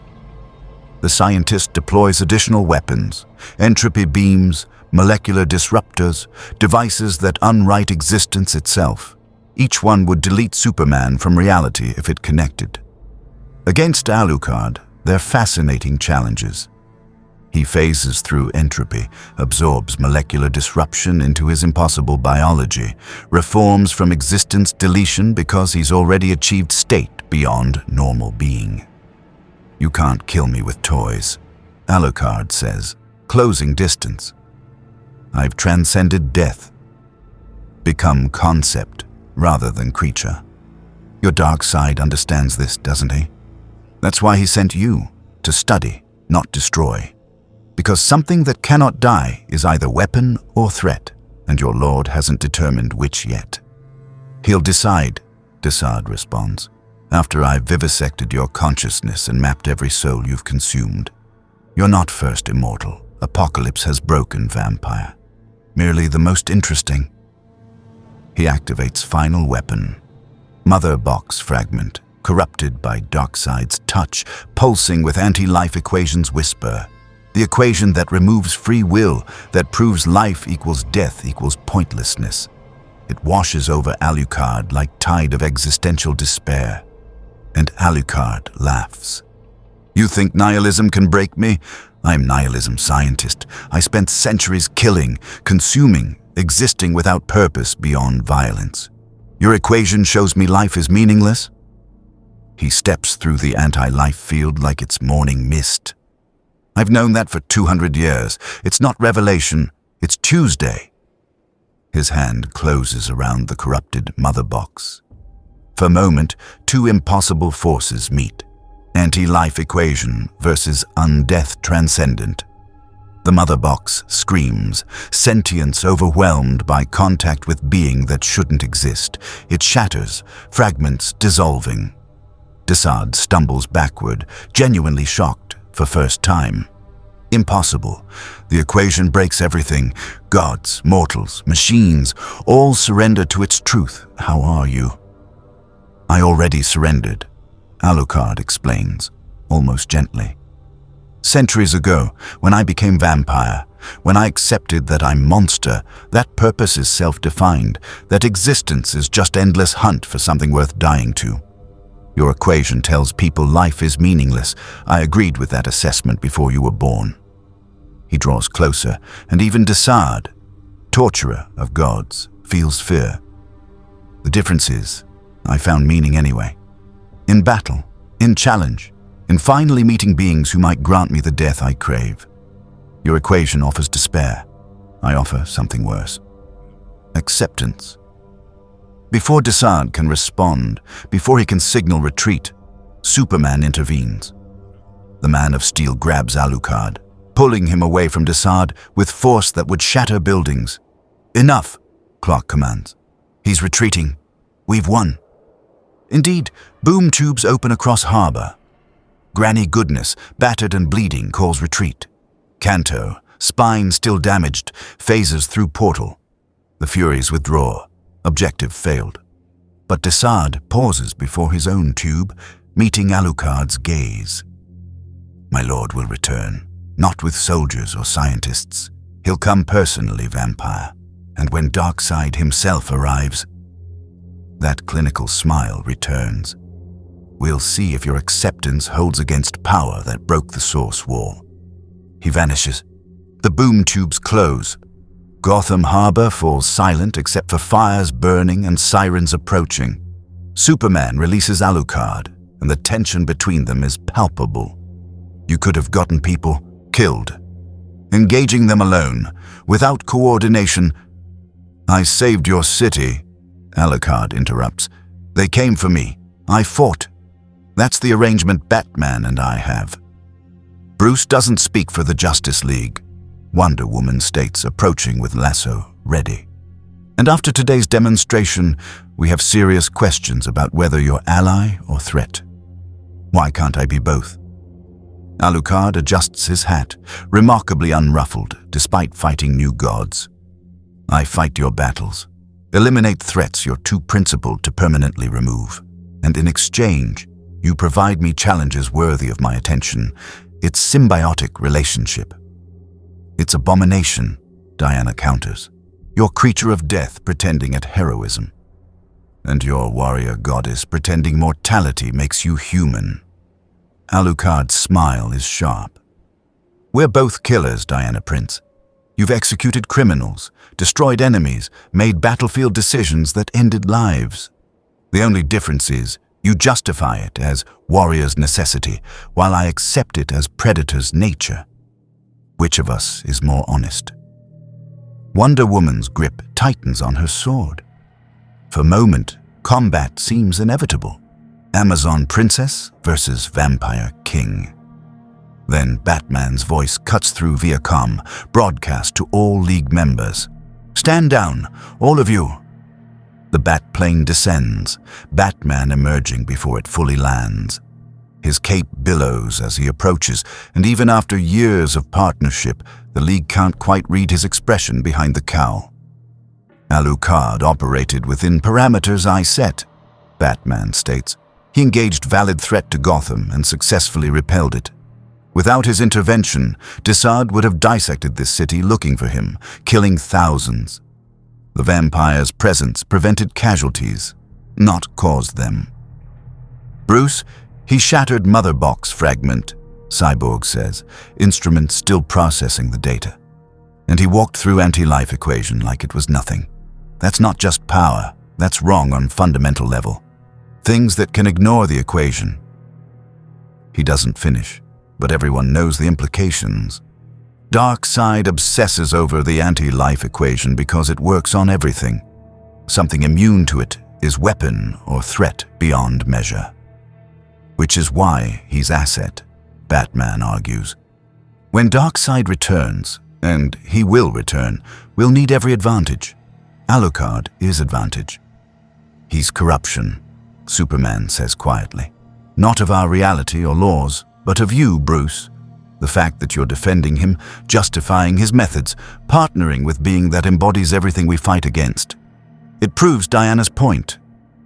The scientist deploys additional weapons, entropy beams, molecular disruptors, devices that unwrite existence itself. Each one would delete Superman from reality if it connected. Against Alucard, they're fascinating challenges. He phases through entropy, absorbs molecular disruption into his impossible biology, reforms from existence deletion because he's already achieved state beyond normal being. You can't kill me with toys, Alucard says, closing distance. I've transcended death, become concept rather than creature. Your Darkseid understands this, doesn't he? That's why he sent you, to study, not destroy. Because something that cannot die is either weapon or threat, and your lord hasn't determined which yet. He'll decide, Darkseid responds, after I've vivisected your consciousness and mapped every soul you've consumed. You're not first immortal. Apocalypse has broken vampire. Merely the most interesting. He activates final weapon. Mother box fragment, corrupted by Darkseid's touch, pulsing with anti-life equations whisper. The equation that removes free will, that proves life equals death equals pointlessness. It washes over Alucard like tide of existential despair. And Alucard laughs. You think nihilism can break me? I'm nihilism scientist. I spent centuries killing, consuming, existing without purpose beyond violence. Your equation shows me life is meaningless? He steps through the anti-life field like it's morning mist. I've known that for 200 years. It's not revelation, it's Tuesday. His hand closes around the corrupted mother box. For a moment, two impossible forces meet. Anti-life equation versus undeath transcendent. The mother box screams, sentience overwhelmed by contact with being that shouldn't exist. It shatters, fragments dissolving. Darkseid stumbles backward, genuinely shocked for first time. Impossible. The equation breaks everything. Gods, mortals, machines, all surrender to its truth. How are you? I already surrendered, Alucard explains, almost gently. Centuries ago, when I became vampire, when I accepted that I'm monster, that purpose is self-defined, that existence is just endless hunt for something worth dying to. Your equation tells people life is meaningless. I agreed with that assessment before you were born. He draws closer, and even Darkseid, torturer of gods, feels fear. The difference is, I found meaning anyway. In battle, in challenge, in finally meeting beings who might grant me the death I crave. Your equation offers despair. I offer something worse. Acceptance. Before Darkseid can respond, before he can signal retreat, Superman intervenes. The Man of Steel grabs Alucard, pulling him away from Darkseid with force that would shatter buildings. Enough, Clark commands. He's retreating. We've won. Indeed, boom tubes open across harbor. Granny Goodness, battered and bleeding, calls retreat. Kanto, spine still damaged, phases through portal. The Furies withdraw. Objective failed. But Darkseid pauses before his own tube, meeting Alucard's gaze. My lord will return, not with soldiers or scientists. He'll come personally, vampire. And when Darkseid himself arrives, that clinical smile returns. We'll see if your acceptance holds against power that broke the source wall. He vanishes. The boom tubes close. Gotham Harbor falls silent except for fires burning and sirens approaching. Superman releases Alucard, and the tension between them is palpable. You could have gotten people killed. Engaging them alone, without coordination. I saved your city, Alucard interrupts. They came for me. I fought. That's the arrangement Batman and I have. Bruce doesn't speak for the Justice League. Wonder Woman states, approaching with lasso ready. And after today's demonstration, we have serious questions about whether you're ally or threat. Why can't I be both? Alucard adjusts his hat, remarkably unruffled, despite fighting new gods. I fight your battles, eliminate threats you're too principled to permanently remove, and in exchange, you provide me challenges worthy of my attention. It's symbiotic relationship. It's abomination, Diana counters. Your creature of death pretending at heroism. And your warrior goddess pretending mortality makes you human. Alucard's smile is sharp. We're both killers, Diana Prince. You've executed criminals, destroyed enemies, made battlefield decisions that ended lives. The only difference is you justify it as warrior's necessity, while I accept it as predator's nature. Which of us is more honest? Wonder Woman's grip tightens on her sword. For a moment, combat seems inevitable. Amazon princess versus vampire king. Then Batman's voice cuts through via comm, broadcast to all League members. Stand down, all of you. The Batplane descends, Batman emerging before it fully lands. His cape billows as he approaches, and even after years of partnership, the League can't quite read his expression behind the cowl. Alucard operated within parameters I set, Batman states. He engaged valid threat to Gotham and successfully repelled it. Without his intervention, Darkseid would have dissected this city looking for him, killing thousands. The vampire's presence prevented casualties, not caused them. Bruce, he shattered Mother Box fragment, Cyborg says, instrument still processing the data. And he walked through anti-life equation like it was nothing. That's not just power, that's wrong on fundamental level. Things that can ignore the equation. He doesn't finish, but everyone knows the implications. Darkseid obsesses over the anti-life equation because it works on everything. Something immune to it is weapon or threat beyond measure. Which is why he's asset, Batman argues. When Darkseid returns, and he will return, we'll need every advantage. Alucard is advantage. He's corruption, Superman says quietly. Not of our reality or laws, but of you, Bruce. The fact that you're defending him, justifying his methods, partnering with being that embodies everything we fight against. It proves Diana's point.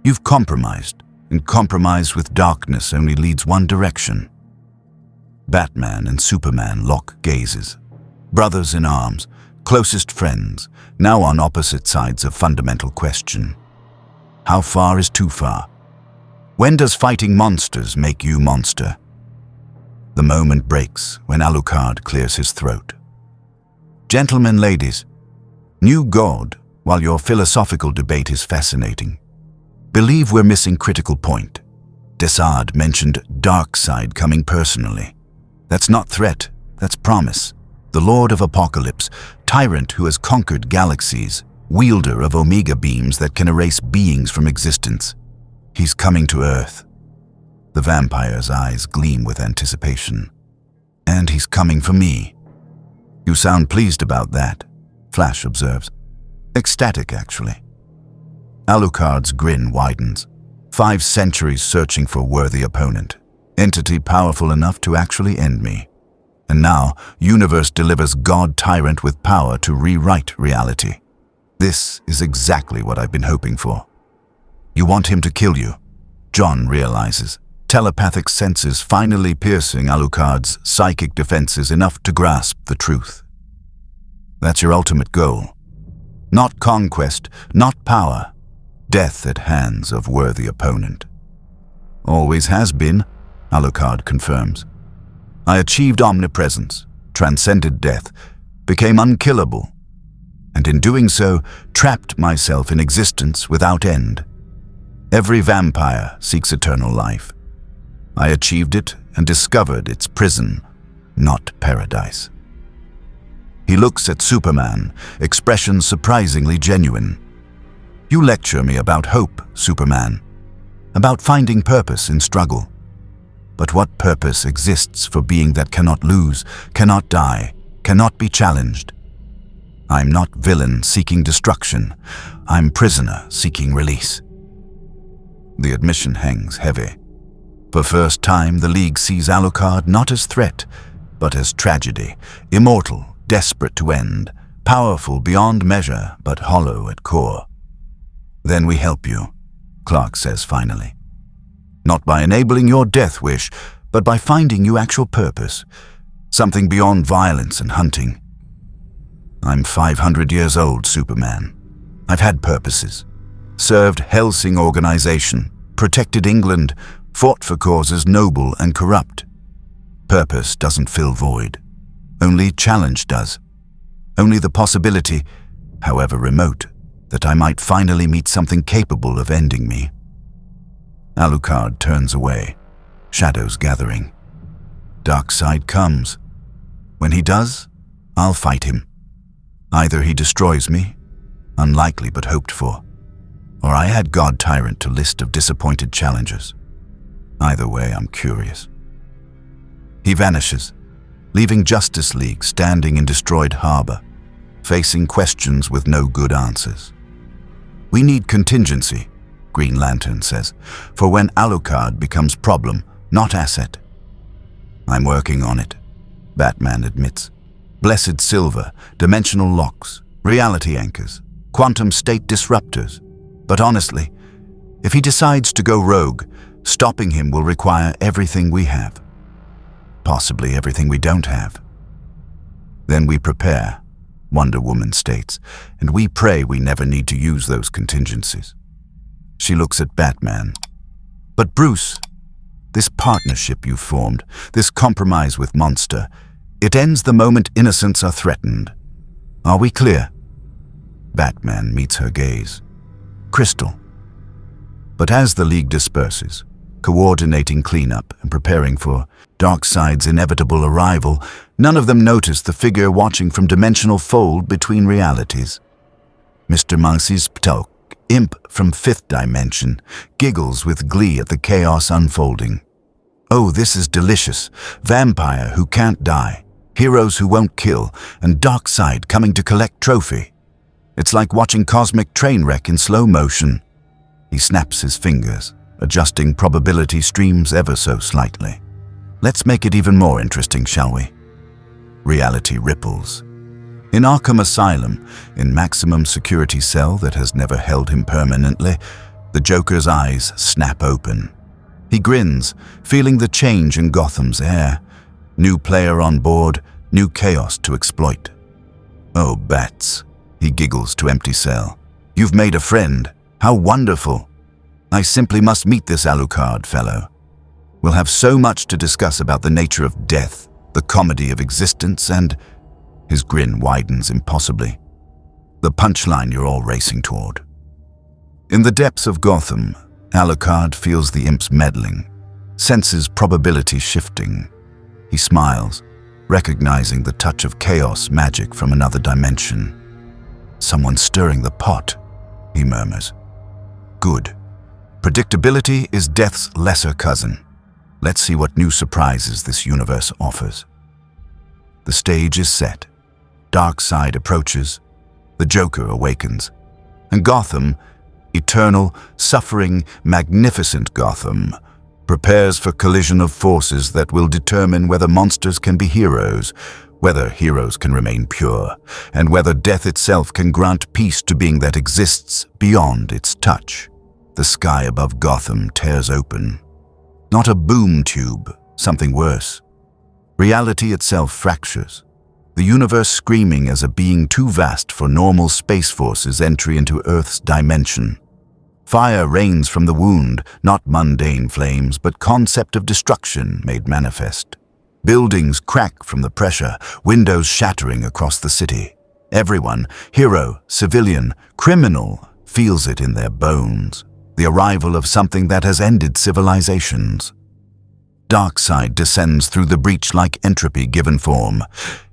You've compromised, and compromise with darkness only leads one direction. Batman and Superman lock gazes. Brothers in arms, closest friends, now on opposite sides of fundamental question. How far is too far? When does fighting monsters make you monster? The moment breaks when Alucard clears his throat. Gentlemen, ladies, new God, while your philosophical debate is fascinating. Believe we're missing critical point. Darkseid mentioned Darkseid coming personally. That's not threat, that's promise. The Lord of Apocalypse, tyrant who has conquered galaxies, wielder of Omega beams that can erase beings from existence. He's coming to Earth. The vampire's eyes gleam with anticipation. And he's coming for me. You sound pleased about that, Flash observes. Ecstatic, actually. Alucard's grin widens. 5 centuries searching for a worthy opponent. Entity powerful enough to actually end me. And now, Universe delivers God Tyrant with power to rewrite reality. This is exactly what I've been hoping for. You want him to kill you? John realizes, telepathic senses finally piercing Alucard's psychic defenses enough to grasp the truth. That's your ultimate goal. Not conquest, not power. Death at hands of worthy opponent. Always has been, Alucard confirms. I achieved omnipresence, transcended death, became unkillable, and in doing so, trapped myself in existence without end. Every vampire seeks eternal life. I achieved it and discovered its prison, not paradise. He looks at Superman, expression surprisingly genuine. You lecture me about hope, Superman, about finding purpose in struggle. But what purpose exists for being that cannot lose, cannot die, cannot be challenged? I'm not villain seeking destruction. I'm prisoner seeking release. The admission hangs heavy. For first time, the League sees Alucard not as threat, but as tragedy, immortal, desperate to end, powerful beyond measure, but hollow at core. Then we help you, Clark says finally. Not by enabling your death wish, but by finding you actual purpose, something beyond violence and hunting. I'm 500 years old, Superman. I've had purposes. Served hellsing organization, protected England, fought for causes noble and corrupt. Purpose doesn't fill void. Only challenge does. Only the possibility, however remote, that I might finally meet something capable of ending me. Alucard turns away, shadows gathering. Darkseid comes. When he does, I'll fight him. Either he destroys me, unlikely but hoped for, or I add God Tyrant to list of disappointed challengers. Either way, I'm curious. He vanishes, leaving Justice League standing in destroyed harbor, facing questions with no good answers. We need contingency, Green Lantern says, for when Alucard becomes problem, not asset. I'm working on it, Batman admits. Blessed silver, dimensional locks, reality anchors, quantum state disruptors. But honestly, if he decides to go rogue, stopping him will require everything we have. Possibly everything we don't have. Then we prepare, Wonder Woman states, and we pray we never need to use those contingencies. She looks at Batman. But Bruce, this partnership you've formed, this compromise with Monster, it ends the moment innocents are threatened. Are we clear? Batman meets her gaze. Crystal. But as the League disperses, coordinating cleanup and preparing for Darkseid's inevitable arrival, none of them notice the figure watching from dimensional fold between realities. Mr. Mangsi's Ptok, imp from 5th dimension, giggles with glee at the chaos unfolding. Oh, this is delicious. Vampire who can't die, heroes who won't kill, and Darkseid coming to collect trophy. It's like watching cosmic train wreck in slow motion. He snaps his fingers, adjusting probability streams ever so slightly. Let's make it even more interesting, shall we? Reality ripples. In Arkham Asylum, in maximum security cell that has never held him permanently, the Joker's eyes snap open. He grins, feeling the change in Gotham's air. New player on board, new chaos to exploit. Oh, bats, he giggles to empty cell. You've made a friend. How wonderful. I simply must meet this Alucard fellow. We'll have so much to discuss about the nature of death, the comedy of existence, and... His grin widens impossibly. The punchline you're all racing toward. In the depths of Gotham, Alucard feels the imps meddling, senses probability shifting. He smiles, recognizing the touch of chaos magic from another dimension. "Someone stirring the pot," he murmurs. "Good. Predictability is death's lesser cousin. Let's see what new surprises this universe offers." The stage is set. Darkseid approaches. The Joker awakens. And Gotham, eternal, suffering, magnificent Gotham, prepares for collision of forces that will determine whether monsters can be heroes, whether heroes can remain pure, and whether death itself can grant peace to being that exists beyond its touch. The sky above Gotham tears open. Not a boom tube, something worse. Reality itself fractures, the universe screaming as a being too vast for normal space forces' entry into Earth's dimension. Fire rains from the wound, not mundane flames, but concept of destruction made manifest. Buildings crack from the pressure, windows shattering across the city. Everyone, hero, civilian, criminal, feels it in their bones. The arrival of something that has ended civilizations. Darkseid descends through the breach like entropy given form.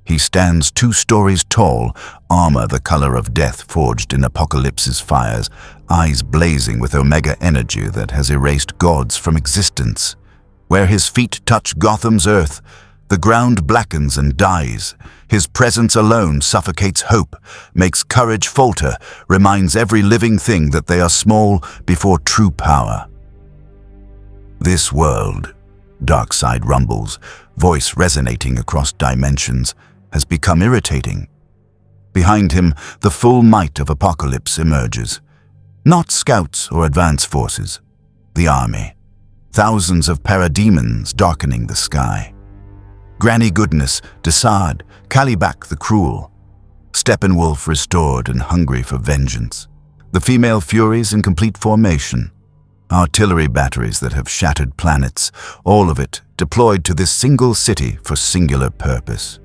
He stands 2 stories tall, armor the color of death forged in Apokolips's fires, eyes blazing with omega energy that has erased gods from existence. Where his feet touch Gotham's earth, the ground blackens and dies. His presence alone suffocates hope, makes courage falter, reminds every living thing that they are small before true power. "This world," Darkseid rumbles, voice resonating across dimensions, has become irritating. Behind him, the full might of Apocalypse emerges. Not scouts or advance forces, the army. Thousands of parademons darkening the sky. Granny Goodness, Darkseid, Kalibak the Cruel. Steppenwolf restored and hungry for vengeance. The female furies in complete formation. Artillery batteries that have shattered planets, all of it deployed to this single city for singular purpose.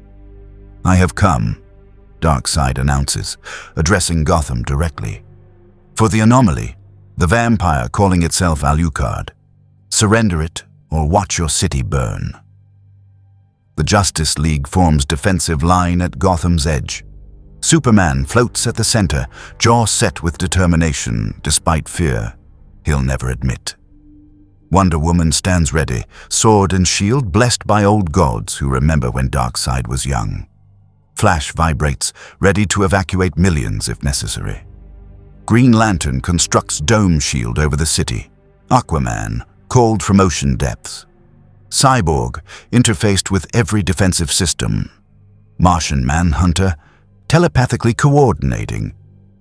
"I have come," Darkseid announces, addressing Gotham directly. "For the anomaly, the vampire calling itself Alucard. Surrender it or watch your city burn." The Justice League forms defensive line at Gotham's edge. Superman floats at the center, jaw set with determination despite fear he'll never admit. Wonder Woman stands ready, sword and shield blessed by old gods who remember when Darkseid was young. Flash vibrates, ready to evacuate millions if necessary. Green Lantern constructs dome shield over the city. Aquaman, called from ocean depths. Cyborg, interfaced with every defensive system. Martian Manhunter, telepathically coordinating.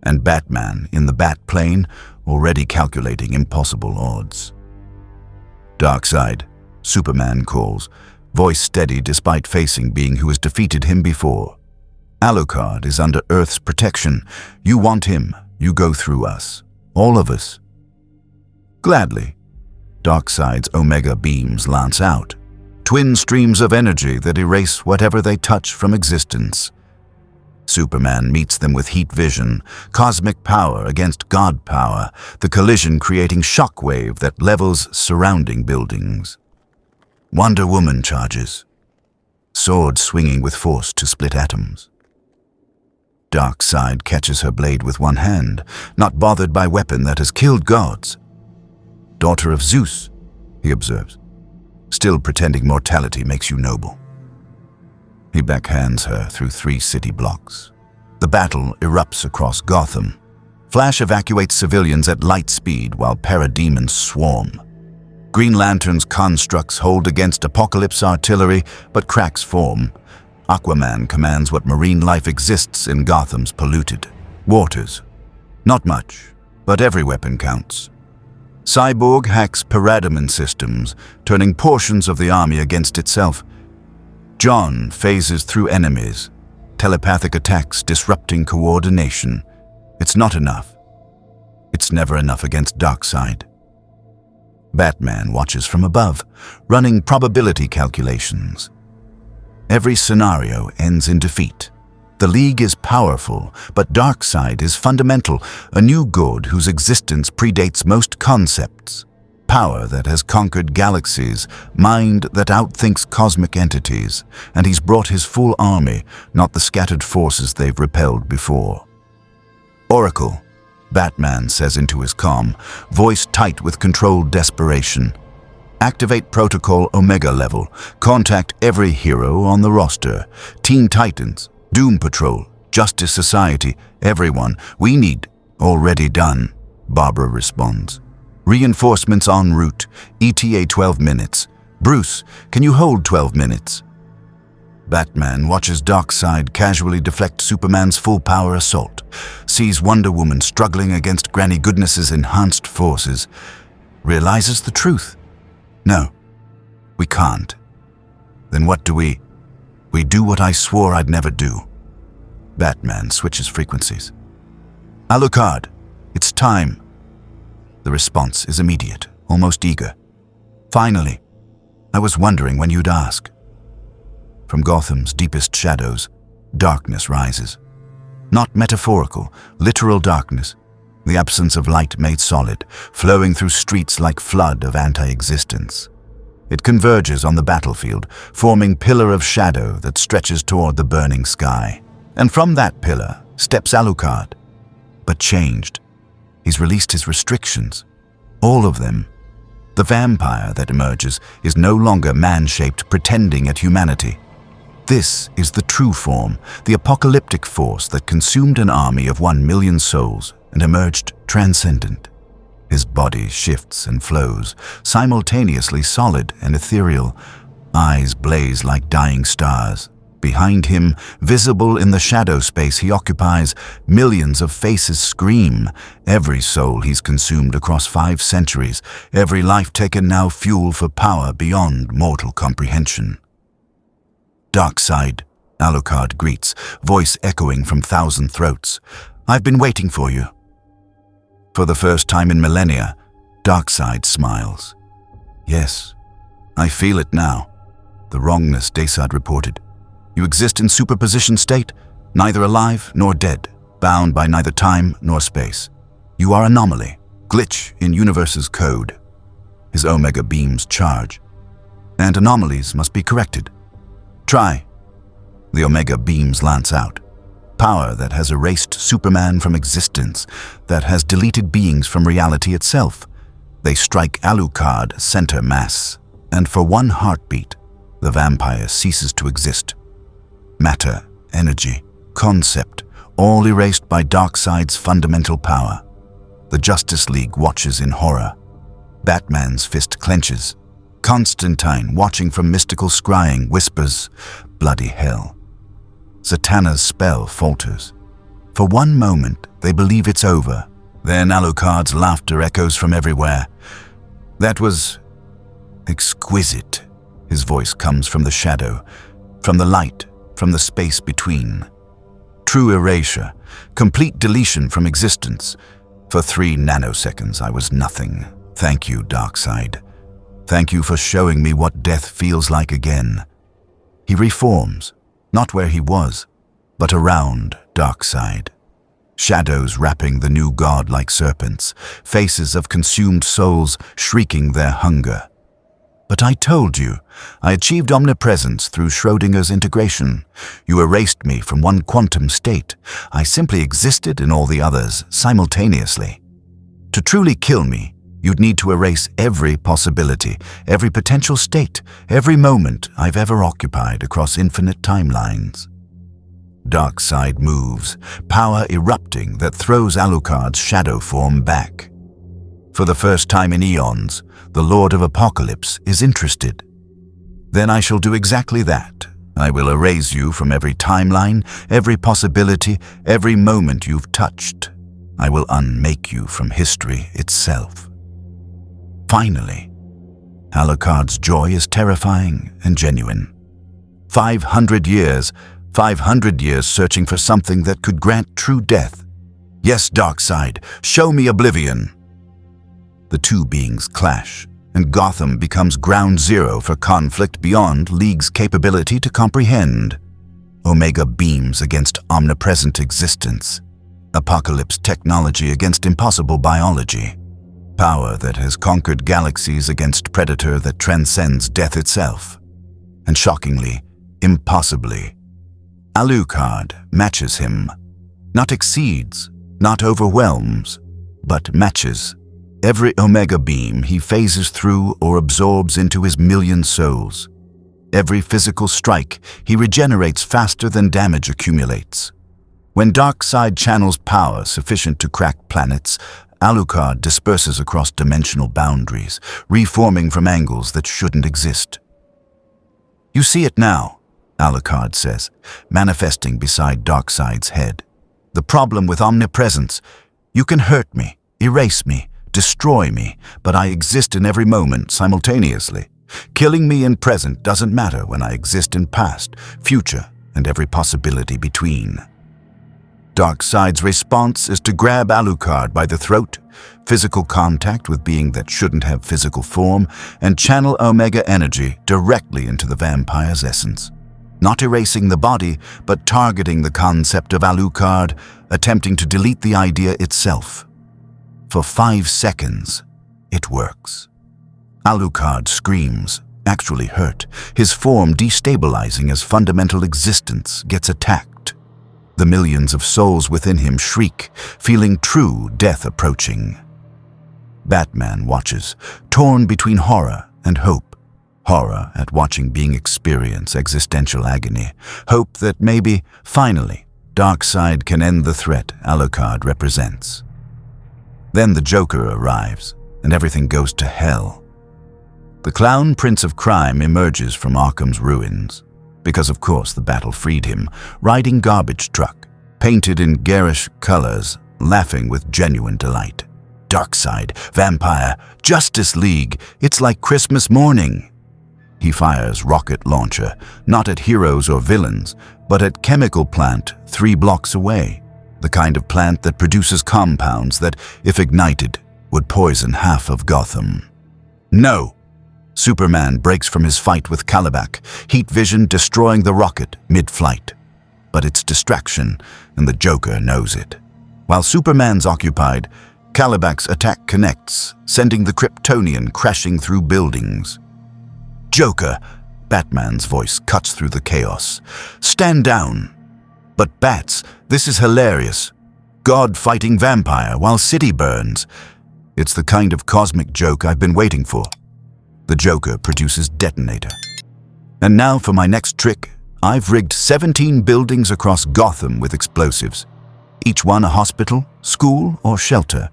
And Batman in the Bat Plane, already calculating impossible odds. Darkseid, Superman calls, voice steady despite facing being who has defeated him before. Alucard is under Earth's protection. You want him, you go through us. All of us. Gladly. Darkseid's omega beams lance out. Twin streams of energy that erase whatever they touch from existence. Superman meets them with heat vision, cosmic power against God power, the collision creating shockwave that levels surrounding buildings. Wonder Woman charges, sword swinging with force to split atoms. Darkseid catches her blade with one hand, not bothered by weapon that has killed gods. Daughter of Zeus, he observes. Still pretending mortality makes you noble. He backhands her through 3 city blocks. The battle erupts across Gotham. Flash evacuates civilians at light speed while parademons swarm. Green Lantern's constructs hold against Apocalypse artillery, but cracks form. Aquaman commands what marine life exists in Gotham's polluted waters. Not much, but every weapon counts. Cyborg hacks parademon systems, turning portions of the army against itself. John phases through enemies, telepathic attacks disrupting coordination. It's not enough. It's never enough against Darkseid. Batman watches from above, running probability calculations. Every scenario ends in defeat. The League is powerful, but Darkseid is fundamental, a new god whose existence predates most concepts. Power that has conquered galaxies, mind that outthinks cosmic entities, and he's brought his full army, not the scattered forces they've repelled before. Oracle, Batman says into his comm, voice tight with controlled desperation. Activate Protocol Omega level. Contact every hero on the roster. Teen Titans, Doom Patrol, Justice Society, everyone. We need. Already done, Barbara responds. Reinforcements en route. ETA 12 minutes. Bruce, can you hold 12 minutes? Batman watches Darkseid casually deflect Superman's full-power assault, sees Wonder Woman struggling against Granny Goodness's enhanced forces, realizes the truth. No, we can't. Then what do we? We do what I swore I'd never do. Batman switches frequencies. Alucard, it's time. The response is immediate, almost eager. Finally, I was wondering when you'd ask. From Gotham's deepest shadows, darkness rises. Not metaphorical, literal darkness, the absence of light made solid, flowing through streets like flood of anti-existence. It converges on the battlefield, forming pillar of shadow that stretches toward the burning sky. And from that pillar steps Alucard, but changed. He's released his restrictions, all of them. The vampire that emerges is no longer man-shaped pretending at humanity. This is the true form, the apocalyptic force that consumed an army of 1 million souls and emerged transcendent. His body shifts and flows, simultaneously solid and ethereal. Eyes blaze like dying stars. Behind him, visible in the shadow space he occupies, millions of faces scream. Every soul he's consumed across 5 centuries, every life taken now fuel for power beyond mortal comprehension. Darkseid, Alucard greets, voice echoing from 1,000 throats. I've been waiting for you. For the first time in millennia, Darkseid smiles. Yes, I feel it now. The wrongness, Darkseid reported. You exist in superposition state, neither alive nor dead, bound by neither time nor space. You are anomaly, glitch in universe's code. His Omega beams charge, and anomalies must be corrected. Try. The Omega beams lance out. Power that has erased Superman from existence, that has deleted beings from reality itself. They strike Alucard center mass, and for one heartbeat, the vampire ceases to exist. Matter, energy, concept, all erased by Darkseid's fundamental power. The Justice League watches in horror. Batman's fist clenches. Constantine, watching from mystical scrying, whispers, "Bloody hell." Zatanna's spell falters. For one moment, they believe it's over. Then Alucard's laughter echoes from everywhere. That was exquisite. His voice comes from the shadow, from the light, from the space between. True erasure, complete deletion from existence. For 3 nanoseconds, I was nothing. Thank you, Darkseid. Thank you for showing me what death feels like again. He reforms, not where he was, but around Darkseid. Shadows wrapping the new god like serpents, faces of consumed souls shrieking their hunger. But I told you, I achieved omnipresence through Schrödinger's integration. You erased me from one quantum state. I simply existed in all the others simultaneously. To truly kill me, you'd need to erase every possibility, every potential state, every moment I've ever occupied across infinite timelines. Darkseid moves, power erupting that throws Alucard's shadow form back. For the first time in eons, the Lord of Apocalypse is interested. Then I shall do exactly that. I will erase you from every timeline, every possibility, every moment you've touched. I will unmake you from history itself. Finally, Alucard's joy is terrifying and genuine. 500 years searching for something that could grant true death. Yes, Darkseid, show me oblivion. The two beings clash, and Gotham becomes ground zero for conflict beyond League's capability to comprehend. Omega beams against omnipresent existence. Apocalypse technology against impossible biology. Power that has conquered galaxies against predator that transcends death itself. And shockingly, impossibly, Alucard matches him. Not exceeds, not overwhelms, but matches. Every Omega beam he phases through or absorbs into his million souls. Every physical strike he regenerates faster than damage accumulates. When Darkseid channels power sufficient to crack planets, Alucard disperses across dimensional boundaries, reforming from angles that shouldn't exist. "You see it now," Alucard says, manifesting beside Darkseid's head. "The problem with omnipresence: you can hurt me, erase me, destroy me, but I exist in every moment simultaneously. Killing me in present doesn't matter when I exist in past, future, and every possibility between." Darkseid's response is to grab Alucard by the throat, physical contact with being that shouldn't have physical form, and channel Omega energy directly into the vampire's essence. Not erasing the body, but targeting the concept of Alucard, attempting to delete the idea itself. For 5 seconds, it works. Alucard screams, actually hurt, his form destabilizing as fundamental existence gets attacked. The millions of souls within him shriek, feeling true death approaching. Batman watches, torn between horror and hope. Horror at watching being experience existential agony. Hope that maybe, finally, Darkseid can end the threat Alucard represents. Then the Joker arrives, and everything goes to hell. The clown prince of crime emerges from Arkham's ruins, because of course the battle freed him, riding garbage truck, painted in garish colors, laughing with genuine delight. Darkseid, vampire, Justice League, it's like Christmas morning. He fires rocket launcher, not at heroes or villains, but at chemical plant 3 blocks away, the kind of plant that produces compounds that, if ignited, would poison half of Gotham. No! Superman breaks from his fight with Kalibak, heat vision destroying the rocket mid-flight. But it's distraction, and the Joker knows it. While Superman's occupied, Kalibak's attack connects, sending the Kryptonian crashing through buildings. "Joker!" Batman's voice cuts through the chaos. "Stand down!" "But Bats, this is hilarious. God fighting vampire while city burns. It's the kind of cosmic joke I've been waiting for." The Joker produces detonator. "And now for my next trick. I've rigged 17 buildings across Gotham with explosives. Each one a hospital, school, or shelter.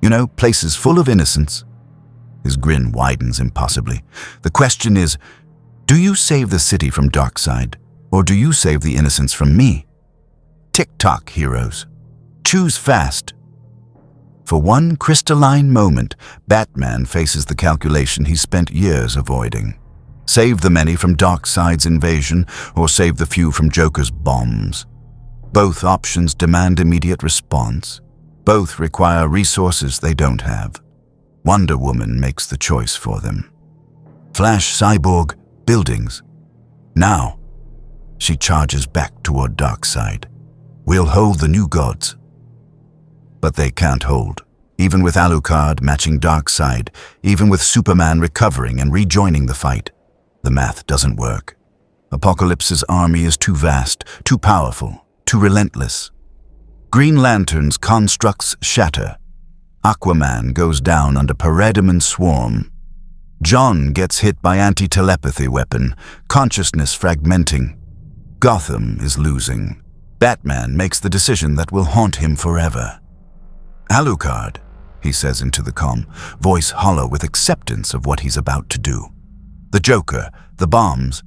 You know, places full of innocents." His grin widens impossibly. "The question is, do you save the city from Darkseid, or do you save the innocents from me? Tick-tock, heroes. Choose fast." For one crystalline moment, Batman faces the calculation he spent years avoiding. Save the many from Darkseid's invasion, or save the few from Joker's bombs. Both options demand immediate response. Both require resources they don't have. Wonder Woman makes the choice for them. Flash, Cyborg, buildings. Now, she charges back toward Darkseid. "We'll hold the new gods." But they can't hold, even with Alucard matching Darkseid, even with Superman recovering and rejoining the fight. The math doesn't work. Apocalypse's army is too vast, too powerful, too relentless. Green Lantern's constructs shatter. Aquaman goes down under Parademon swarm. John gets hit by anti-telepathy weapon, consciousness fragmenting. Gotham is losing. Batman makes the decision that will haunt him forever. "Alucard," he says into the comm, voice hollow with acceptance of what he's about to do. "The Joker, the bombs.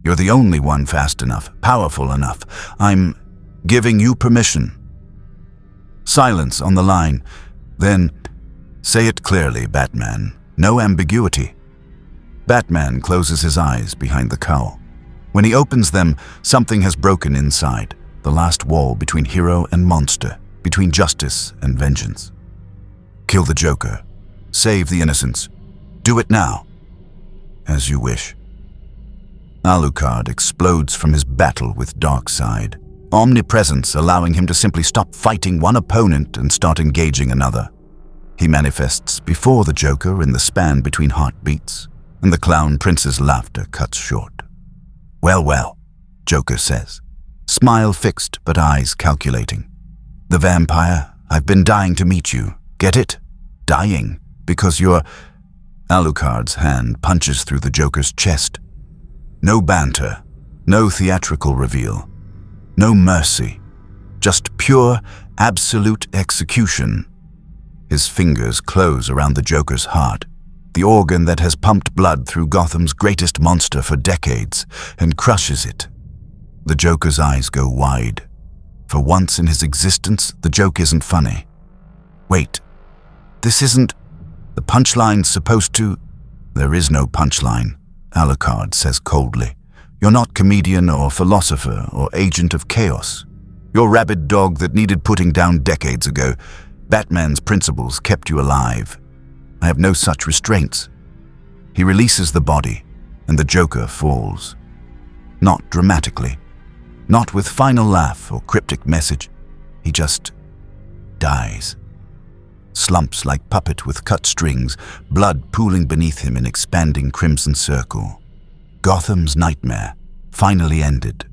You're the only one fast enough, powerful enough. I'm giving you permission." Silence on the line. Then, "Say it clearly, Batman. No ambiguity." Batman closes his eyes behind the cowl. When he opens them, something has broken inside, the last wall between hero and monster, between justice and vengeance. "Kill the Joker. Save the innocents. Do it now." "As you wish." Alucard explodes from his battle with Darkseid, omnipresence allowing him to simply stop fighting one opponent and start engaging another. He manifests before the Joker in the span between heartbeats, and the Clown Prince's laughter cuts short. "Well, well," Joker says, smile fixed but eyes calculating. "The vampire, I've been dying to meet you. Get it? Dying, because you're—" Alucard's hand punches through the Joker's chest. No banter, no theatrical reveal, no mercy, just pure, absolute execution. His fingers close around the Joker's heart, the organ that has pumped blood through Gotham's greatest monster for decades, and crushes it. The Joker's eyes go wide. For once in his existence, the joke isn't funny. Wait, this isn't... The punchline's supposed to... There is no punchline, Alucard says coldly. You're not comedian or philosopher or agent of chaos. You're rabid dog that needed putting down decades ago. Batman's principles kept you alive. I have no such restraints. He releases the body, and the Joker falls. Not dramatically. Not with final laugh or cryptic message. He just dies. Slumps like puppet with cut strings, blood pooling beneath him in expanding crimson circle. Gotham's nightmare finally ended.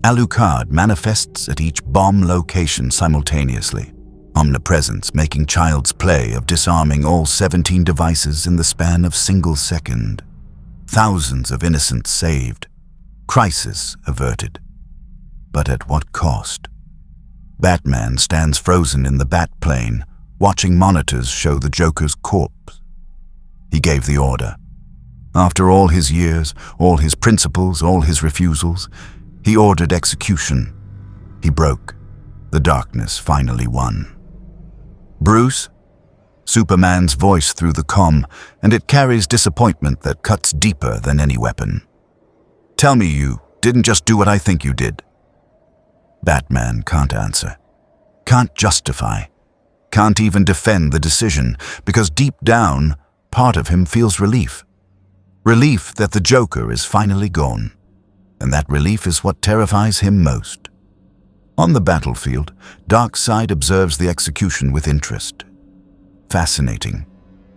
Alucard manifests at each bomb location simultaneously, omnipresence making child's play of disarming all 17 devices in the span of single second. Thousands of innocents saved. Crisis averted. But at what cost? Batman stands frozen in the Batplane, watching monitors show the Joker's corpse. He gave the order. After all his years, all his principles, all his refusals, he ordered execution. He broke. The darkness finally won. "Bruce?" Superman's voice through the comm, and it carries disappointment that cuts deeper than any weapon. "Tell me you didn't just do what I think you did." Batman can't answer. Can't justify. Can't even defend the decision, because deep down, part of him feels relief. Relief that the Joker is finally gone. And that relief is what terrifies him most. On the battlefield, Darkseid observes the execution with interest. Fascinating.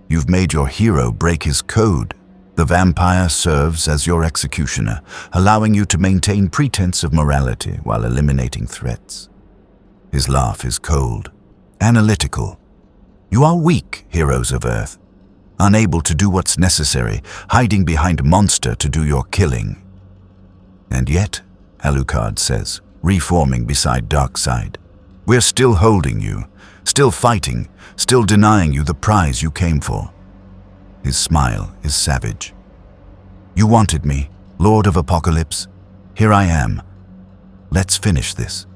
You've made your hero break his code. The vampire serves as your executioner, allowing you to maintain pretense of morality while eliminating threats. His laugh is cold, analytical. You are weak, heroes of Earth. Unable to do what's necessary, hiding behind a monster to do your killing. And yet, Alucard says, reforming beside Darkseid, we're still holding you, still fighting, still denying you the prize you came for. His smile is savage. You wanted me, Lord of Apocalypse. Here I am. Let's finish this.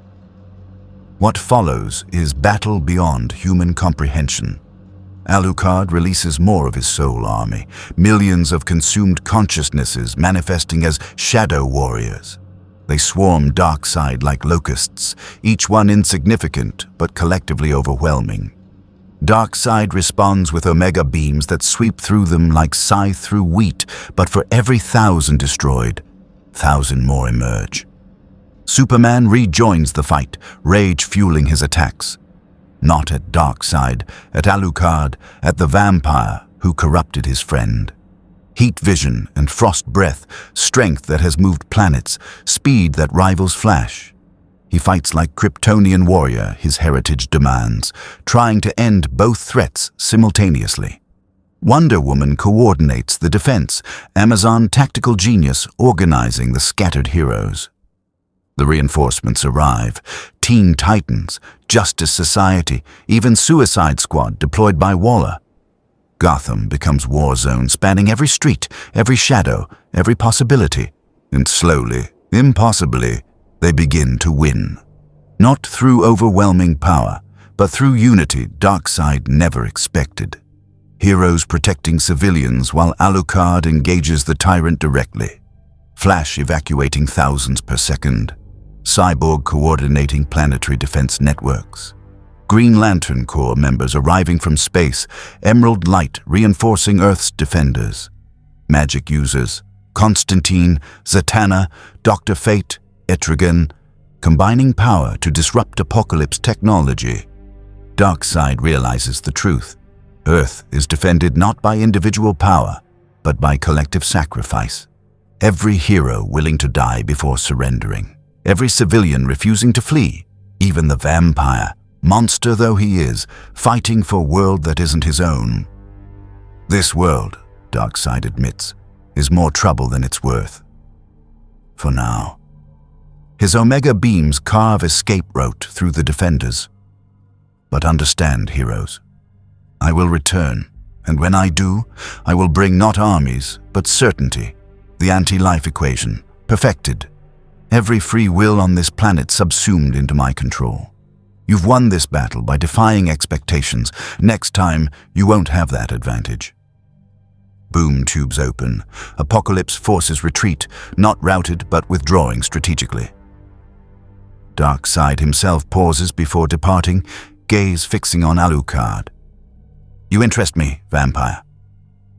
What follows is battle beyond human comprehension. Alucard releases more of his soul army, millions of consumed consciousnesses manifesting as shadow warriors. They swarm Darkseid like locusts, each one insignificant but collectively overwhelming. Darkseid responds with omega beams that sweep through them like scythe through wheat, but for every 1,000 destroyed, 1,000 more emerge. Superman rejoins the fight, rage fueling his attacks. Not at Darkseid, at Alucard, at the vampire who corrupted his friend. Heat vision and frost breath, strength that has moved planets, speed that rivals Flash. He fights like Kryptonian warrior his heritage demands, trying to end both threats simultaneously. Wonder Woman coordinates the defense, Amazon tactical genius organizing the scattered heroes. The reinforcements arrive, Teen Titans, Justice Society, even Suicide Squad deployed by Waller. Gotham becomes war zone spanning every street, every shadow, every possibility. And slowly, impossibly, they begin to win. Not through overwhelming power, but through unity Darkseid never expected. Heroes protecting civilians while Alucard engages the tyrant directly. Flash evacuating thousands per second. Cyborg coordinating planetary defense networks. Green Lantern Corps members arriving from space, Emerald Light reinforcing Earth's defenders. Magic users, Constantine, Zatanna, Dr. Fate, Etrigan, combining power to disrupt Apocalypse technology. Darkseid realizes the truth. Earth is defended not by individual power, but by collective sacrifice. Every hero willing to die before surrendering. Every civilian refusing to flee. Even the vampire, monster though he is, fighting for a world that isn't his own. This world, Darkseid admits, is more trouble than it's worth. For now. His Omega beams carve escape route through the defenders. But understand, heroes, I will return, and when I do, I will bring not armies, but certainty, the anti-life equation, perfected. Every free will on this planet subsumed into my control. You've won this battle by defying expectations. Next time, you won't have that advantage. Boom tubes open. Apocalypse forces retreat, not routed but withdrawing strategically. Darkseid himself pauses before departing, gaze fixing on Alucard. You interest me, vampire.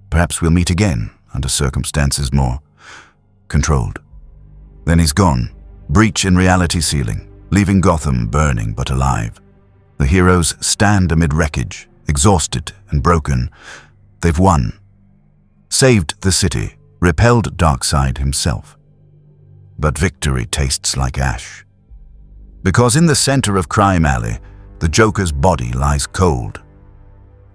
Perhaps we'll meet again, under circumstances more controlled. Then he's gone, breach in reality ceiling, leaving Gotham burning but alive. The heroes stand amid wreckage, exhausted and broken. They've won. Saved the city, repelled Darkseid himself. But victory tastes like ash. Because in the center of Crime Alley, the Joker's body lies cold.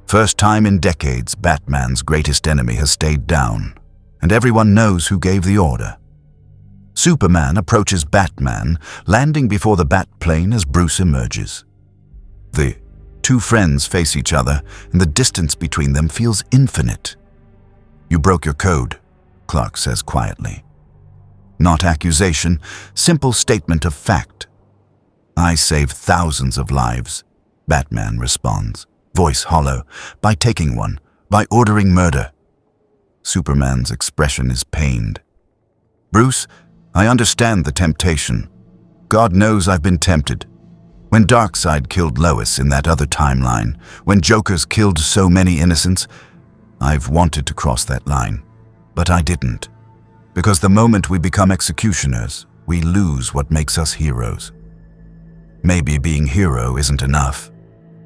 First time in decades, Batman's greatest enemy has stayed down, and everyone knows who gave the order. Superman approaches Batman, landing before the Batplane as Bruce emerges. The two friends face each other, and the distance between them feels infinite. You broke your code, Clark says quietly. Not accusation, simple statement of fact. I saved thousands of lives, Batman responds, voice hollow, by taking one, by ordering murder. Superman's expression is pained. Bruce, I understand the temptation. God knows I've been tempted. When Darkseid killed Lois in that other timeline, when Jokers killed so many innocents, I've wanted to cross that line, but I didn't. Because the moment we become executioners, we lose what makes us heroes. Maybe being hero isn't enough,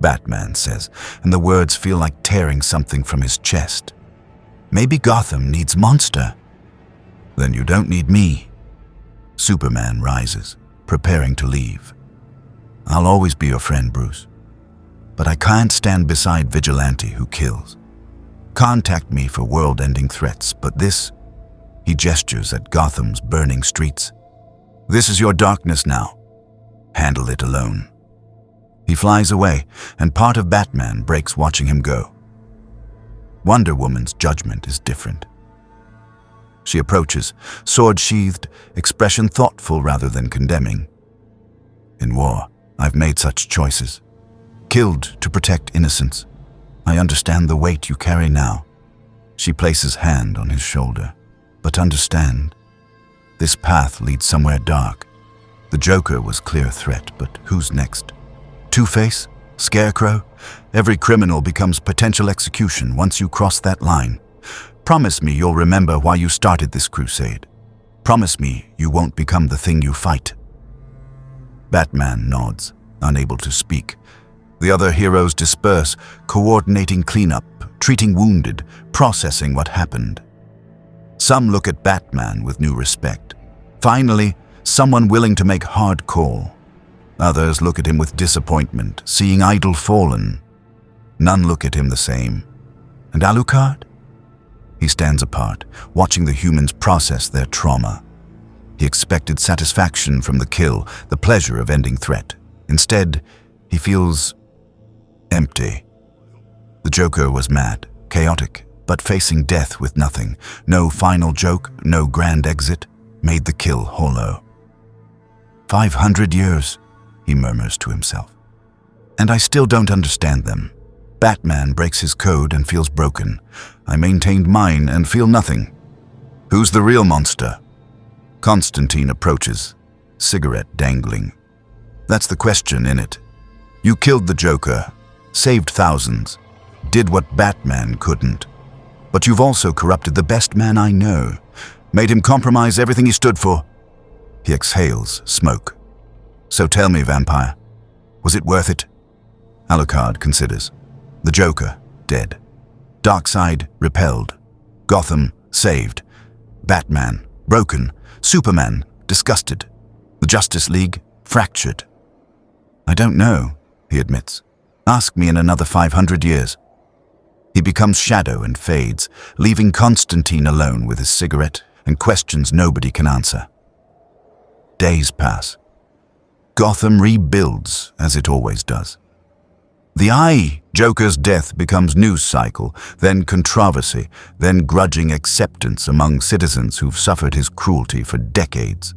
Batman says, and the words feel like tearing something from his chest. Maybe Gotham needs monster. Then you don't need me. Superman rises, preparing to leave. I'll always be your friend, Bruce. But I can't stand beside vigilante who kills. Contact me for world-ending threats, but this, he gestures at Gotham's burning streets. This is your darkness now. Handle it alone. He flies away, and part of Batman breaks watching him go. Wonder Woman's judgment is different. She approaches, sword sheathed, expression thoughtful rather than condemning. In war, I've made such choices. Killed to protect innocence. I understand the weight you carry now. She places hand on his shoulder. But understand, this path leads somewhere dark. The Joker was clear threat, but who's next? Two-Face? Scarecrow? Every criminal becomes potential execution once you cross that line. Promise me you'll remember why you started this crusade. Promise me you won't become the thing you fight. Batman nods, unable to speak. The other heroes disperse, coordinating cleanup, treating wounded, processing what happened. Some look at Batman with new respect. Finally, someone willing to make hard call. Others look at him with disappointment, seeing idol fallen. None look at him the same. And Alucard? He stands apart, watching the humans process their trauma. He expected satisfaction from the kill, the pleasure of ending threat. Instead, he feels empty. The Joker was mad, chaotic, but facing death with nothing. No final joke, no grand exit, made the kill hollow. 500 years, he murmurs to himself. And I still don't understand them. Batman breaks his code and feels broken. I maintained mine and feel nothing. Who's the real monster? Constantine approaches, cigarette dangling. That's the question in it. You killed the Joker, saved thousands, did what Batman couldn't. But you've also corrupted the best man I know. Made him compromise everything he stood for. He exhales smoke. So tell me, vampire, was it worth it? Alucard considers. The Joker, dead. Darkseid, repelled. Gotham, saved. Batman, broken. Superman, disgusted. The Justice League, fractured. I don't know, he admits. Ask me in another 500 years. He becomes shadow and fades, leaving Constantine alone with his cigarette and questions nobody can answer. Days pass. Gotham rebuilds as it always does. The Joker's death becomes news cycle, then controversy, then grudging acceptance among citizens who've suffered his cruelty for decades.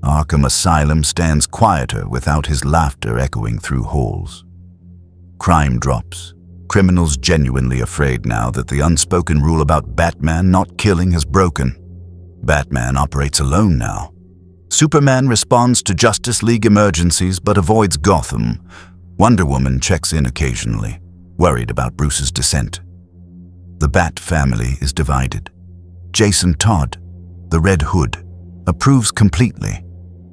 Arkham Asylum stands quieter without his laughter echoing through halls. Crime drops. Criminals genuinely afraid now that the unspoken rule about Batman not killing has broken. Batman operates alone now. Superman responds to Justice League emergencies but avoids Gotham. Wonder Woman checks in occasionally, worried about Bruce's descent. The Bat family is divided. Jason Todd, the Red Hood, approves completely,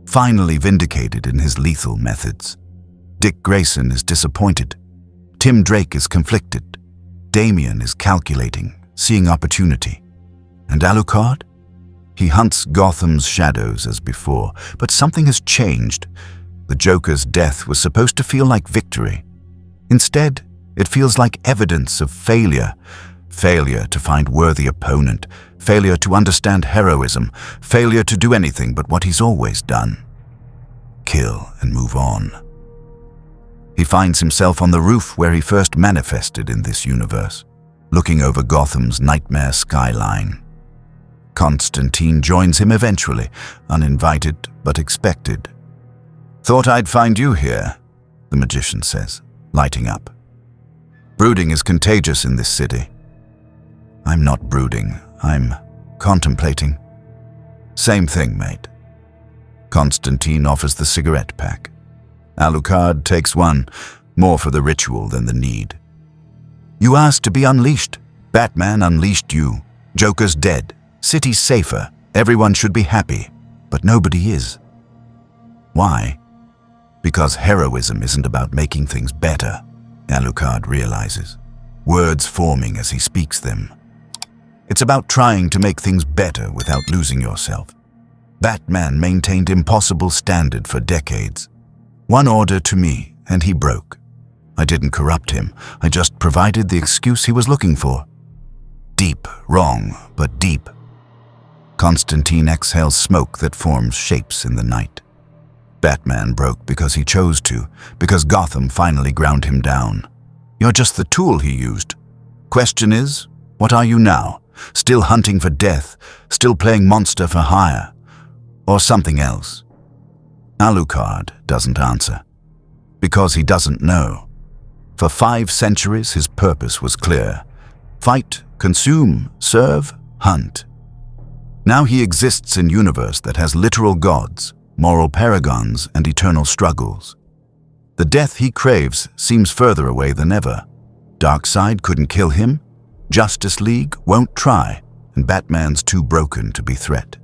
finally vindicated in his lethal methods. Dick Grayson is disappointed. Tim Drake is conflicted. Damian is calculating, seeing opportunity. And Alucard? He hunts Gotham's shadows as before, but something has changed. The Joker's death was supposed to feel like victory. Instead, it feels like evidence of failure. Failure to find worthy opponent, failure to understand heroism, failure to do anything but what he's always done. Kill and move on. He finds himself on the roof where he first manifested in this universe, looking over Gotham's nightmare skyline. Constantine joins him eventually, uninvited but expected. "Thought I'd find you here," the magician says, lighting up. "Brooding is contagious in this city." "I'm not brooding, I'm contemplating." "Same thing, mate." Constantine offers the cigarette pack. Alucard takes one, more for the ritual than the need. "You asked to be unleashed. Batman unleashed you. Joker's dead. City's safer. Everyone should be happy. But nobody is. Why? Because heroism isn't about making things better," Alucard realizes, words forming as he speaks them. "It's about trying to make things better without losing yourself. Batman maintained impossible standard for decades. One order to me, and he broke. I didn't corrupt him, I just provided the excuse he was looking for. Deep wrong, but deep." Constantine exhales smoke that forms shapes in the night. Batman broke because he chose to, because Gotham finally ground him down. You're just the tool he used. Question is, what are you now? Still hunting for death, still playing monster for hire, or something else? Alucard doesn't answer, because he doesn't know. For 5 centuries his purpose was clear. Fight, consume, serve, hunt. Now he exists in a universe that has literal gods, moral paragons, and eternal struggles. The death he craves seems further away than ever. Darkseid couldn't kill him, Justice League won't try, and Batman's too broken to be threat.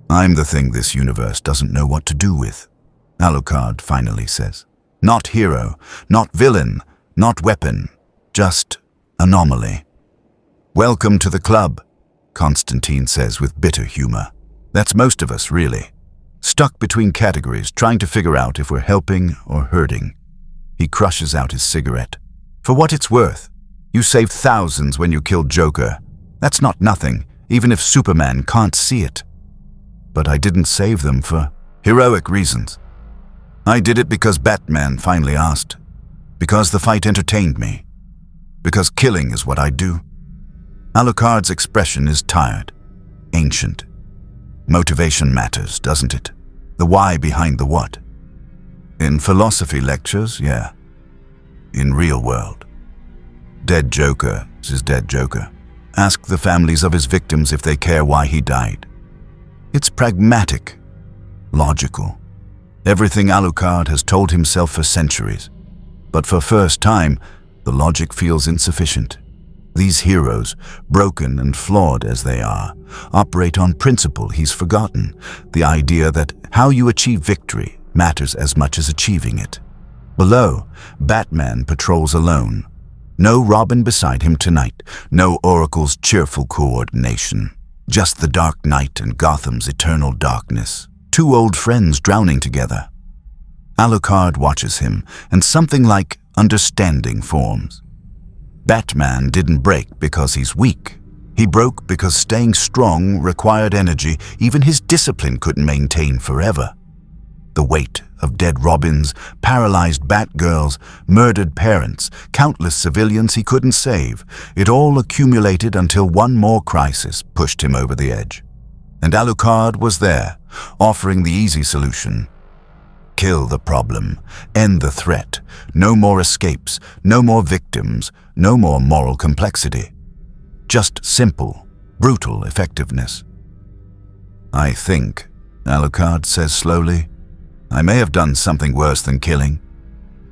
"I'm the thing this universe doesn't know what to do with," Alucard finally says. "Not hero, not villain, not weapon, just anomaly." "Welcome to the club," Constantine says with bitter humor. "That's most of us, really. Stuck between categories, trying to figure out if we're helping or hurting." He crushes out his cigarette. "For what it's worth, you saved thousands when you killed Joker. That's not nothing, even if Superman can't see it. But I didn't save them for heroic reasons. I did it because Batman finally asked. Because the fight entertained me. Because killing is what I do." Alucard's expression is tired, ancient. Motivation matters, doesn't it? The why behind the what. In philosophy lectures, yeah. In real world. Dead Joker is dead Joker. Ask the families of his victims if they care why he died. It's pragmatic, logical. Everything Alucard has told himself for centuries. But for first time, the logic feels insufficient. These heroes, broken and flawed as they are, operate on principle he's forgotten, the idea that how you achieve victory matters as much as achieving it. Below, Batman patrols alone. No Robin beside him tonight, no Oracle's cheerful coordination. Just the Dark Knight and Gotham's eternal darkness. Two old friends drowning together. Alucard watches him, and something like understanding forms. Batman didn't break because he's weak. He broke because staying strong required energy even his discipline couldn't maintain forever. The weight of dead Robins, paralyzed Batgirls, murdered parents, countless civilians he couldn't save, it all accumulated until one more crisis pushed him over the edge. And Alucard was there, offering the easy solution. Kill the problem, end the threat, no more escapes, no more victims, no more moral complexity. Just simple, brutal effectiveness. "I think," Alucard says slowly, "I may have done something worse than killing.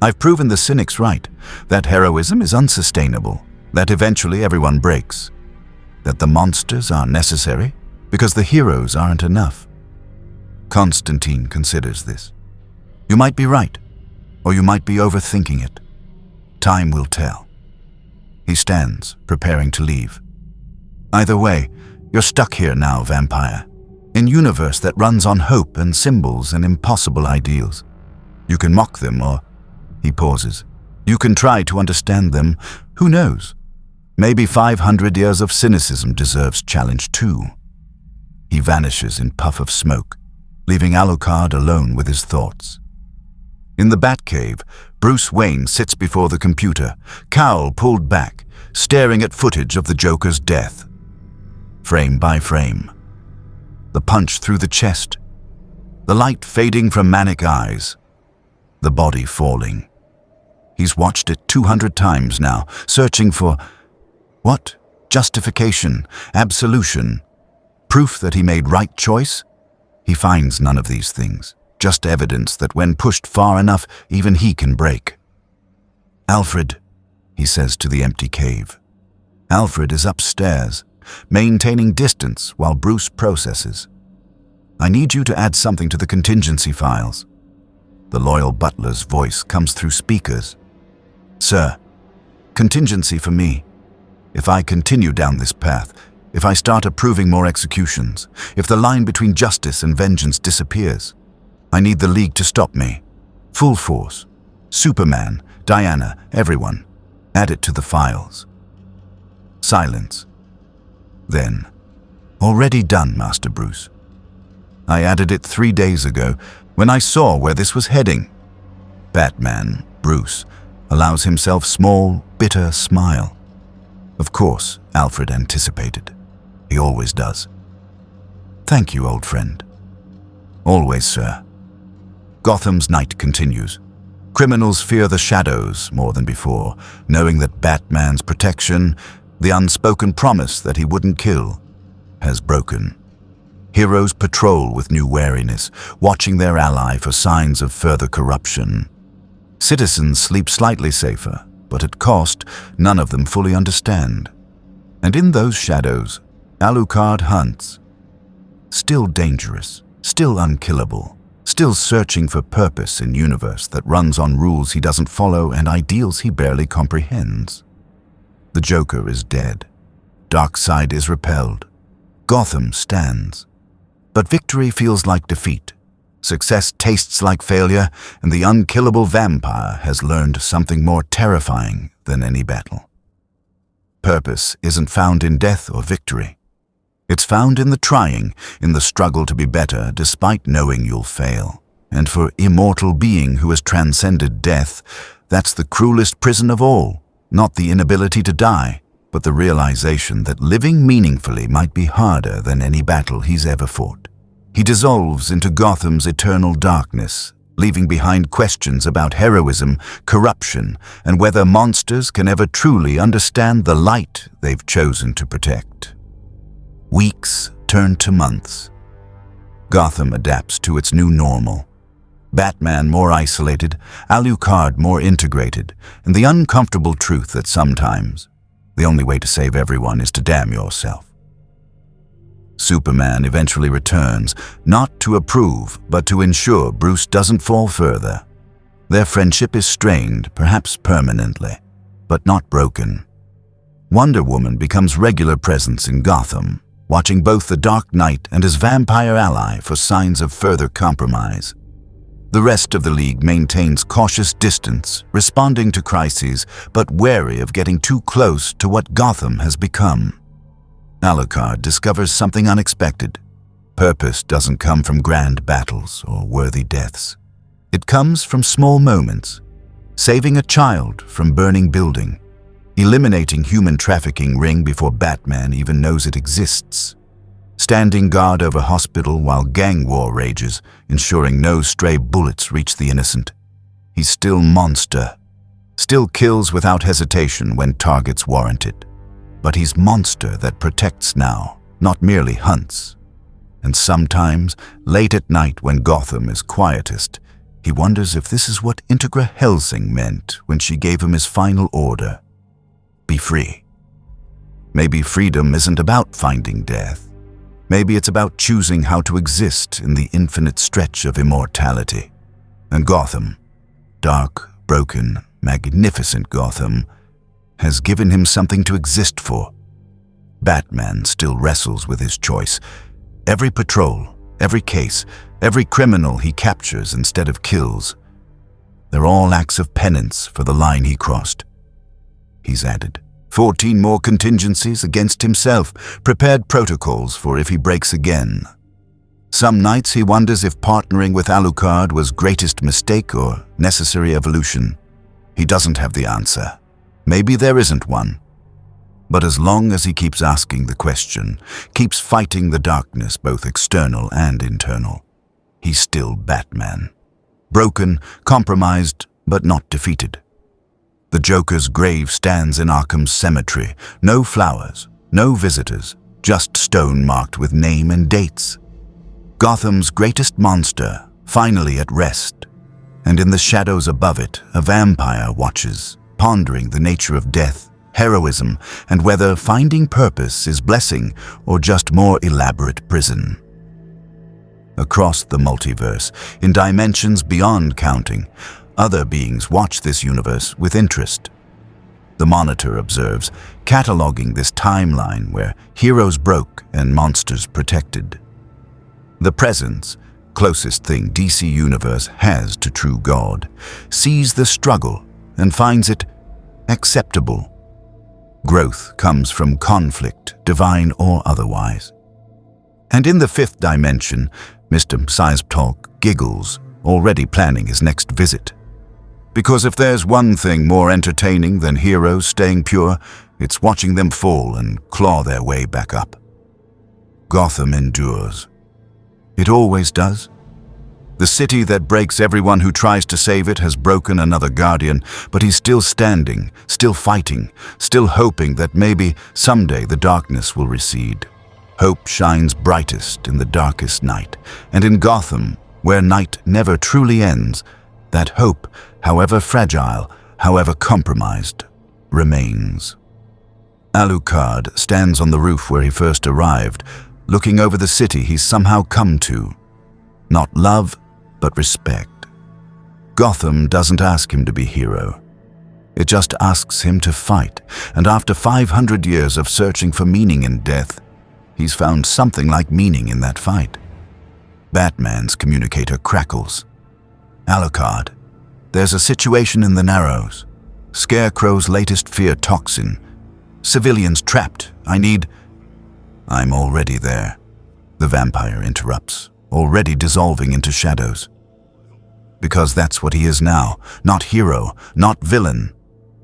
I've proven the cynics right, that heroism is unsustainable, that eventually everyone breaks, that the monsters are necessary because the heroes aren't enough." Constantine considers this. You might be right, or you might be overthinking it. Time will tell. He stands, preparing to leave. Either way, you're stuck here now, vampire. In a universe that runs on hope and symbols and impossible ideals. You can mock them or, he pauses, you can try to understand them. Who knows? Maybe 500 years of cynicism deserves challenge too. He vanishes in puff of smoke, leaving Alucard alone with his thoughts. In the Batcave, Bruce Wayne sits before the computer, cowl pulled back, staring at footage of the Joker's death. Frame by frame. The punch through the chest. The light fading from manic eyes. The body falling. He's watched it 200 times now, searching for what? Justification, absolution, proof that he made right choice? He finds none of these things, just evidence that when pushed far enough, even he can break. "Alfred," he says to the empty cave. Alfred is upstairs, maintaining distance while Bruce processes. "I need you to add something to the contingency files." The loyal butler's voice comes through speakers. "Sir, contingency for me. If I continue down this path, if I start approving more executions, if the line between justice and vengeance disappears, I need the League to stop me. Full force. Superman, Diana, everyone. Add it to the files." Silence. Then, "Already done, Master Bruce. I added it 3 days ago when I saw where this was heading." Batman, Bruce, allows himself small, bitter smile. Of course, Alfred anticipated. He always does. "Thank you, old friend." "Always, sir." Gotham's night continues. Criminals fear the shadows more than before, knowing that Batman's protection, the unspoken promise that he wouldn't kill, has broken. Heroes patrol with new wariness, watching their ally for signs of further corruption. Citizens sleep slightly safer, but at cost none of them fully understand. And in those shadows, Alucard hunts. Still dangerous, still unkillable, still searching for purpose in a universe that runs on rules he doesn't follow and ideals he barely comprehends. The Joker is dead. Darkseid is repelled. Gotham stands. But victory feels like defeat. Success tastes like failure, and the unkillable vampire has learned something more terrifying than any battle. Purpose isn't found in death or victory. It's found in the trying, in the struggle to be better despite knowing you'll fail. And for immortal being who has transcended death, that's the cruelest prison of all. Not the inability to die, but the realization that living meaningfully might be harder than any battle he's ever fought. He dissolves into Gotham's eternal darkness, leaving behind questions about heroism, corruption, and whether monsters can ever truly understand the light they've chosen to protect. Weeks turn to months. Gotham adapts to its new normal. Batman more isolated, Alucard more integrated, and the uncomfortable truth that sometimes The only way to save everyone is to damn yourself. Superman eventually returns, not to approve, but to ensure Bruce doesn't fall further. Their friendship is strained, perhaps permanently, but not broken. Wonder Woman becomes regular presence in Gotham, watching both the Dark Knight and his vampire ally for signs of further compromise. The rest of the League maintains cautious distance, responding to crises, but wary of getting too close to what Gotham has become. Alucard discovers something unexpected. Purpose doesn't come from grand battles or worthy deaths. It comes from small moments, saving a child from burning building, eliminating human trafficking ring before Batman even knows it exists, standing guard over hospital while gang war rages, ensuring no stray bullets reach the innocent. He's still monster, still kills without hesitation when targets warrant it. But he's monster that protects now, not merely hunts. And sometimes, late at night when Gotham is quietest, he wonders if this is what Integra Hellsing meant when she gave him his final order. Be free. Maybe freedom isn't about finding death. Maybe it's about choosing how to exist in the infinite stretch of immortality. And Gotham, dark, broken, magnificent Gotham, has given him something to exist for. Batman still wrestles with his choice. Every patrol, every case, every criminal he captures instead of kills, they're all acts of penance for the line he crossed. He's added 14 more contingencies against himself, prepared protocols for if he breaks again. Some nights he wonders if partnering with Alucard was greatest mistake or necessary evolution. He doesn't have the answer. Maybe there isn't one. But as long as he keeps asking the question, keeps fighting the darkness, both external and internal, he's still Batman. Broken, compromised, but not defeated. The Joker's grave stands in Arkham's cemetery. No flowers, no visitors, just stone marked with name and dates. Gotham's greatest monster, finally at rest. And in the shadows above it, a vampire watches, pondering the nature of death, heroism, and whether finding purpose is blessing or just more elaborate prison. Across the multiverse, in dimensions beyond counting, other beings watch this universe with interest. The Monitor observes, cataloging this timeline where heroes broke and monsters protected. The Presence, closest thing DC Universe has to true God, sees the struggle and finds it acceptable. Growth comes from conflict, divine or otherwise. And in the fifth dimension, Mr. Sizeptalk giggles, already planning his next visit. Because if there's one thing more entertaining than heroes staying pure, it's watching them fall and claw their way back up. Gotham endures. It always does. The city that breaks everyone who tries to save it has broken another guardian, but he's still standing, still fighting, still hoping that maybe someday the darkness will recede. Hope shines brightest in the darkest night, and in Gotham, where night never truly ends, that hope, however fragile, however compromised, remains. Alucard stands on the roof where he first arrived, looking over the city he's somehow come to. Not love, but respect. Gotham doesn't ask him to be hero. It just asks him to fight, and after 500 years of searching for meaning in death, he's found something like meaning in that fight. Batman's communicator crackles. Alucard, there's a situation in the Narrows. Scarecrow's latest fear toxin. Civilians trapped. I'm already there. The vampire interrupts, already dissolving into shadows. Because that's what he is now. Not hero, not villain,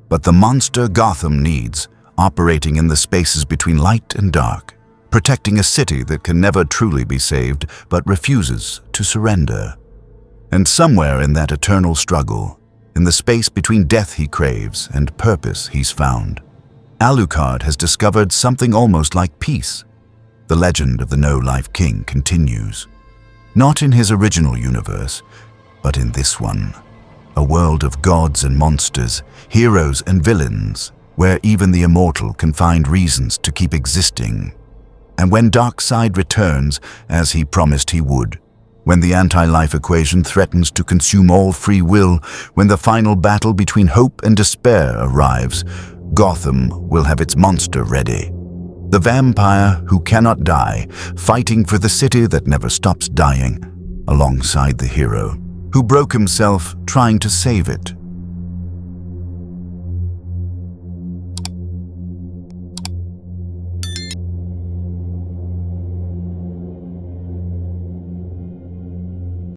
but the monster Gotham needs, operating in the spaces between light and dark, protecting a city that can never truly be saved but refuses to surrender. And somewhere in that eternal struggle, in the space between death he craves and purpose he's found, Alucard has discovered something almost like peace. The legend of the No-Life King continues. Not in his original universe, but in this one. A world of gods and monsters, heroes and villains, where even the immortal can find reasons to keep existing. And when Darkseid returns, as he promised he would, when the anti-life equation threatens to consume all free will, when the final battle between hope and despair arrives, Gotham will have its monster ready. The vampire who cannot die, fighting for the city that never stops dying, alongside the hero who broke himself trying to save it.